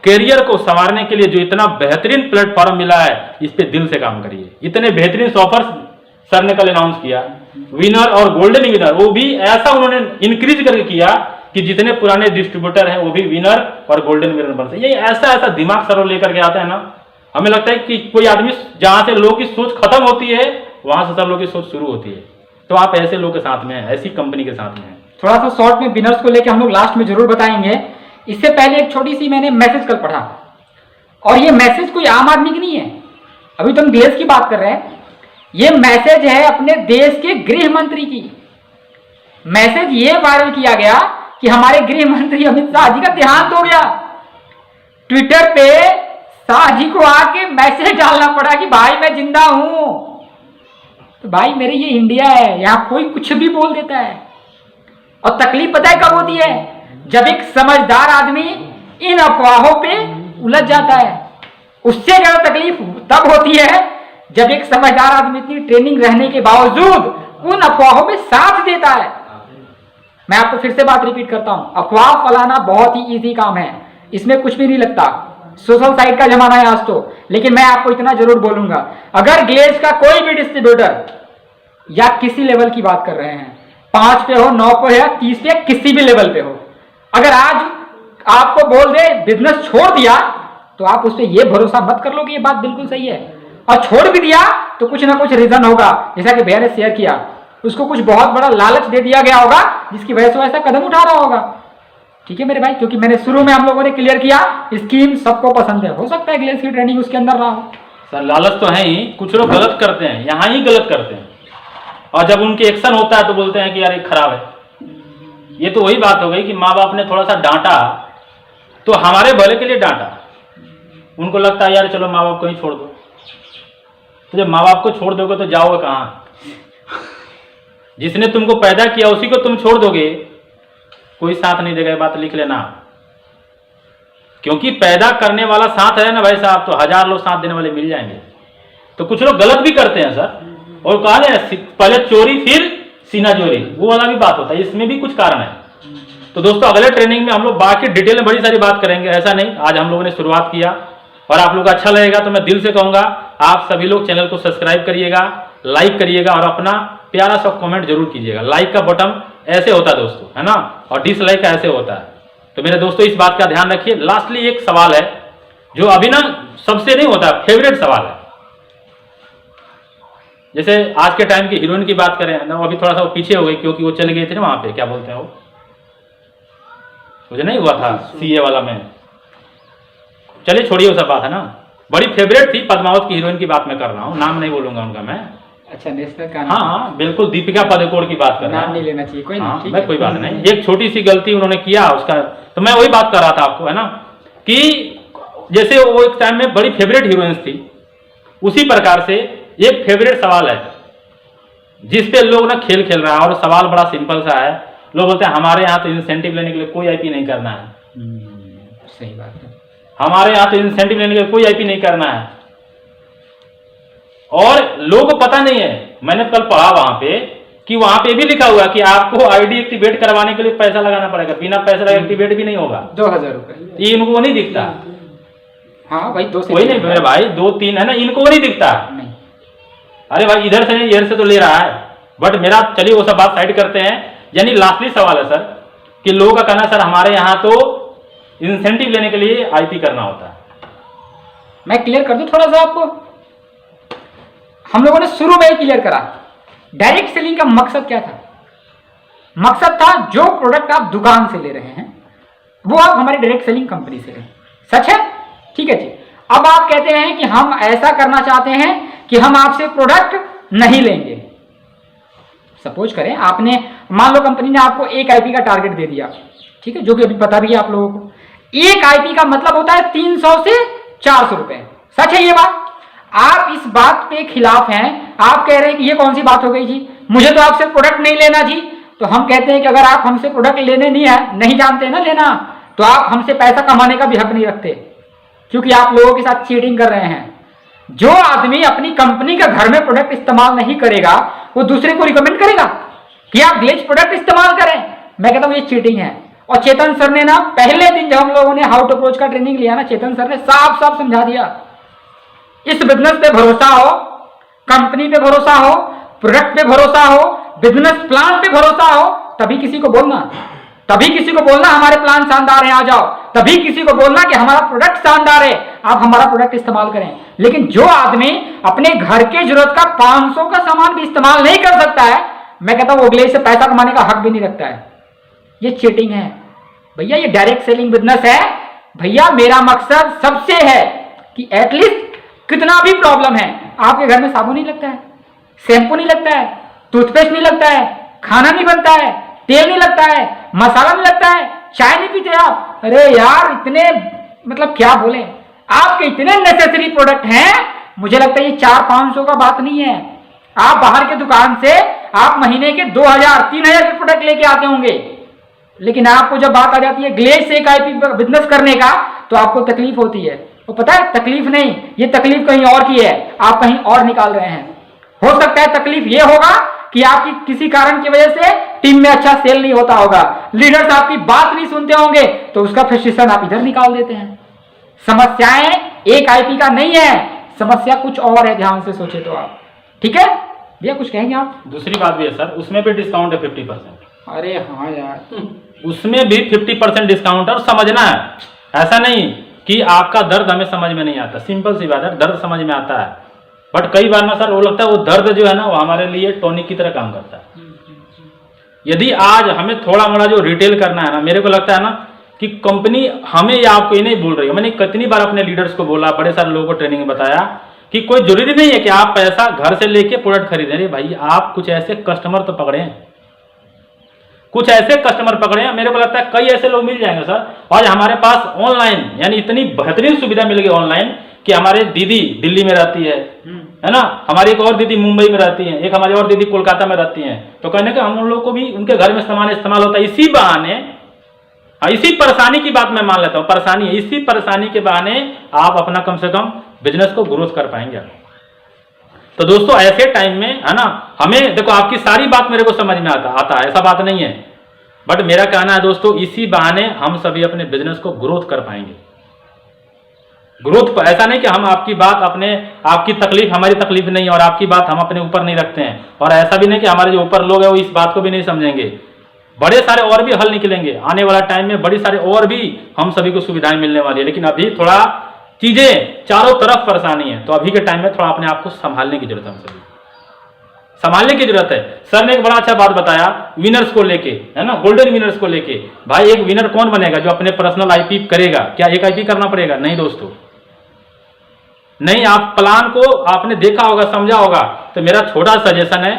कैरियर को संवारने के लिए जो इतना बेहतरीन प्लेटफॉर्म मिला है, इस पे दिल से काम करिए। इतने बेहतरीन ऑफर्स सर ने कल अनाउंस किया, विनर और गोल्डन विनर, वो भी ऐसा उन्होंने इंक्रीज करके किया कि जितने पुराने डिस्ट्रीब्यूटर हैं वो भी विनर और गोल्डन विनर बन सकते। ये ऐसा दिमाग सर लेकर के आते हैं ना, हमें लगता है कि कोई आदमी जहां से लोगों की सोच खत्म होती है, वहां से सब लोगों की सोच शुरू होती है। तो आप ऐसे लोग के साथ में हैं, ऐसी कंपनी के साथ में हैं। थोड़ा सा शॉर्ट में विनर्स को लेकर हम लोग लास्ट में जरूर बताएंगे। इससे पहले एक छोटी सी मैंने मैसेज कल पढ़ा, और ये मैसेज कोई आम आदमी की नहीं है, अभी तो हम देश की बात कर रहे हैं, ये मैसेज है अपने देश के गृह मंत्री की। मैसेज ये वायरल किया गया कि हमारे गृह मंत्री अमित शाह जी का देहांत हो गया। ट्विटर पे शाह जी को आके मैसेज डालना पड़ा कि भाई मैं जिंदा हूं। तो भाई मेरे, ये इंडिया है, यहां कोई कुछ भी बोल देता है। और तकलीफ पता है कब होती है, जब एक समझदार आदमी इन अफवाहों पे उलझ जाता है। उससे ज्यादा तकलीफ तब होती है जब एक समझदार आदमी इतनी ट्रेनिंग रहने के बावजूद उन अफवाहों में साथ देता है। मैं आपको फिर से बात रिपीट करता हूं, अफवाह फैलाना बहुत ही इजी काम है, इसमें कुछ भी नहीं लगता। सोशल साइट का जमाना है आज तो। लेकिन मैं आपको इतना जरूर बोलूंगा, अगर ग्लेज का कोई भी डिस्ट्रीब्यूटर या किसी लेवल की बात कर रहे हैं, 5 पे हो, 9 पे हो, 30 पे, किसी भी लेवल पे हो, अगर आज आपको बोल दे बिजनेस छोड़ दिया, तो आप उस पर यह भरोसा मत कर लो कि ये बात बिल्कुल सही है। और छोड़ भी दिया तो कुछ ना कुछ रीजन होगा, जैसा कि भैया ने शेयर किया, उसको कुछ बहुत बड़ा लालच दे दिया गया होगा जिसकी वजह से वो ऐसा कदम उठा रहा होगा। ठीक है मेरे भाई, क्योंकि मैंने शुरू में हम लोगों ने क्लियर किया, स्कीम सबको पसंद है, हो सकता है ग्लेज की ट्रेनिंग उसके अंदर ना हो। सर लालच तो है ही, कुछ लोग गलत करते हैं, यहाँ ही गलत करते हैं, और जब उनके एक्शन होता है तो बोलते हैं कि यार ये खराब है। ये तो वही बात हो गई कि माँ बाप ने थोड़ा सा डांटा तो हमारे भले के लिए डांटा, उनको लगता है यार चलो माँ बाप को ही छोड़ दो। तो जब माँ बाप को छोड़ दोगे तो जाओगे कहाँ? जिसने तुमको पैदा किया उसी को तुम छोड़ दोगे, कोई साथ नहीं देगा, ये बात लिख लेना। क्योंकि पैदा करने वाला साथ है ना भाई साहब, तो 1000 लोग साथ देने वाले मिल जाएंगे। तो कुछ लोग गलत भी करते हैं सर, और कहा ना पहले चोरी फिर सीना चोरी, वो वाला भी बात होता है, इसमें भी कुछ कारण है। तो दोस्तों अगले ट्रेनिंग में हम लोग बाकी डिटेल में बड़ी सारी बात करेंगे, ऐसा नहीं, आज हम लोगों ने शुरुआत किया और आप लोग को अच्छा लगेगा तो मैं दिल से कहूंगा आप सभी लोग चैनल को सब्सक्राइब करिएगा, लाइक करिएगा और अपना प्यारा सा कमेंट जरूर कीजिएगा। लाइक का बटन ऐसे होता है दोस्तों, है ना, और डिसलाइक का ऐसे होता है। तो मेरे दोस्तों इस बात का ध्यान रखिए। लास्टली एक सवाल है जो अभी ना सबसे नहीं होता, फेवरेट सवाल है। जैसे आज के टाइम की हीरोइन की बात करें ना, वो अभी थोड़ा सा वो पीछे हो गई क्योंकि वो चले गए थे ना वहां पे, क्या बोलते हैं वो, मुझे नहीं हुआ था सीए वाला में, चलिए छोड़िए वो सब बात, है ना। बड़ी फेवरेट थी, पद्मावत की हीरोइन की बात मैं कर रहा हूँ, नाम नहीं बोलूंगा उनका मैं। अच्छा, नेशनल का हाँ हाँ बिल्कुल, दीपिका पादुकोण की बात कर रहा नाम हूँ। नहीं लेना चाहिए, कोई हाँ, नहीं, ठीक मैं है। कोई बात नहीं, एक छोटी सी गलती उन्होंने किया उसका, तो मैं वही बात कर रहा था आपको, है ना, कि जैसे वो एक टाइम में बड़ी फेवरेट हीरोइंस थी, उसी प्रकार से एक फेवरेट सवाल है जिसपे लोग ना खेल खेल रहा है, और सवाल बड़ा सिंपल सा है। लोग बोलते हैं हमारे यहाँ तो इंसेंटिव लेने के लिए कोई आईपी नहीं करना है। सही बात है। हमारे यहाँ तो इंसेंटिव लेने के लिए कोई आईपी नहीं करना है, और लोगों को पता नहीं है। मैंने कल पढ़ा वहां पे कि वहां पे भी लिखा हुआ कि आपको आईडी एक्टिवेट करवाने के लिए पैसा लगाना पड़ेगा, बिना पैसा लगे एक्टिवेट भी नहीं होगा। 2000 रुपए। ये इनको नहीं दिखता। हाँ भाई, 2 से कोई नहीं मेरे भाई, 2-3 है ना, इनको नहीं दिखता। नहीं। अरे भाई इधर से नहीं इधर से तो ले रहा है, बट मेरा चलिए वो सब बात साइड करते हैं। यानी लास्टली सवाल है सर कि लोगों का कहना सर हमारे यहाँ तो इंसेंटिव लेने के लिए आईपी करना होता है। मैं क्लियर कर दूं थोड़ा सा आपको। हम लोगों ने शुरू में ही क्लियर करा, डायरेक्ट सेलिंग का मकसद क्या था? मकसद था जो प्रोडक्ट आप दुकान से ले रहे हैं वो आप हमारी डायरेक्ट सेलिंग कंपनी से लें। सच है? ठीक है जी। अब आप कहते हैं कि हम ऐसा करना चाहते हैं कि हम आपसे प्रोडक्ट नहीं लेंगे। सपोज करें आपने, मान लो कंपनी ने आपको एक आईपी का टारगेट दे दिया, ठीक है, जो कि अभी पता भी है आप लोगों को। एक आईपी का मतलब होता है 300 से 400 रुपए। सच है ये बात? आप इस बात पे खिलाफ हैं, आप कह रहे हैं कि ये कौन सी बात हो गई जी, मुझे तो आपसे प्रोडक्ट नहीं लेना जी। तो हम कहते हैं कि अगर आप हमसे प्रोडक्ट लेने नहीं जानते ना लेना, तो आप हमसे पैसा कमाने का भी हक नहीं रखते, क्योंकि आप लोगों के साथ चीटिंग कर रहे हैं। जो आदमी अपनी कंपनी का घर में प्रोडक्ट इस्तेमाल नहीं करेगा वो दूसरे को रिकमेंड करेगा कि आप ग्लिच प्रोडक्ट इस्तेमाल करें। मैं कहता हूं ये चीटिंग है। और चेतन सर ने ना पहले दिन जब हम लोगों ने हाउ टू अप्रोच का ट्रेनिंग लिया ना, चेतन सर ने साफ साफ समझा दिया, इस बिजनेस पे भरोसा हो, कंपनी पे भरोसा हो, प्रोडक्ट पे भरोसा हो, बिजनेस प्लान पे भरोसा हो, तभी किसी को बोलना, तभी किसी को बोलना हमारे प्लान शानदार है आ जाओ, तभी किसी को बोलना कि हमारा प्रोडक्ट शानदार है आप हमारा प्रोडक्ट इस्तेमाल करें। लेकिन जो आदमी अपने घर के जरूरत का 500 का सामान भी इस्तेमाल नहीं कर सकता है, मैं कहता हूं अगले से पैसा कमाने का हक भी नहीं रखता है। ये चीटिंग है भैया, ये डायरेक्ट सेलिंग बिजनेस है भैया। मेरा मकसद सबसे है कि एटलीस्ट कितना भी प्रॉब्लम है, आपके घर में साबुन नहीं लगता है, शैम्पू नहीं लगता है, टूथपेस्ट नहीं लगता है, खाना नहीं बनता है, तेल नहीं लगता है, मसाला नहीं लगता है, चाय नहीं पीते आप, अरे यार इतने मतलब क्या बोले, आपके इतने नेसेसरी प्रोडक्ट हैं, मुझे लगता है ये 400-500 का बात नहीं है। आप बाहर के दुकान से आप महीने के 2000-3000 के प्रोडक्ट लेके आते होंगे, लेकिन आपको जब बात आ जाती है ग्लेज से एक आईपी बिजनेस करने का तो आपको तकलीफ होती है। तो पता है तकलीफ नहीं, ये तकलीफ कहीं और की है, आप कहीं और निकाल रहे हैं। हो सकता है तकलीफ ये होगा कि आपकी किसी कारण की वजह से टीम में अच्छा सेल नहीं होता होगा, लीडर्स आपकी बात नहीं सुनते होंगे, तो उसका फ्रस्ट्रेशन आप इधर निकाल देते हैं। समस्याएं एक आईपी का नहीं है, समस्या कुछ और है, ध्यान से सोचे तो आप। ठीक है भैया, कुछ कहेंगे आप? दूसरी बात भी है सर, उसमें भी डिस्काउंट है 50%। अरे हाँ यार, उसमें भी 50% डिस्काउंट है। और समझना है, ऐसा नहीं कि आपका दर्द हमें समझ में नहीं आता, सिंपल सी बात है, दर्द समझ में आता है, बट कई बार ना सर वो लगता है वो दर्द जो है ना वो हमारे लिए टॉनिक की तरह काम करता है। यदि आज हमें थोड़ा मोड़ा जो रिटेल करना है ना, मेरे को लगता है ना कि कंपनी हमें या आपको ये नहीं बोल रही है, मैंने कितनी बार अपने लीडर्स को बोला, बड़े सारे लोगों को ट्रेनिंग में बताया कि कोई जरूरी नहीं है कि आप पैसा घर से लेके प्रोडक्ट खरीदें। अरे भाई आप कुछ ऐसे कस्टमर तो पकड़े, कुछ ऐसे कस्टमर पकड़े हैं। मेरे को लगता है कई ऐसे लोग मिल जाएंगे सर। आज हमारे पास ऑनलाइन यानी इतनी बेहतरीन सुविधा मिल गई ऑनलाइन कि हमारे दीदी दिल्ली में रहती है ना, हमारी एक और दीदी मुंबई में रहती है, एक हमारी और दीदी कोलकाता में रहती हैं, तो कहने का हम उन लोग को भी उनके घर में सामान इस्तेमाल होता है। इसी बहाने, इसी परेशानी की बात मैं मान लेता हूं, परेशानी है, इसी परेशानी के बहाने आप अपना कम से कम बिजनेस को ग्रोथ कर पाएंगे। तो दोस्तों ऐसे टाइम में है ना, हमें देखो आपकी सारी बात मेरे को समझ में आता है, ऐसा बात नहीं है, बट मेरा कहना है दोस्तों इसी बहाने हम सभी अपने बिजनेस को ग्रोथ कर पाएंगे। ग्रोथ ऐसा नहीं कि हम आपकी बात आपकी तकलीफ हमारी तकलीफ नहीं है और आपकी बात हम अपने ऊपर नहीं रखते हैं, और ऐसा भी नहीं कि हमारे जो ऊपर लोग हैं वो इस बात को भी नहीं समझेंगे। बड़े सारे और भी हल निकलेंगे आने वाला टाइम में, बड़ी सारे और भी हम सभी को सुविधाएं मिलने वाली है, लेकिन अभी थोड़ा चीजें चारों तरफ परेशानी है, तो अभी के टाइम में थोड़ा अपने आप को संभालने की जरूरत है, हम सभी संभालने की जरूरत है। सर ने एक बड़ा अच्छा बात बताया विनर्स को लेके, है ना, गोल्डन विनर्स को लेके। भाई एक विनर कौन बनेगा? जो अपने पर्सनल आईपी करेगा। क्या एक आईपी करना पड़ेगा? नहीं दोस्तों, नहीं आप प्लान को आपने देखा होगा, समझा होगा, तो मेरा छोटा सजेशन है,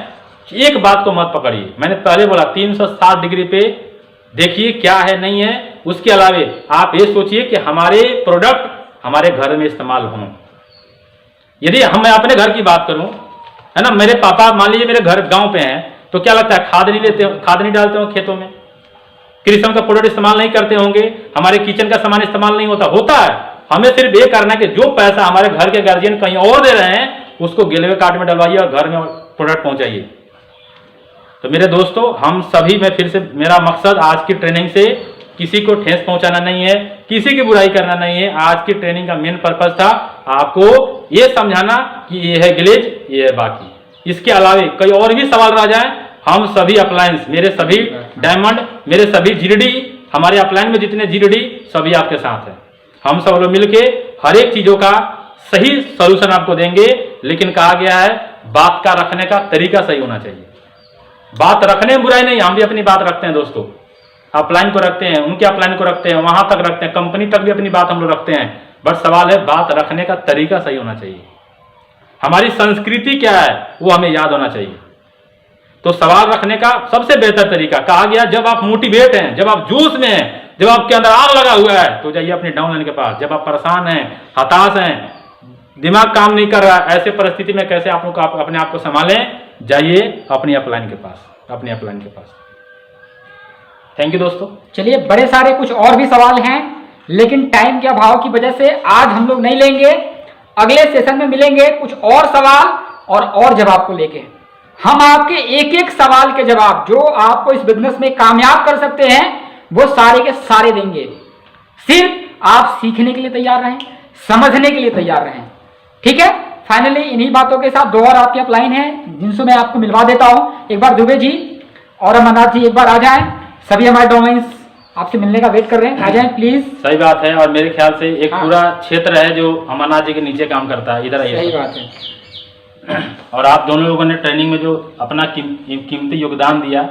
एक बात को मत पकड़िए। मैंने पहले बोला 360 डिग्री पे देखिए क्या है नहीं है। उसके अलावे आप ये सोचिए कि हमारे प्रोडक्ट हमारे घर में इस्तेमाल हों। यदि मैं अपने घर की बात करूं, है ना, मेरे पापा मान लीजिए मेरे घर गांव पे हैं, तो क्या लगता है खाद नहीं डालते हो खेतों में, कृषि का प्रोडक्ट इस्तेमाल नहीं करते होंगे, हमारे किचन का सामान इस्तेमाल नहीं होता है। हमें सिर्फ ये करना है कि जो पैसा हमारे घर के गार्जियन कहीं और दे रहे हैं उसको गिलवे कार्ट में डलवाइए और घर में प्रोडक्ट पहुंचाइए। तो मेरे दोस्तों, हम सभी में फिर से मेरा मकसद आज की ट्रेनिंग से किसी को ठेस पहुंचाना नहीं है, किसी की बुराई करना नहीं है। आज की ट्रेनिंग का मेन पर्पस था आपको ये समझाना कि ये है ग्लेज, ये है बाकी। इसके अलावे कई और भी सवाल रह जाए, हम सभी अप्लायंस, मेरे सभी डायमंड, मेरे सभी जीडी, हमारे अप्लायंस में जितने जीडी सभी आपके साथ हैं। हम सब लोग मिलके हर एक चीजों का सही सोल्यूशन आपको देंगे। लेकिन कहा गया है बात का रखने का तरीका सही होना चाहिए। बात रखने में बुराई नहीं, हम भी अपनी बात रखते हैं दोस्तों, अपलाइन को रखते हैं, उनके अपलाइन को रखते हैं, वहां तक रखते हैं, कंपनी तक भी अपनी बात हम लोग रखते हैं। बट सवाल है बात रखने का तरीका सही होना चाहिए। हमारी संस्कृति क्या है वो हमें याद होना चाहिए। तो सवाल रखने का सबसे बेहतर तरीका कहा गया, जब आप मोटिवेट हैं, जब आप जोश में हैं, जब आपके अंदर आग लगा हुआ है, तो जाइए अपने डाउनलाइन के पास। जब आप परेशान हैं, हताश हैं, दिमाग काम नहीं कर रहा, ऐसे परिस्थिति में कैसे आप लोग अपने आप को संभालें, जाइए अपनी अपलाइन के पास, अपने अपलाइन के पास। थैंक यू दोस्तों। चलिए, बड़े सारे कुछ और भी सवाल हैं, लेकिन टाइम के अभाव की वजह से आज हम लोग नहीं लेंगे। अगले सेशन में मिलेंगे कुछ और सवाल और जवाब को लेके। हम आपके एक एक सवाल के जवाब जो आपको इस बिजनेस में कामयाब कर सकते हैं वो सारे के सारे देंगे। सिर्फ आप सीखने के लिए तैयार रहें, समझने के लिए तैयार रहें। ठीक है, फाइनली इन्हीं बातों के साथ दो और आपके अपलाइन हैं जिनसे मैं आपको मिलवा देता हूं। एक बार दुबे जी और अमरनाथ जी एक बार आ जाएं। सभी हमारे डाउनलाइंस आपसे मिलने का वेट कर रहे हैं, आ जाएं प्लीज। सही बात है, और मेरे ख्याल से एक पूरा क्षेत्र है जो अमरनाथ जी के नीचे काम करता है, इधर आइए। सही बात है। और आप दोनों लोगों ने ट्रेनिंग में जो अपना कीमती योगदान दिया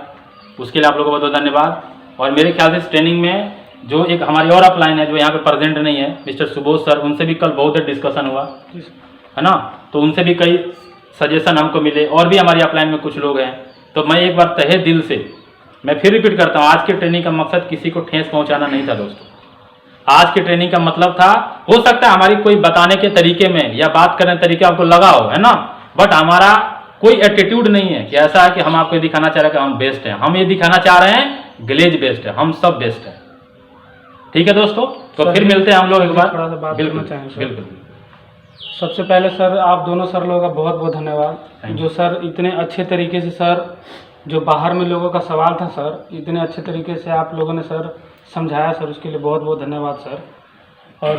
उसके लिए आप लोगों को बहुत धन्यवाद। और मेरे ख्याल से इस ट्रेनिंग में जो एक हमारी और अपलाइन है जो यहाँ पे प्रेजेंट नहीं है, मिस्टर सुबोध सर, उनसे भी कल बहुत डिस्कशन हुआ है ना, तो उनसे भी कई सजेशन हमको मिले। और भी हमारी अपलाइन में कुछ लोग हैं। तो मैं एक बार तहे दिल से मैं फिर रिपीट करता हूँ, आज की ट्रेनिंग का मकसद किसी को ठेस पहुँचाना नहीं था दोस्तों। आज की ट्रेनिंग का मतलब था, हो सकता है हमारी कोई बताने के तरीके में या बात करने के तरीके आपको लगा हो, है ना, बट हमारा कोई एटीट्यूड नहीं है कि ऐसा है कि हम आपको दिखाना चाह रहे हैं कि हम बेस्ट हैं। हम ये दिखाना चाह रहे हैं ग्लेज बेस्ट है, हम सब बेस्ट है। ठीक है दोस्तों, तो फिर मिलते हैं हम लोग एक बार। थोड़ा सा बात करना चाहेंगे सर। बिल्कुल। सबसे पहले सर आप दोनों सर लोगों का बहुत बहुत धन्यवाद, जो सर इतने अच्छे तरीके से सर जो बाहर में लोगों का सवाल था सर इतने अच्छे तरीके से आप लोगों ने सर समझाया सर, उसके लिए बहुत बहुत धन्यवाद सर। और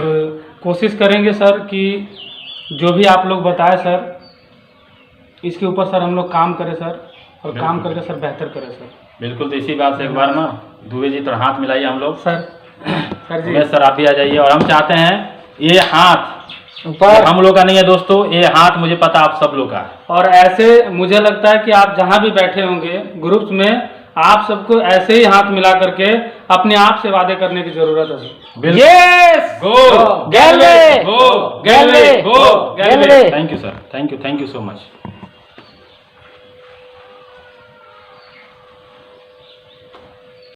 कोशिश करेंगे सर कि जो भी आप लोग बताए सर इसके ऊपर सर हम लोग काम करें सर, और काम करके सर बेहतर करें सर। बिल्कुल, तो इसी बात से एक बार ना दुबे जी तो हाथ मिलाइए हम लोग। सर जी मैं सर आप भी आ जाइए। और हम चाहते हैं ये हाथ ऊपर हम लोग का नहीं है दोस्तों, ये हाथ मुझे पता आप सब लोग का है। और ऐसे मुझे लगता है कि आप जहाँ भी बैठे होंगे ग्रुप्स में, आप सबको ऐसे ही हाथ मिला करके अपने आप से वादे करने की जरूरत है। Yes go Galway go Galway go Galway. Thank you sir, thank you so much.